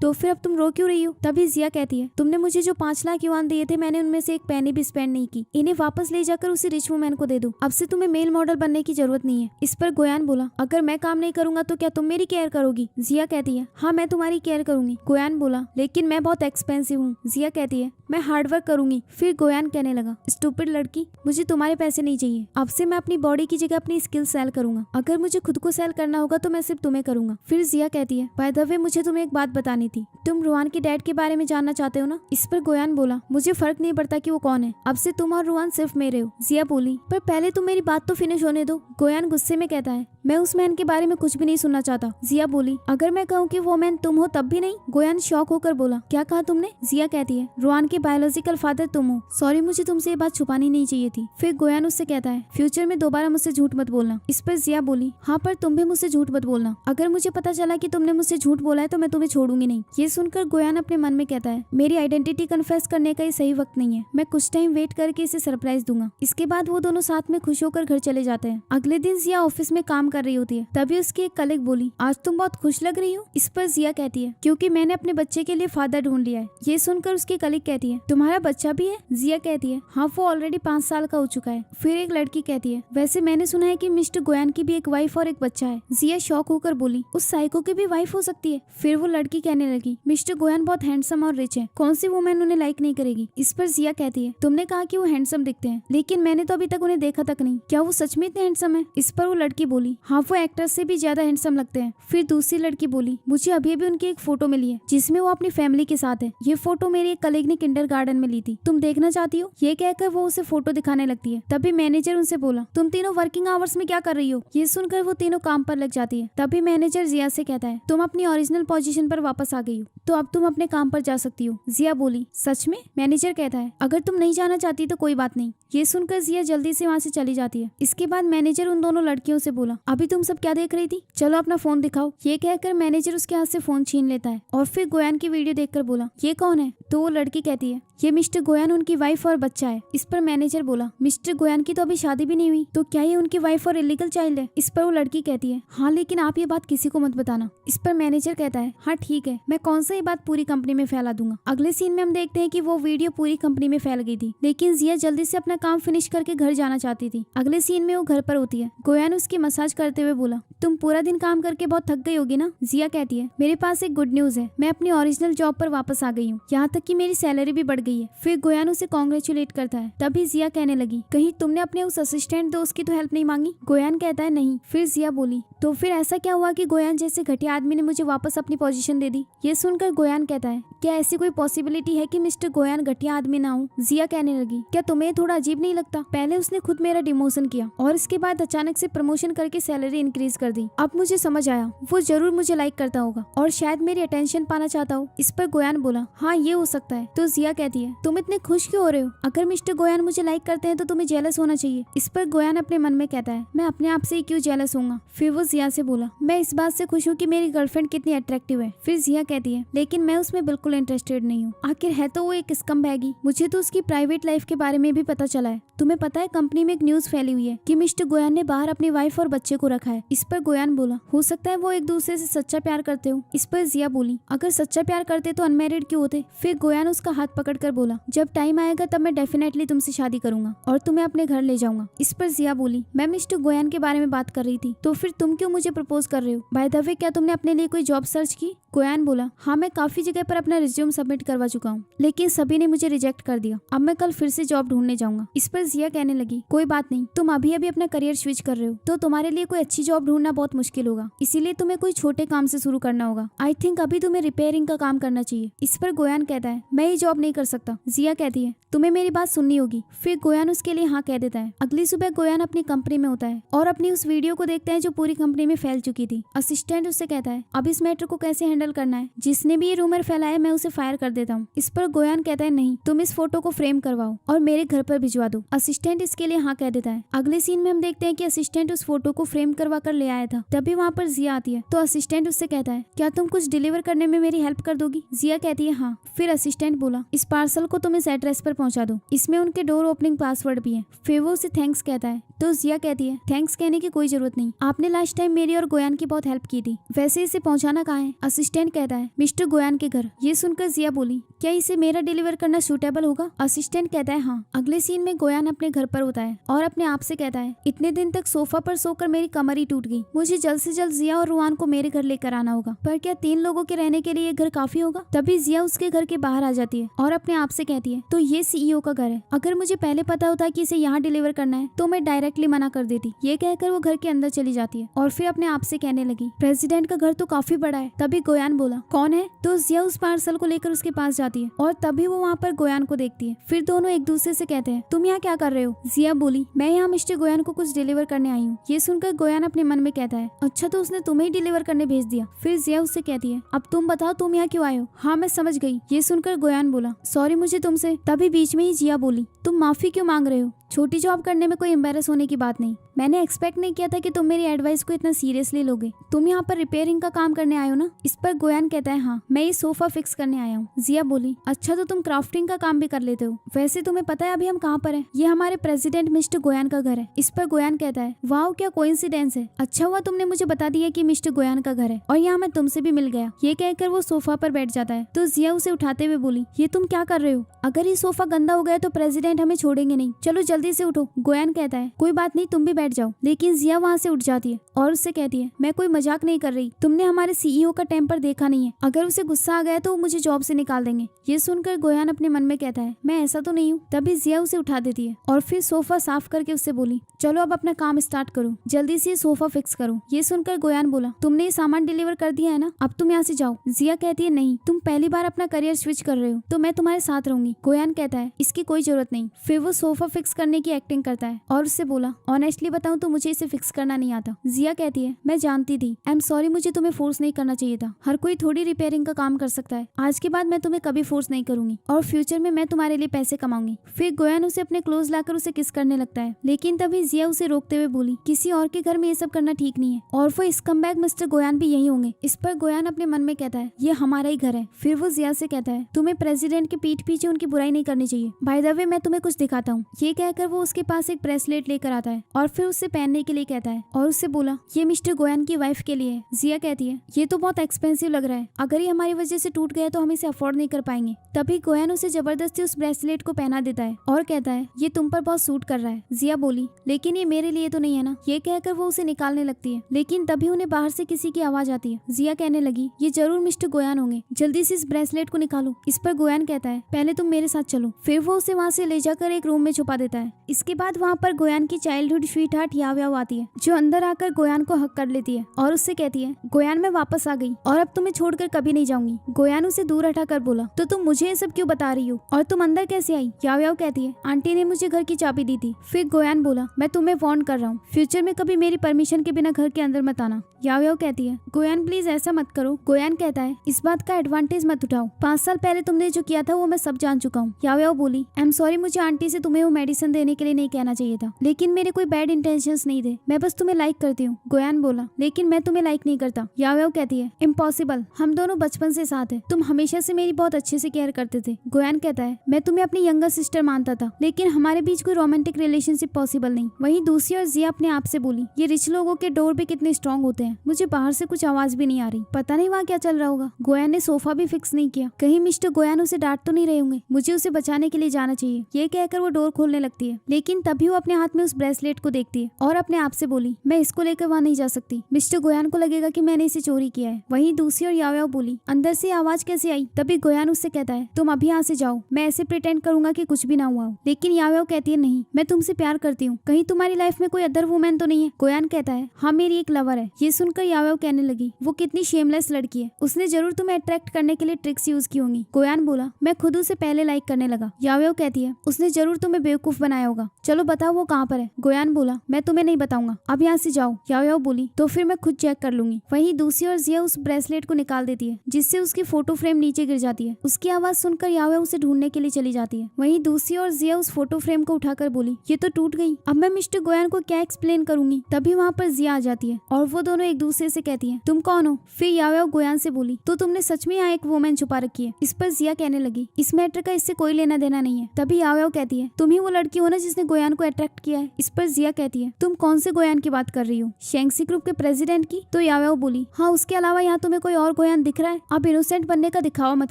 तो फिर अब तुम रो क्यों रही हो? तभी जिया कहती है, तुमने मुझे जो 5 लाख युआन दिए थे, मैंने उनमें से एक पैनी भी स्पेंड नहीं की। इन्हें वापस ले जाकर उसी रिच वुमैन को दे दो। अब से तुम्हें मेल मॉडल बनने की जरूरत नहीं है। इस पर गोयान बोला, अगर मैं काम नहीं करूंगा तो क्या तुम मेरी केयर करोगी? जिया कहती है, हाँ मैं तुम्हारी केयर करूंगी। गोयान बोला, लेकिन मैं बहुत एक्सपेंसिव हूँ। जिया कहती है, मैं हार्ड वर्क करूंगी। फिर गोयान कहने लगा, स्टूपिड लड़की, मुझे तुम्हारे पैसे नहीं चाहिए। अब से मैं अपनी बॉडी की जगह अपनी स्किल सेल करूंगा। अगर मुझे खुद को सेल करना होगा तो मैं सिर्फ तुम्हें करूंगा। फिर जिया कहती है, बाय द वे मुझे तुम्हें एक बात बतानी थी, तुम रुआन के डैड के बारे में जानना चाहते हो ना? इस पर गोयान बोला, मुझे फर्क नहीं पड़ता कि वो कौन है, अब से तुम और रुआन सिर्फ मेरे हो। जिया बोली, पर पहले तुम मेरी बात तो फिनिश होने दो। गोयान गुस्से में कहता है, मैं उस मैन के बारे में कुछ भी नहीं सुनना चाहता। जिया बोली, अगर मैं कहूँ कि वो मैन तुम हो तब भी नहीं? गोयान शॉक होकर बोला, क्या कहा तुमने? जिया कहती है, रुआन के बायोलॉजिकल फादर तुम हो। सॉरी, मुझे तुमसे ये बात छुपानी नहीं चाहिए थी। फिर गोयान उससे कहता है, फ्यूचर में दोबारा मुझसे झूठ मत बोलना। इस पर जिया बोली, हाँ पर तुम भी मुझसे झूठ मत बोलना। अगर मुझे पता चला कि तुमने मुझसे झूठ बोला है तो मैं तुम्हें छोड़ूंगी नहीं। ये सुनकर गोयान अपने मन में कहता है, मेरी आइडेंटिटी कन्फेस करने का ये सही वक्त नहीं है, मैं कुछ टाइम वेट करके इसे सरप्राइज दूंगा। इसके बाद वो दोनों साथ में खुश होकर घर चले जाते हैं। अगले दिन जिया ऑफिस में काम कर रही होती है। तभी उसकी एक कलीग बोली, आज तुम बहुत खुश लग रही हो। इस पर जिया कहती है, क्योंकि मैंने अपने बच्चे के लिए फादर ढूंढ लिया है। ये सुनकर उसकी कलीग कहती है, तुम्हारा बच्चा भी है? जिया कहती है, हाँ वो ऑलरेडी 5 साल का हो चुका है। फिर एक लड़की कहती है, वैसे मैंने सुना है कि मिस्टर गोयान की भी एक वाइफ और एक बच्चा है। जिया शॉक होकर बोली, उस साइको की भी वाइफ हो सकती है? फिर वो लड़की कहने लगी, मिस्टर गोयान बहुत हैंडसम और रिच है, कौन सी वुमेन उन्हें लाइक नहीं करेगी? इस पर जिया कहती है, तुमने कहा कि वो हैंडसम दिखते हैं, लेकिन मैंने तो अभी तक उन्हें देखा तक नहीं, क्या वो सच में इतने हैंडसम है? इस पर वो लड़की बोली, हाँ वो एक्ट्रेस से भी ज्यादा हैंडसम लगते हैं। फिर दूसरी लड़की बोली, मुझे अभी अभी उनकी एक फोटो मिली है जिसमें वो अपनी फैमिली के साथ है। ये फोटो मेरी एक कलीग ने किंडरगार्टन में ली थी, तुम देखना चाहती हो? ये कहकर वो उसे फोटो दिखाने लगती है। तभी मैनेजर उनसे बोला, तुम तीनों वर्किंग आवर्स में क्या कर रही हो? ये सुनकर वो तीनों काम पर लग जाती है। तभी मैनेजर जिया से कहता है, तुम अपनी ओरिजिनल पोजीशन पर वापस आ गई हूँ, तो अब तुम अपने काम पर जा सकती हो। जिया बोली, सच में? मैनेजर कहता है, अगर तुम नहीं जाना चाहती तो कोई बात नहीं। ये सुनकर जिया जल्दी से वहाँ से चली जाती है। इसके बाद मैनेजर उन दोनों लड़कियों से बोला, अभी तुम सब क्या देख रही थी, चलो अपना फोन दिखाओ। ये कहकर मैनेजर उसके हाथ से फोन छीन लेता है और फिर गोयान की वीडियो देखकर बोला, ये कौन है? तो वो लड़की कहती है, ये मिस्टर गोयान उनकी वाइफ और बच्चा है। इस पर मैनेजर बोला, मिस्टर गोयान की तो अभी शादी भी नहीं हुई, तो क्या ये उनकी वाइफ और इलीगल चाइल्ड है? इस पर वो लड़की कहती है, हाँ लेकिन आप ये बात किसी को मत बताना। इस पर मैनेजर कहता है, हाँ ठीक है, मैं कौन सा ये बात पूरी कंपनी में फैला दूंगा। अगले सीन में हम देखते हैं कि वो वीडियो पूरी कंपनी में फैल गई थी, लेकिन जिया जल्दी से अपना काम फिनिश करके घर जाना चाहती थी। अगले सीन में वो घर पर होती है। गोयान उसकी मसाज करते हुए बोला, तुम पूरा दिन काम करके बहुत थक गई होगी ना? जिया कहती है, मेरे पास एक गुड न्यूज है, मैं अपनी ओरिजिनल जॉब पर वापस आ गई हूँ, यहाँ तक कि मेरी सैलरी भी बढ़ गई है। फिर गोयान उसे कॉन्ग्रेचुलेट करता है। तभी जिया कहने लगी, कहीं तुमने अपने उस असिस्टेंट दोस्त की तो हेल्प नहीं मांगी? गोयान कहता है, नहीं। फिर जिया बोली, तो फिर ऐसा क्या हुआ कि गोयान जैसे घटिया आदमी ने मुझे वापस अपनी पोजीशन दे दी? ये सुनकर गोयान कहता है, क्या ऐसी कोई पॉसिबिलिटी है कि मिस्टर गोयान घटिया आदमी ना हो? जिया कहने लगी, क्या तुम्हें थोड़ा अजीब नहीं लगता? पहले उसने खुद मेरा डिमोशन किया और इसके बाद अचानक से प्रमोशन करके सैलरी इंक्रीज कर दी। अब मुझे समझ आया, वो जरूर मुझे लाइक करता होगा और शायद मेरी अटेंशन पाना चाहता हो। इस पर गोयान बोला, हाँ ये हो सकता है। तो जिया कहती है, तुम इतने खुश क्यों हो रहे हो? अगर मिस्टर गोयान मुझे लाइक करते हैं तो तुम्हें जेलस होना चाहिए। इस पर गोयान अपने मन में कहता है, मैं अपने आप से ही क्यों जेलस होऊंगा। फिर वो जिया से बोला, मैं इस बात से खुश हूँ कि मेरी गर्लफ्रेंड कितनी अट्रैक्टिव है। फिर जिया कहती है, लेकिन मैं उसमें बिल्कुल इंटरेस्टेड नहीं हूँ, आखिर है तो वो एक स्कमबैगी। मुझे तो उसकी प्राइवेट लाइफ के बारे में भी पता चला है। तुम्हें पता है कंपनी में एक न्यूज फैली हुई है कि मिस्टर गोयान ने बाहर अपनी वाइफ और बच्चे को रखा है। इस पर गोयान बोला, हो सकता है वो एक दूसरे से सच्चा प्यार करते हो। इस पर जिया बोली, अगर सच्चा प्यार करते तो अनमैरिड क्यों होते? फिर गोयान उसका हाथ पकड़कर बोला, जब टाइम आएगा तब मैं डेफिनेटली तुमसे शादी करूंगा और तुम्हें अपने घर ले जाऊंगा। इस पर जिया बोली, मैं मिस्टर गोयान के बारे में बात कर रही थी, तो फिर तुम क्यों मुझे प्रपोज कर रहे हो? बाय द वे, क्या तुमने अपने लिए कोई जॉब सर्च की? गोयान बोला, हाँ मैं काफी जगह पर अपना रिज्यूम सबमिट करवा चुका हूँ, लेकिन सभी ने मुझे रिजेक्ट कर दिया। अब मैं कल फिर से जॉब ढूंढने जाऊंगा। इस पर जिया कहने लगी, कोई बात नहीं, तुम अभी अभी अपना करियर स्विच कर रहे हो, तो तुम्हारे लिए कोई अच्छी जॉब ढूंढना बहुत मुश्किल होगा, इसीलिए तुम्हें कोई छोटे काम से शुरू करना होगा। आई थिंक अभी तुम्हें रिपेयरिंग का काम करना चाहिए। इस पर गोयान कहता है, मैं ये जॉब नहीं कर सकता। जिया कहती है, तुम्हें मेरी बात सुननी होगी। फिर गोयान उसके लिए हाँ कह देता है। अगली सुबह गोयान अपनी कंपनी में होता है और अपनी उस वीडियो को देखता है जो पूरी कंपनी में फैल चुकी थी। असिस्टेंट उससे कहता है, अब इस मैटर को कैसे हैंडल करना है? जिसने भी ये रूमर फैलाया मैं उसे फायर कर देता हूँ। इस पर गोयान कहता है, नहीं, तुम इस फोटो को फ्रेम करवाओ और मेरे घर पर भिजवा दो। असिस्टेंट इसके लिए हाँ कह देता है। अगले सीन में हम देखते हैं कि असिस्टेंट उस फोटो को फ्रेम करवा कर ले आया था। तभी वहाँ पर जिया आती है, तो असिस्टेंट उससे कहता है, क्या तुम कुछ डिलीवर करने में मेरी हेल्प कर दोगी? जिया कहती है, हाँ। फिर असिस्टेंट बोला, इस पार्सल को तुम इस एड्रेस पर पहुंचा दो, इसमें उनके डोर ओपनिंग पासवर्ड भी है। फिर वो उसे थैंक्स कहता है, तो जिया कहती है, थैंक्स कहने की कोई जरूरत नहीं, आपने लास्ट टाइम मेरी और गोयान की बहुत हेल्प की थी। वैसे इसे पहुंचाना कहाँ है? असिस्टेंट कहता है, मिस्टर गोयान के घर। ये सुनकर जिया बोली, क्या इसे मेरा डिलीवर करना सूटेबल होगा? असिस्टेंट कहता है, हाँ। अगले सीन में गोयान अपने घर पर होता है और अपने आप से कहता है, इतने दिन तक सोफा पर सोकर मेरी कमर ही टूट गई, मुझे जल्द से जल्द जिया और रुआन को मेरे घर लेकर आना होगा। पर क्या 3 लोगों के रहने के लिए ये घर काफी होगा? तभी जिया उसके घर के बाहर आ जाती है और अपने आप से कहती है, तो ये सीईओ का घर है, अगर मुझे पहले पता होता कि इसे यहाँ डिलीवर करना है तो मैं डायरेक्टली मना कर देती। ये कहकर वो घर के अंदर चली जाती है और फिर अपने आप से कहने लगी, प्रेसिडेंट का घर तो काफी बड़ा है। तभी गोयान बोला, कौन है? तो जिया उस पार्सल को लेकर उसके पास जाती है और तभी वो वहाँ पर गोयान को देखती है। फिर दोनों एक दूसरे से कहते हैं, तुम यहाँ क्या कर रहे हो? जिया बोली, मैं यहाँ मिस्टर गोयान को कुछ डिलीवर करने आई हूँ। ये सुनकर गोयान अपने मन में कहता है, अच्छा तो उसने तुम्हें ही डिलीवर करने भेज दिया। फिर जिया उससे कहती है, अब तुम बताओ तुम यहाँ क्यों आए हो? हाँ मैं समझ गई। ये सुनकर गोयान बोला, सॉरी मुझे तुमसे। तभी बीच में ही जिया बोली, तुम माफी क्यों मांग रहे हो? छोटी जॉब करने में कोई एम्बेरस होने की बात नहीं। मैंने एक्सपेक्ट नहीं किया था कि तुम मेरी एडवाइस को इतना सीरियसली लोगे। तुम यहाँ पर रिपेयरिंग का काम करने आए हो ना? इस पर गोयान कहता है, हाँ मैं ये सोफा फिक्स करने आया हूँ। जिया बोली, अच्छा तो तुम क्राफ्टिंग का काम भी कर लेते हो। वैसे तुम्हें पता है अभी हम कहाँ पर हैं? ये हमारे प्रेसिडेंट मिस्टर गोयान का घर है। इस पर गोयान कहता है, वाह क्या कोइंसिडेंस है, अच्छा हुआ तुमने मुझे बता दिया कि मिस्टर गोयान का घर है और यहाँ मैं तुमसे भी मिल गया। ये कहकर वो सोफा पर बैठ जाता है। तो जिया उसे उठाते हुए बोली, ये तुम क्या कर रहे हो? अगर ये सोफा गंदा हो गया तो प्रेसिडेंट हमें छोड़ेंगे नहीं, चलो जल्दी से उठो। गोयान कहता है, कोई बात नहीं तुम भी बैठ जाओ। लेकिन जिया वहाँ से उठ जाती है और उससे कहती है, मैं कोई मजाक नहीं कर रही, तुमने हमारे सीईओ का टेम्पर देखा नहीं है, अगर उसे गुस्सा आ गया तो वो मुझे जॉब से निकाल देंगे। ये सुनकर गोयान अपने मन में कहता है, मैं ऐसा तो नहीं हूँ। तभी जिया उसे उठा देती है और फिर सोफा साफ करके उससे बोली, चलो अब अपना काम स्टार्ट करो, जल्दी से सोफा फिक्स करो। ये सुनकर गोयान बोला, तुमने ये सामान डिलीवर कर दिया है ना, अब तुम यहाँ से जाओ। जिया कहती है, नहीं तुम पहली बार अपना करियर स्विच कर रहे हो तो मैं तुम्हारे साथ रहूंगी। गोयान कहता है, इसकी कोई जरूरत नहीं। फिर वो सोफा फिक्स करने की एक्टिंग करता है और उससे बोला, ऑनेस्टली बताऊं तो मुझे इसे फिक्स करना नहीं आता। जिया कहती है मैं जानती थी, आई एम सॉरी, मुझे तुम्हें फोर्स नहीं करना चाहिए था। हर कोई थोड़ी रिपेयरिंग का काम कर सकता है। आज के बाद मैं तुम्हें कभी फोर्स नहीं करूंगी और फ्यूचर में मैं तुम्हारे लिए पैसे कमाऊंगी। फिर गोयान उसे अपने क्लोज लाकर उसे किस करने लगता है, लेकिन तभी जिया उसे रोकते हुए बोली किसी और के घर में ये सब करना ठीक नहीं है और वो स्कमबैग मिस्टर गोयान भी यही होंगे। इस पर गोयान अपने मन में कहता है ये हमारा ही घर है। फिर वो जिया से कहता है तुम्हें प्रेसिडेंट के पीठ पीछे उनकी बुराई नहीं करनी चाहिए। बाय द वे मैं तुम्हें कुछ दिखाता हूँ। ये कहकर वो उसके पास एक ब्रेसलेट लेकर आता है और फिर उससे पहनने के लिए कहता है और उससे बोला ये मिस्टर गोयान की वाइफ के लिए है। जिया कहती है ये तो बहुत एक्सपेंसिव लग रहा है, अगर ये हमारी वजह से टूट गया तो हम इसे अफोर्ड नहीं कर पाएंगे। तभी गोयान उसे जबरदस्ती उस ब्रेसलेट को पहना देता है और कहता है ये तुम पर बहुत सूट कर रहा है। जिया बोली लेकिन ये मेरे लिए तो नहीं है ना। ये कहकर वो उसे निकालने लगती है, लेकिन तभी उन्हें बाहर से किसी की आवाज आती है। जिया कहने लगी ये जरूर मिस्टर गोयान होंगे, जल्दी से इस ब्रेसलेट को निकालो। इस पर गोयान कहता है पहले तुम मेरे साथ चलो। फिर वो उसे वहाँ से ले जाकर एक रूम में छुपा देता है। इसके बाद वहाँ पर गोयान की चाइल्डहुड स्वीट हार्ट याव आती है, जो अंदर आकर गोयान को हक कर लेती है और उससे कहती है गोयान मैं वापस आ गई और अब तुम्हें छोड़कर कभी नहीं जाऊंगी। गोयान उसे दूर हटाकर बोला तो तुम मुझे ये सब क्यों बता रही हो और तुम अंदर कैसे आई। याव कहती है आंटी ने मुझे घर की चाबी दी थी। फिर गोयान बोला मैं तुम्हें वार्न कर रहा हूँ, फ्यूचर में कभी मेरी परमिशन के बिना घर के अंदर मत आना। याव कहती है गोयान प्लीज ऐसा मत करो। गोयान कहता है इस बात का एडवांटेज मत उठाओ, 5 साल पहले तुमने जो किया था वो मैं सब जान चुका हूँ। याव बोली आई एम सॉरी, मुझे आंटी से तुम्हें वो मेडिसिन देने के लिए नहीं कहना चाहिए था, लेकिन मेरे कोई बैड इंटेंशंस नहीं थे, मैं बस तुम्हें लाइक करती हूँ। गोयान बोला लेकिन मैं तुम्हें लाइक नहीं करता। याव कहती है इम्पॉसिबल, हम दोनों बचपन से साथ है, तुम हमेशा से मेरी बहुत अच्छे से केयर करते थे। गोयान कहता है मैं तुम्हें अपनी यंगर सिस्टर मानता था, लेकिन हमारे बीच कोई रोमांटिक रिलेशनशिप पॉसिबल नहीं। वहीं दूसरी ओर जिया अपने आप से बोली ये रिच लोगों के डोर भी कितने स्ट्रॉन्ग होते हैं, मुझे बाहर से कुछ आवाज भी नहीं आ रही, पता नहीं वहाँ क्या चल रहा होगा। गोयान ने सोफा भी फिक्स नहीं किया, कहीं मिस्टर गोयान उसे डांट तो नहीं रहे होंगे, मुझे उसे बचाने के लिए जाना चाहिए। ये कहकर वो डोर खोलने लगती है, लेकिन तभी वो अपने हाथ में उस ब्रेसलेट को देखती है और अपने आप से बोली मैं इसको लेकर वहाँ नहीं जा सकती, मिस्टर गोयान को लगेगा कि मैंने इसे चोरी किया है। वहीं दूसरी ओर याव बोली अंदर से आवाज कैसे आई। तभी गोयान उससे कहता है तुम अभी यहाँ से जाओ, मैं ऐसे प्रिटेंड करूंगा कि कुछ भी ना हुआ हो। लेकिन याव कहती है नहीं, मैं तुमसे प्यार करती हूँ, कहीं तुम्हारी लाइफ में कोई अदर वुमेन तो नहीं है। गोयान कहता है हाँ मेरी एक लवर है। ये सुनकर याव कहने लगी वो कितनी शेमलेस लड़की है, उसने जरूर तुम्हें अट्रैक्ट करने के लिए ट्रिक्स यूज की होंगी। गोयान बोला मैं खुद उसे पहले लाइक करने लगा। याव कहती है उसने जरूर तुम्हें बेवकूफ बनाया होगा, चलो बताओ वो कहाँ पर है। गोयान बोला मैं तुम्हें नहीं बताऊंगा, अब यहाँ से जाओ। याव बोली तो फिर मैं खुद चेक कर लूंगी। वहीं दूसरी ओर जिया उस ब्रेसलेट को निकाल देती है, जिससे उसकी फोटो फ्रेम नीचे गिर जाती है। उसकी आवाज सुनकर याव उसे ढूंढने के लिए चली जाती है। वहीं दूसरी ओर जिया उस फोटो फ्रेम को उठाकर बोली ये तो टूट गई, अब मैं मिस्टर गोयान को क्या एक्सप्लेन करूंगी। तभी वहाँ पर जिया आ जाती है और वो दोनों एक दूसरे से कहती है तुम कौन हो। फिर याव गोयान से बोली तो तुमने सच में यहाँ एक वुमेन छुपा रखी है। इस पर जिया कहने लगी इस मैटर का इससे कोई लेना देना नहीं है। तभी याव कहती है तुम ही वो लड़की हो ना जिसने गोयान को अट्रैक्ट किया है। इस पर जिया कहती है तुम कौन से गोयान की बात कर रही हो, शेंगसी ग्रुप के प्रेसिडेंट की। तो याव बोली हाँ उसके अलावा यहाँ तुम्हें कोई और गोयान दिख रहा है, आप इनोसेंट बनने का दिखावा मत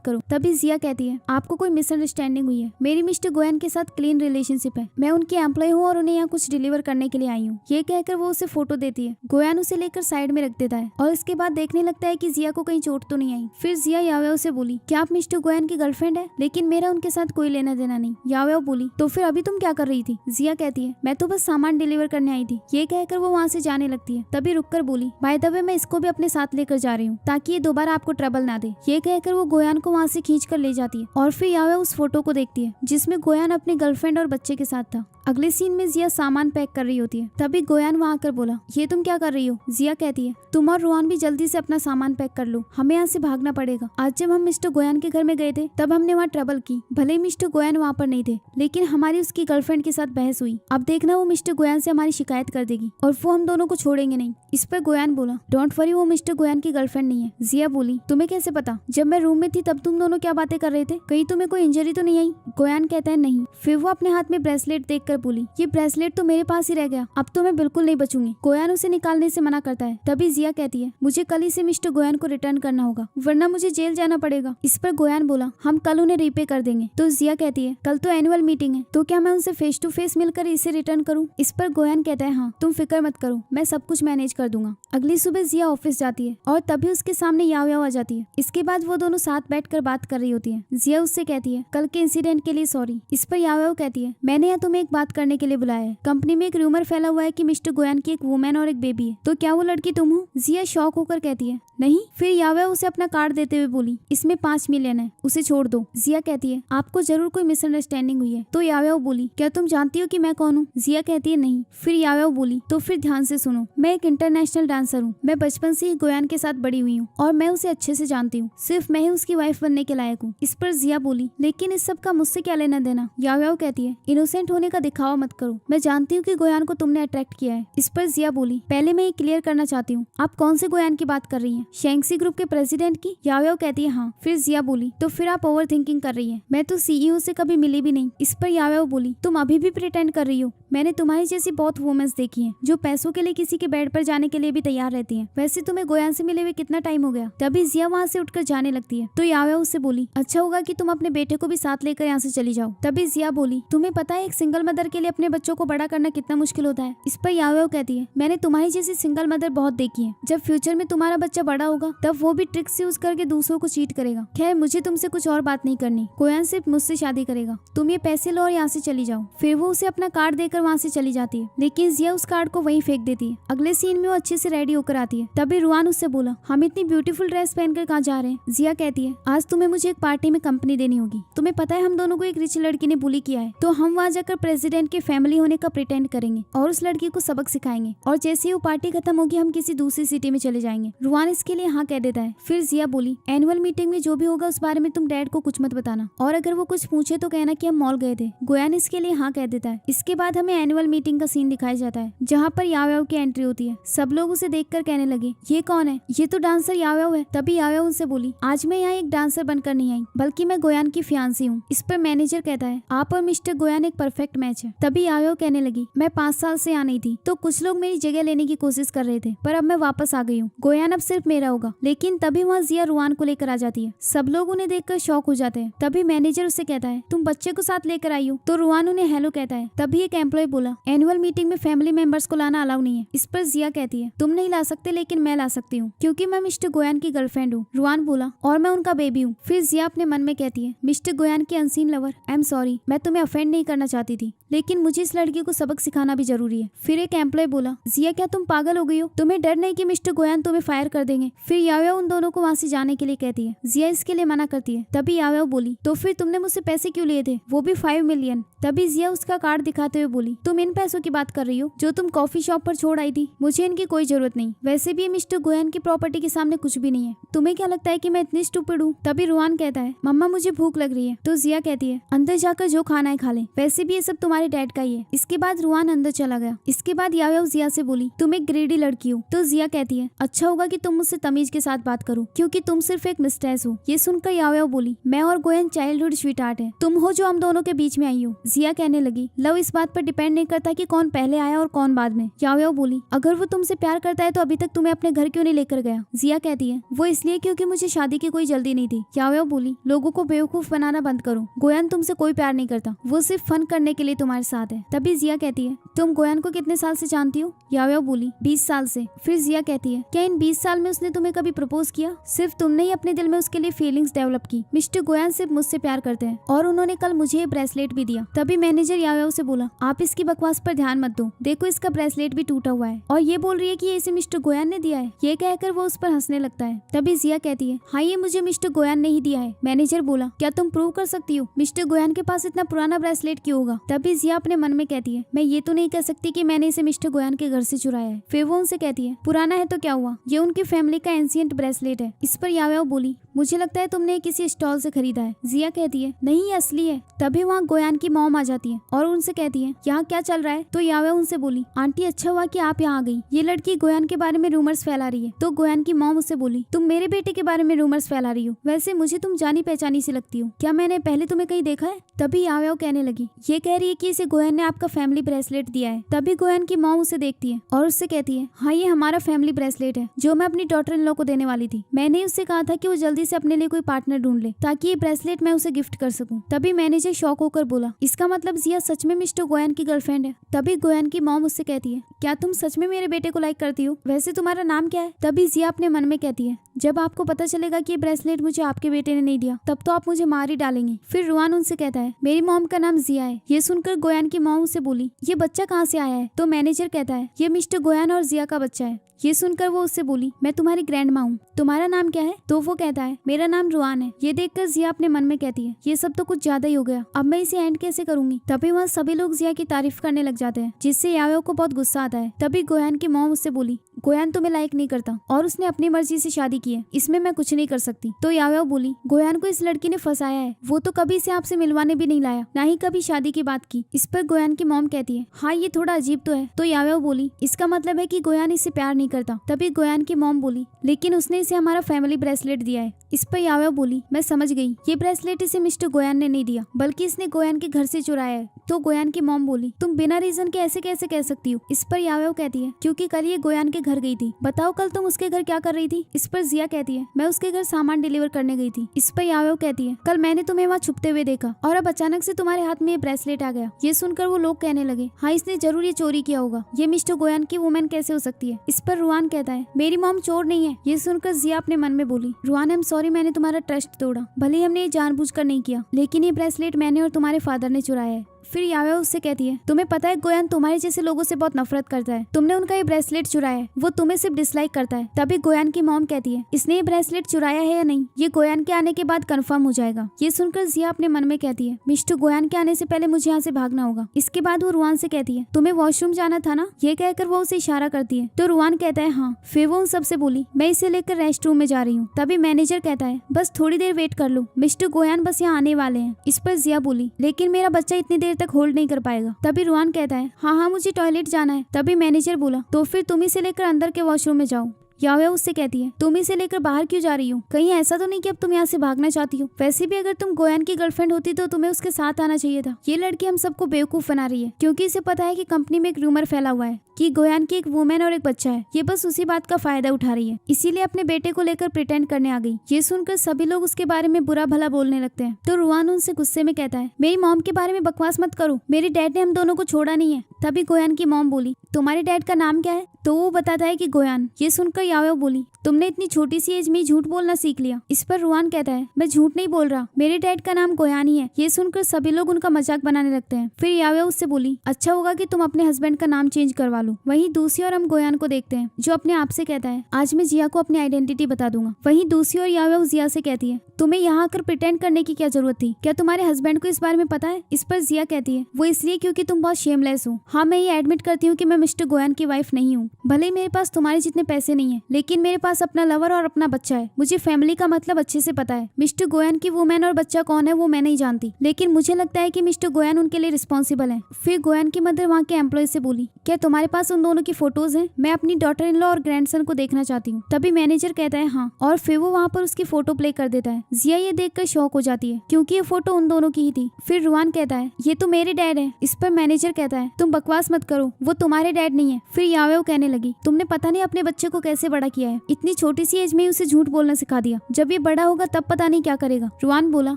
करो। तभी जिया कहती है आपको कोई मिसअंडरस्टैंडिंग हुई है, मेरी मिस्टर गोयान के साथ क्लीन रिलेशनशिप है, मैं उनकी एम्प्लॉय हूँ और उन्हें यहाँ कुछ डिलीवर करने के लिए आई हूँ। ये कहकर वो उसे फोटो देती है। गोयान उसे लेकर साइड में रख देता है और इसके बाद देखने लगता है कि जिया को कहीं चोट तो नहीं आई। फिर जिया याव से बोली क्या आप मिस्टर गोयान की गर्लफ्रेंड है, लेकिन मेरा उनके साथ कोई लेना देना नहीं। याव बोली तो फिर अभी तुम क्या कर रही थी। जिया कहती है मैं तो बस सामान डिलीवर करने आई थी। ये कहकर वो वहाँ से जाने लगती है। तभी रुककर बोली बाय द वे मैं इसको भी अपने साथ लेकर जा रही हूँ ताकि ये दोबारा आपको ट्रबल ना दे। ये कहकर वो गोयान को वहाँ से खींच कर ले जाती है और फिर याव उस फोटो को देखती है जिसमें गोयान अपनी गर्लफ्रेंड और बच्चे के साथ था। अगले सीन में जिया सामान पैक कर रही होती है। तभी गोयान वहाँ आकर बोला ये तुम क्या कर रही हो। जिया कहती है तुम और रोहान भी जल्दी से अपना सामान पैक कर लो, हमें यहाँ से भागना पड़ेगा। आज जब हम मिस्टर गोयान के घर में गए थे तब हमने वहाँ ट्रबल की, भले ही मिस्टर गोयान वहाँ पर नहीं थे, लेकिन हमारी उसकी गर्लफ्रेंड के साथ बहस हुई। अब देखना वो मिस्टर गोयान से हमारी शिकायत कर देगी और वो हम दोनों को छोड़ेंगे नहीं। इस पर गोयान बोला डोंट वरी, वो मिस्टर गोयान की गर्लफ्रेंड नहीं है। जिया बोली तुम्हें कैसे पता, जब मैं रूम में थी तब तुम दोनों क्या बातें कर रहे थे, कहीं तुम्हें कोई इंजरी तो नहीं आई। गोयान कहता है नहीं। फिर वो अपने हाथ में ब्रेसलेट देखकर बोली ये ब्रेसलेट तो मेरे पास ही रह गया, अब तो मैं बिल्कुल नहीं बचूंगी। गोयान उसे निकालने से मना करता है। तभी जिया कहती है मुझे कल ही से मिस्टर गोयान को रिटर्न करना होगा वरना मुझे जेल जाना पड़ेगा। इस पर गोयान बोला हम कल उन्हें रीपे कर देंगे। तो जिया कहती है कल तो एनुअल मीटिंग है, तो क्या मैं उनसे फेस टू फेस मिलकर इसे रिटर्न करूँ। इस पर गोयान कहता है हाँ तुम फिक्र मत करो, मैं सब कुछ मैनेज कर दूंगा। अगली सुबह जिया ऑफिस जाती है और तभी उसके सामने याव आ जाती है। इसके बाद वो दोनों साथ बैठकर बात कर रही होती है। जिया उससे कहती है कल के इंसिडेंट के लिए सॉरी। इस पर याव कहती है मैंने यहाँ तुम्हें एक बात करने के लिए बुलाया है, कंपनी में एक रूमर फैला हुआ है कि मिस्टर गोयान की एक वुमेन और एक बेबी है, तो क्या वो लड़की तुम हो। जिया शॉक होकर कहती है नहीं। फिर याव उसे अपना कार्ड देते हुए बोली इसमें 5 मिलियन है, उसे छोड़ दो। जिया कहती है आपको जरूर कोई मिसअंडरस्टैंडिंग हुई है। तो याव बोली क्या तुम जानती हो कि मैं कौन हूँ। जिया कहती है नहीं। फिर याओयाओ बोली तो फिर ध्यान से सुनो, मैं एक इंटरनेशनल डांसर हूँ। मैं बचपन से ही गोयान के साथ बड़ी हुई हूँ और मैं उसे अच्छे से जानती हूँ। सिर्फ मैं ही उसकी वाइफ बनने के लायक हूँ। इस पर जिया बोली लेकिन इस सब का मुझसे क्या लेना देना। याओयाओ कहती है इनोसेंट होने का दिखावा मत करो। मैं जानती हूँ कि गोयान को तुमने अट्रैक्ट किया है। इस पर जिया बोली पहले मैं ये क्लियर करना चाहती हूँ, आप कौन से गोयान की बात कर रही हैं? शेंगसी ग्रुप के प्रेसिडेंट की? याओयाओ कहती है हाँ। फिर जिया बोली तो फिर आप ओवर थिंकिंग कर रही है, मैं तो सीईओ से कभी मिली भी नहीं। इस पर याओयाओ बोली तुम अभी भी प्रिटेंड कर रही हो। मैंने तुम्हारी जैसी बहुत वुमेन्स देखी हैं जो पैसों के लिए किसी के बेड पर जाने के लिए भी तैयार रहती हैं। वैसे तुम्हें गोयान से मिले हुए कितना टाइम हो गया? तभी जिया वहाँ से उठकर जाने लगती है तो याओयाओ उससे बोली अच्छा होगा कि तुम अपने बेटे को भी साथ लेकर यहाँ से चली जाओ। तभी जिया बोली तुम्हें पता है एक सिंगल मदर के लिए अपने बच्चों को बड़ा करना कितना मुश्किल होता है। इस पर याओयाओ कहती है मैंने तुम्हारी जैसी सिंगल मदर बहुत देखी है। जब फ्यूचर में तुम्हारा बच्चा बड़ा होगा तब वो भी ट्रिक्स यूज करके दूसरों को चीट करेगा। खैर मुझे तुमसे कुछ और बात नहीं करनी, गोयान सिर्फ मुझसे शादी करेगा। तुम ये पैसे लो और यहाँ से चली जाओ। फिर वो उसे अपना कार्ड देकर वहाँ से चली जाती है, लेकिन जिया उस कार्ड को वहीं फेंक देती है। अगले सीन में वो अच्छे से रेडी होकर आती है। तभी रुआन उससे बोला हम इतनी ब्यूटीफुल ड्रेस पहनकर कहाँ जा रहे हैं? जिया कहती है आज तुम्हें मुझे एक पार्टी में कंपनी देनी होगी। तुम्हें पता है हम दोनों को एक रिच लड़की ने बुली किया है, तो हम वहाँ जाकर प्रेसिडेंट के फैमिली होने का प्रिटेंड करेंगे और उस लड़की को सबक सिखाएंगे और जैसे ही वो पार्टी खत्म होगी हम किसी दूसरी सिटी में चले जाएंगे। रुआन इसके लिए हाँ कह देता है। फिर जिया बोली एनुअल मीटिंग में जो भी होगा उस बारे में तुम डैड को कुछ मत बताना और अगर वो कुछ पूछे तो कहना कि हम मॉल गए थे। गोयान इसके लिए हाँ कह देता है। इसके बाद हमें एनुअल मीटिंग का सीन दिखाया जाता है जहाँ पर याओयाओ की एंट्री होती है। सब लोग उसे देखकर कहने लगे ये कौन है? ये तो डांसर याओयाओ है। तभी याओयाओ उनसे बोली आज मैं यहाँ एक डांसर बनकर नहीं आई बल्कि मैं गोयान की फियांसी हूँ। इस पर मैनेजर कहता है आप और मिस्टर गोयान एक परफेक्ट मैच है। तभी याओयाओ कहने लगी मैं 5 साल से यहाँ नहीं थी तो कुछ लोग मेरी जगह लेने की कोशिश कर रहे थे पर अब मैं वापस आ गई हूँ। गोयान अब सिर्फ मेरा होगा। लेकिन तभी वहाँ जिया रुआन को लेकर आ जाती है। सब लोग उन्हें देखकर शॉक हो जाते हैं। तभी मैनेजर उससे कहता है तुम बच्चे को साथ लेकर आई हो? तो रुआन उन्हें हेलो कहता है। तभी एक एम्प्लॉय बोला एनुअल मीटिंग में फैमिली मेंबर्स को लाना अलाउ नहीं है। इस पर जिया कहती है तुम नहीं ला सकते लेकिन मैं ला सकती हूँ क्योंकि मैं मिस्टर गोयान की गर्लफ्रेंड हूँ। रुआन बोला और मैं उनका बेबी हूँ। फिर जिया अपने मन में कहती है मिस्टर गोयान की unseen lover I am sorry, मैं तुम्हें ऑफेंड नहीं करना चाहती थी लेकिन मुझे इस लड़की को सबक सिखाना भी जरूरी है। फिर एक एम्प्लॉय बोला जिया क्या तुम पागल हो गई हो? तुम्हें डर नहीं कि मिस्टर गोयान तुम्हें फायर कर देंगे? फिर याओयाओ उन दोनों को वहाँ से जाने के लिए कहती है। जिया इसके लिए मना करती है। तभी याओयाओ बोली तो फिर तुमने मुझसे पैसे क्यों लिए थे, वो भी 5 मिलियन? तभी जिया उसका कार्ड दिखाते हुए बोली तुम इन पैसों की बात कर रही हो जो तुम कॉफी शॉप पर छोड़ आई थी? मुझे इनकी कोई जरूरत नहीं। वैसे भी मिस्टर गोयान की प्रॉपर्टी के सामने कुछ भी नहीं है। तुम्हें क्या लगता है कि मैं इतनी स्टूपिड हूँ? तभी रुआन कहता है मम्मा मुझे भूख लग रही है। तो जिया कहती है अंदर जाकर जो खाना है खा ले, वैसे भी ये सब तुम्हारे डैड का ही है। इसके बाद रुआन अंदर चला गया। इसके बाद याओयाओ जिया से बोली तुम एक ग्रेडी लड़की हो। तो जिया कहती है अच्छा होगा कि तुम मुझसे तमीज के साथ बात करो क्योंकि तुम सिर्फ एक मिस्ट्रेस हो। ये सुनकर याओयाओ बोली मैं और गोयान चाइल्डहुड स्वीटहार्ट है, तुम हो जो हम दोनों के बीच में आई हो। जिया कहने लगी लव इस बात पर डिपेंड नहीं करता कि कौन पहले आया और कौन बाद में। याओयाओ बोली अगर वो तुमसे प्यार करता है तो अभी तक तुम्हें अपने घर क्यों नहीं लेकर गया? जिया कहती है वो इसलिए क्योंकि मुझे शादी की कोई जल्दी नहीं थी। याओयाओ बोली लोगों को बेवकूफ बनाना बंद करो, गोयान तुमसे कोई प्यार नहीं करता, वो सिर्फ फन करने के लिए तुम्हारे साथ है। तभी जिया कहती है तुम गोयान को कितने साल से जानती हो? याओयाओ बोली 20 साल से। फिर जिया कहती है क्या इन 20 साल में उसने तुम्हें कभी प्रपोज किया? सिर्फ तुमने ही अपने दिल में उसके लिए फीलिंग्स डेवलप की। मिस्टर गोयान सिर्फ मुझसे प्यार करते हैं और उन्होंने कल मुझे ये ब्रेसलेट भी दिया। तभी मैनेजर याओयाओ से बोला आप इसकी बकवास पर ध्यान मत दो, देखो इसका ब्रेसलेट भी टूटा हुआ है और ये बोल रही है कि ये इसे मिस्टर गोयान ने दिया है। ये कहकर वो उस पर हंसने लगता है। तभी जिया कहती है हाँ ये मुझे मिस्टर गोयान ने ही दिया है। मैनेजर बोला क्या तुम प्रूव कर सकती हो मिस्टर गोयान के पास इतना पुराना ब्रेसलेट क्यों होगा? तभी जिया अपने मन में कहती है मैं ये तो नहीं कह सकती कि मैंने इसे मिस्टर गोयान के घर से चुराया है। फिर वो उनसे कहती है पुराना है तो क्या हुआ, ये उनकी फैमिली का एंशिएंट ब्रेसलेट है। इस पर याओयाओ बोली मुझे लगता है तुमने किसी स्टॉल से खरीदा है। जिया कहती है नहीं ये असली है। तभी वहाँ गोयान की मॉम आ जाती है और उनसे कहती है यहाँ क्या चल रहा है? तो याओयाओ उनसे बोली आंटी अच्छा हुआ कि आप यहाँ आ गई, ये लड़की गोयान के बारे में रूमर्स फैला रही है। तो गोयान की मॉम उससे बोली तुम मेरे बेटे के बारे में रूमर्स फैला रही हो, वैसे मुझे तुम जानी पहचानी सी लगती हो, क्या मैंने पहले तुम्हें कहीं देखा है? तभी याओयाओ कहने लगी ये कह रही है कि इसे गोयान ने आपका फैमिली ब्रेसलेट दिया है। तभी गोयान की मॉम उसे देखती है और उससे कहती है हाँ ये हमारा फैमिली ब्रेसलेट है जो मैं अपनी डॉटर इन लॉ को देने वाली थी। मैंने उससे कहा था कि वो जल्दी से अपने लिए कोई पार्टनर ढूंढ ले ताकि ये ब्रेसलेट मैं उसे गिफ्ट कर सकूं। तभी मैनेजर शॉक होकर बोला इसका मतलब जिया सच में मिस्टर गोयान की गर्लफ्रेंड है। तभी गोयान की मॉम उससे कहती है क्या तुम सच में मेरे बेटे को लाइक करती हो? वैसे तुम्हारा नाम क्या है? तभी जिया अपने मन में कहती है जब आपको पता चलेगा कि ये ब्रेसलेट मुझे आपके बेटे ने नहीं दिया तब तो आप मुझे मार ही डालेंगे। फिर रुआन उनसे कहता है मेरी मॉम का नाम जिया है। ये सुनकर गोयान की मॉम उसे बोली ये बच्चा कहाँ से आया है? तो मैनेजर कहता है ये मिस्टर गोयान और जिया का बच्चा है। ये सुनकर वो उससे बोली, मैं तुम्हारी ग्रैंड माँ हूँ, तुम्हारा नाम क्या है? तो वो कहता है, मेरा नाम रुआन है। ये देखकर जिया अपने मन में कहती है, ये सब तो कुछ ज्यादा ही हो गया, अब मैं इसे एंड कैसे करूंगी। तभी वहाँ सभी लोग जिया की तारीफ करने लग जाते हैं, जिससे यावेओ को बहुत गुस्सा आता है। तभी गोयान की मॉम उससे बोली, गोयान तुम्हें लाइक नहीं करता और उसने अपनी मर्जी से शादी की है, इसमें मैं कुछ नहीं कर सकती। तो यावेओ बोली, गोयान को इस लड़की ने फंसाया है, वो तो कभी इसे आपसे मिलवाने भी नहीं लाया, ना ही कभी शादी की बात की। इस पर गोयान की मॉम कहती है, हाँ ये थोड़ा अजीब तो है। तो यावेओ बोली, इसका मतलब है कि गोयान इससे प्यार नहीं करता। तभी गोयान की मॉम बोली, लेकिन उसने इसे हमारा फैमिली ब्रेसलेट दिया है। इस पर यावेओ बोली, मैं समझ गई, ये ब्रेसलेट इसे मिस्टर गोयान ने नहीं दिया, बल्कि इसने गोयान के घर से चुराया है। तो गोयान की मॉम बोली, तुम बिना रीजन के ऐसे कैसे कह सकती हो। इस पर यावेओ कहती है, क्योंकि कल ये गोयान के घर गई थी। बताओ कल तुम उसके घर क्या कर रही थी। इस पर जिया कहती है, मैं उसके घर सामान डिलीवर करने गई थी। इस पर यावेओ कहती है, कल मैंने तुम्हें वहाँ छुपते हुए देखा और अब अचानक से तुम्हारे हाथ में ये ब्रेसलेट आ गया। ये सुनकर वो लोग कहने लगे, हाँ इसने जरूर ये चोरी किया होगा, ये मिस्टर गोयान की वुमेन कैसे हो सकती है। इस पर रुआन कहता है, मेरी मॉम चोर नहीं है। ये सुनकर जिया अपने मन में बोली, रुआन आई एम सॉरी, मैंने तुम्हारा ट्रस्ट तोड़ा, भले ही हमने ये जानबूझकर नहीं किया, लेकिन ये ब्रेसलेट मैंने और तुम्हारे फादर ने चुराया है। फिर यावेओ उससे कहती है, तुम्हें पता है गोयान तुम्हारे जैसे लोगों से बहुत नफरत करता है, तुमने उनका ये ब्रेसलेट चुराया है, वो तुम्हें सिर्फ डिसलाइक करता है। तभी गोयान की मॉम कहती है, इसने ये ब्रेसलेट चुराया है या नहीं, ये गोयान के आने के बाद कंफर्म हो जाएगा। ये सुनकर जिया अपने मन में कहती है, मिस्टर गोयान के आने से पहले मुझे यहाँ से भागना होगा। इसके बाद वो रुआन से कहती है, तुम्हें वॉशरूम जाना था ना। ये कहकर वो उसे इशारा करती है। तो रुआन कहता है, हाँ। फिर वो उन सबसे बोली, मैं इसे लेकर रेस्ट रूम में जा रही हूँ। तभी मैनेजर कहता है, बस थोड़ी देर वेट कर लो, मिस्टर गोयान बस यहाँ आने वाले हैं। इस पर जिया बोली, लेकिन मेरा बच्चा इतनी देर तक होल्ड नहीं कर पाएगा। तभी रुआन कहता है, हाँ मुझे टॉयलेट जाना है। तभी मैनेजर बोला, तो फिर तुम इसे लेकर अंदर के वॉशरूम में जाओ। यावेओ उससे कहती है, तुम इसे लेकर बाहर क्यों जा रही हो, कहीं ऐसा तो नहीं कि अब तुम यहाँ से भागना चाहती हो। वैसे भी अगर तुम गोयान की गर्लफ्रेंड होती तो तुम्हें उसके साथ आना चाहिए था। ये लड़की हम सबको बेवकूफ बना रही है, क्योंकि इसे पता है कि कंपनी में एक रूमर फैला हुआ है कि गोयान की एक वुमेन और एक बच्चा है। ये बस उसी बात का फायदा उठा रही है, इसीलिए अपने बेटे को लेकर प्रिटेंड करने आ गई। ये सुनकर सभी लोग उसके बारे में बुरा भला बोलने लगते हैं। तो रुआन उनसे गुस्से में कहता है, मेरी मॉम के बारे में बकवास मत करो, मेरे डैड ने हम दोनों को छोड़ा नहीं है। तभी गोयान की मॉम बोली, तुम्हारे डैड का नाम क्या है। तो वो बताता है कि गोयान। ये सुनकर यावेओ बोली, तुमने इतनी छोटी सी एज में झूठ बोलना सीख लिया। इस पर रुआन कहता है, मैं झूठ नहीं बोल रहा, मेरे डैड का नाम गोयान ही है। ये सुनकर सभी लोग उनका मजाक बनाने लगते हैं। फिर यावेओ उससे बोली, अच्छा होगा कि तुम अपने हस्बैंड का नाम चेंज करवा लो। वहीं दूसरी ओर हम गोयान को देखते हैं, जो अपने आप से कहता है, आज मैं जिया को अपनी आइडेंटिटी बता दूंगा। वहीं दूसरी ओर यावेओ जिया से कहती है, तुम्हें यहाँ आकर प्रिटेंड करने की क्या जरूरत थी, क्या तुम्हारे हस्बैंड को इस बारे में पता है। इस पर जिया कहती है, वो इसलिए क्योंकि तुम बहुत शेमलेस हो। हाँ मैं ये एडमिट करती हूँ कि मैं मिस्टर गोयान की वाइफ नहीं हूँ, भले ही मेरे पास तुम्हारे जितने पैसे नहीं है, लेकिन मेरे पास अपना लवर और अपना बच्चा है। मुझे फैमिली का मतलब अच्छे से पता है। मिस्टर गोयान की वुमेन और बच्चा कौन है वो मैं नहीं जानती, लेकिन मुझे लगता है कि मिस्टर गोयान उनके लिए रिस्पॉन्सिबल है। फिर गोयान की मदर वहाँ के एम्प्लॉय से बोली, क्या तुम्हारे पास उन दोनों की फोटोज हैं, मैं अपनी डॉटर इन लॉ और ग्रैंडसन को देखना चाहती हूँ। तभी मैनेजर कहता है, हाँ, और फिर वो वहाँ पर उसकी फोटो प्ले कर देता है। जिया ये देखकर शॉक हो जाती है, क्योंकि ये फोटो उन दोनों की ही थी। फिर रुआन कहता है, ये तो मेरे डैड है। इस पर मैनेजर कहता है, तुम बकवास मत करो, वो तुम्हारे डैड नहीं है। फिर यावेओ कहने लगी, तुमने पता नहीं अपने बच्चे को कैसे बड़ा किया है, इतनी छोटी सी एज में उसे झूठ बोलना सिखा दिया, जब ये बड़ा होगा तब पता नहीं क्या करेगा। रुआन बोला,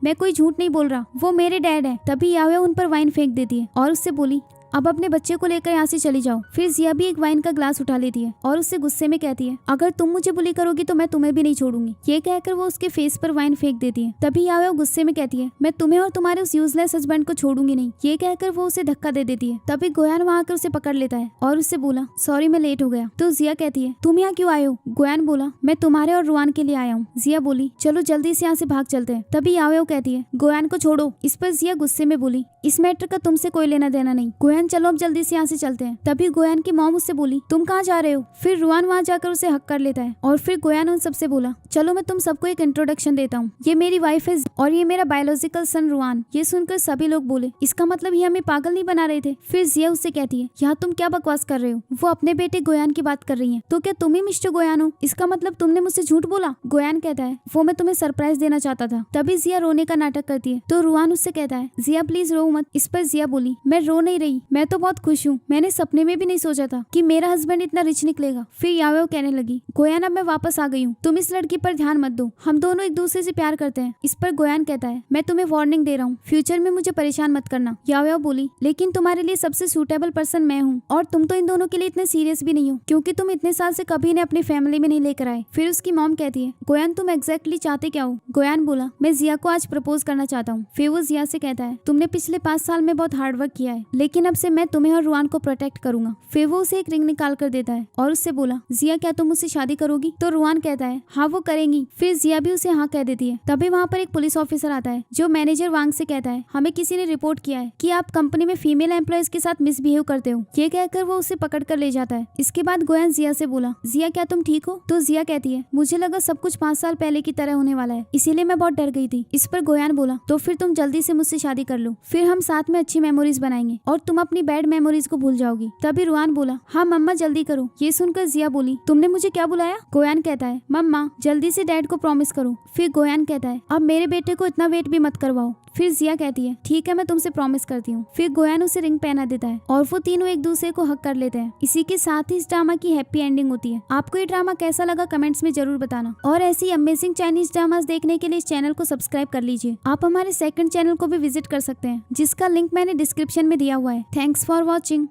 मैं कोई झूठ नहीं बोल रहा, वो मेरे डैड है। तभी यावेओ उन पर वाइन फेंक देती है और उससे बोली, अब अपने बच्चे को लेकर यहाँ से चली जाओ। फिर जिया भी एक वाइन का ग्लास उठा लेती है और उससे गुस्से में कहती है, अगर तुम मुझे बुली करोगी तो मैं तुम्हें भी नहीं छोड़ूंगी। ये कहकर वो उसके फेस पर वाइन फेंक देती है। तभी यावेओ गुस्से में कहती है, मैं तुम्हें और तुम्हारे उस यूजलेस हस्बैंड को छोड़ूंगी नहीं। ये कहकर वो उसे धक्का दे देती है। तभी गोयान वहाँ आकर उसे पकड़ लेता है और उससे बोला, सॉरी मैं लेट हो गया। तो जिया कहती है, तुम यहाँ क्यों आए हो। गोयान बोला, मैं तुम्हारे और रुआन के लिए आया हूँ। जिया बोली, चलो जल्दी से यहाँ से भाग चलते हैं। तभी यावेओ कहती है, गोयान को छोड़ो। इस पर जिया गुस्से में बोली, इस मैटर का तुमसे कोई लेना देना नहीं। गोयान चलो अब जल्दी से यहाँ से चलते हैं। तभी गोयान की मॉम उससे बोली, तुम कहाँ जा रहे हो। फिर रुआन वहाँ जाकर उसे हक कर लेता है और फिर गोयान उन सबसे बोला, चलो मैं तुम सबको एक इंट्रोडक्शन देता हूँ, ये मेरी वाइफ है और ये मेरा बायोलॉजिकल सन रुआन। ये सुनकर सभी लोग बोले, इसका मतलब ये हमें पागल नहीं बना रहे थे। फिर जिया उससे कहती है, यहाँ तुम क्या बकवास कर रहे हो, वो अपने बेटे गोयान की बात कर रही है, तो क्या तुम ही मिस्टर गोयान हो, इसका मतलब तुमने मुझसे झूठ बोला। गोयान कहता है, वो मैं तुम्हें सरप्राइज देना चाहता था। तभी जिया रोने का नाटक करती है। तो रुआन उससे कहता है, जिया प्लीज रो मत। इस पर जिया बोली, मैं रो नहीं रही, मैं तो बहुत खुश हूँ, मैंने सपने में भी नहीं सोचा था कि मेरा हस्बैंड इतना रिच निकलेगा। फिर यावेओ कहने लगी, गोयान अब मैं वापस आ गई हूँ, तुम इस लड़की पर ध्यान मत दो, हम दोनों एक दूसरे से प्यार करते हैं। इस पर गोयान कहता है, मैं तुम्हें वार्निंग दे रहा हूँ, फ्यूचर में मुझे परेशान मत करना। यावेओ बोली, लेकिन तुम्हारे लिए सबसे सूटेबल पर्सन मैं हूँ और तुम तो इन दोनों के लिए इतने सीरियस भी नहीं हो, क्योंकि तुम इतने साल से कभी इन्हें अपनी फैमिली में नहीं लेकर आए। फिर उसकी मॉम कहती है, गोयान तुम एग्जैक्टली चाहते क्या हो। गोयान बोला, मैं जिया को आज प्रपोज करना चाहता हूँ। फिर वो जिया से कहता है, तुमने पिछले 5 साल में बहुत हार्ड वर्क किया है, लेकिन अब से मैं तुम्हें और रुआन को प्रोटेक्ट करूंगा। फिर वो उसे एक रिंग निकाल कर देता है और उससे बोला, जिया क्या तुम मुझसे शादी करोगी? तो रुआन कहता है हाँ वो करेंगी। फिर जिया भी उसे हाँ कह देती है। तभी वहाँ पर एक पुलिस ऑफिसर आता है जो मैनेजर वांग से कहता है, हमें किसी ने रिपोर्ट किया है कि आप कंपनी में फीमेल एम्प्लॉयज के साथ मिसबिहेव करते हो। ये कहकर वो उसे पकड़ कर ले जाता है। इसके बाद गोयान जिया से बोला, जिया क्या तुम ठीक हो? तो जिया कहती है, मुझे लगा सब कुछ 5 साल पहले की तरह होने वाला है, इसीलिए मैं बहुत डर गई थी। इस पर गोयान बोला, तो फिर तुम जल्दी से मुझसे शादी कर लो, फिर हम साथ में अच्छी मेमोरीज बनाएंगे और तुम अपनी बैड मेमोरीज को भूल जाओगी। तभी रुआन बोला, हाँ मम्मा जल्दी करो। ये सुनकर जिया बोली, तुमने मुझे क्या बुलाया? गोयान कहता है, मम्मा जल्दी से डैड को प्रॉमिस करो। फिर गोयान कहता है, अब मेरे बेटे को इतना वेट भी मत करवाओ। फिर जिया कहती है, ठीक है मैं तुमसे प्रॉमिस करती हूँ। फिर गोयान उसे रिंग पहना देता है और वो तीनों एक दूसरे को हक कर लेते हैं। इसी के साथ ही इस ड्रामा की हैप्पी एंडिंग होती है। आपको ये ड्रामा कैसा लगा कमेंट्स में जरूर बताना और ऐसी अमेजिंग चाइनीज ड्रामास देखने के लिए इस चैनल को सब्सक्राइब कर लीजिए। आप हमारे सेकंड चैनल को भी विजिट कर सकते हैं जिसका लिंक मैंने डिस्क्रिप्शन में दिया हुआ है। Thanks for watching.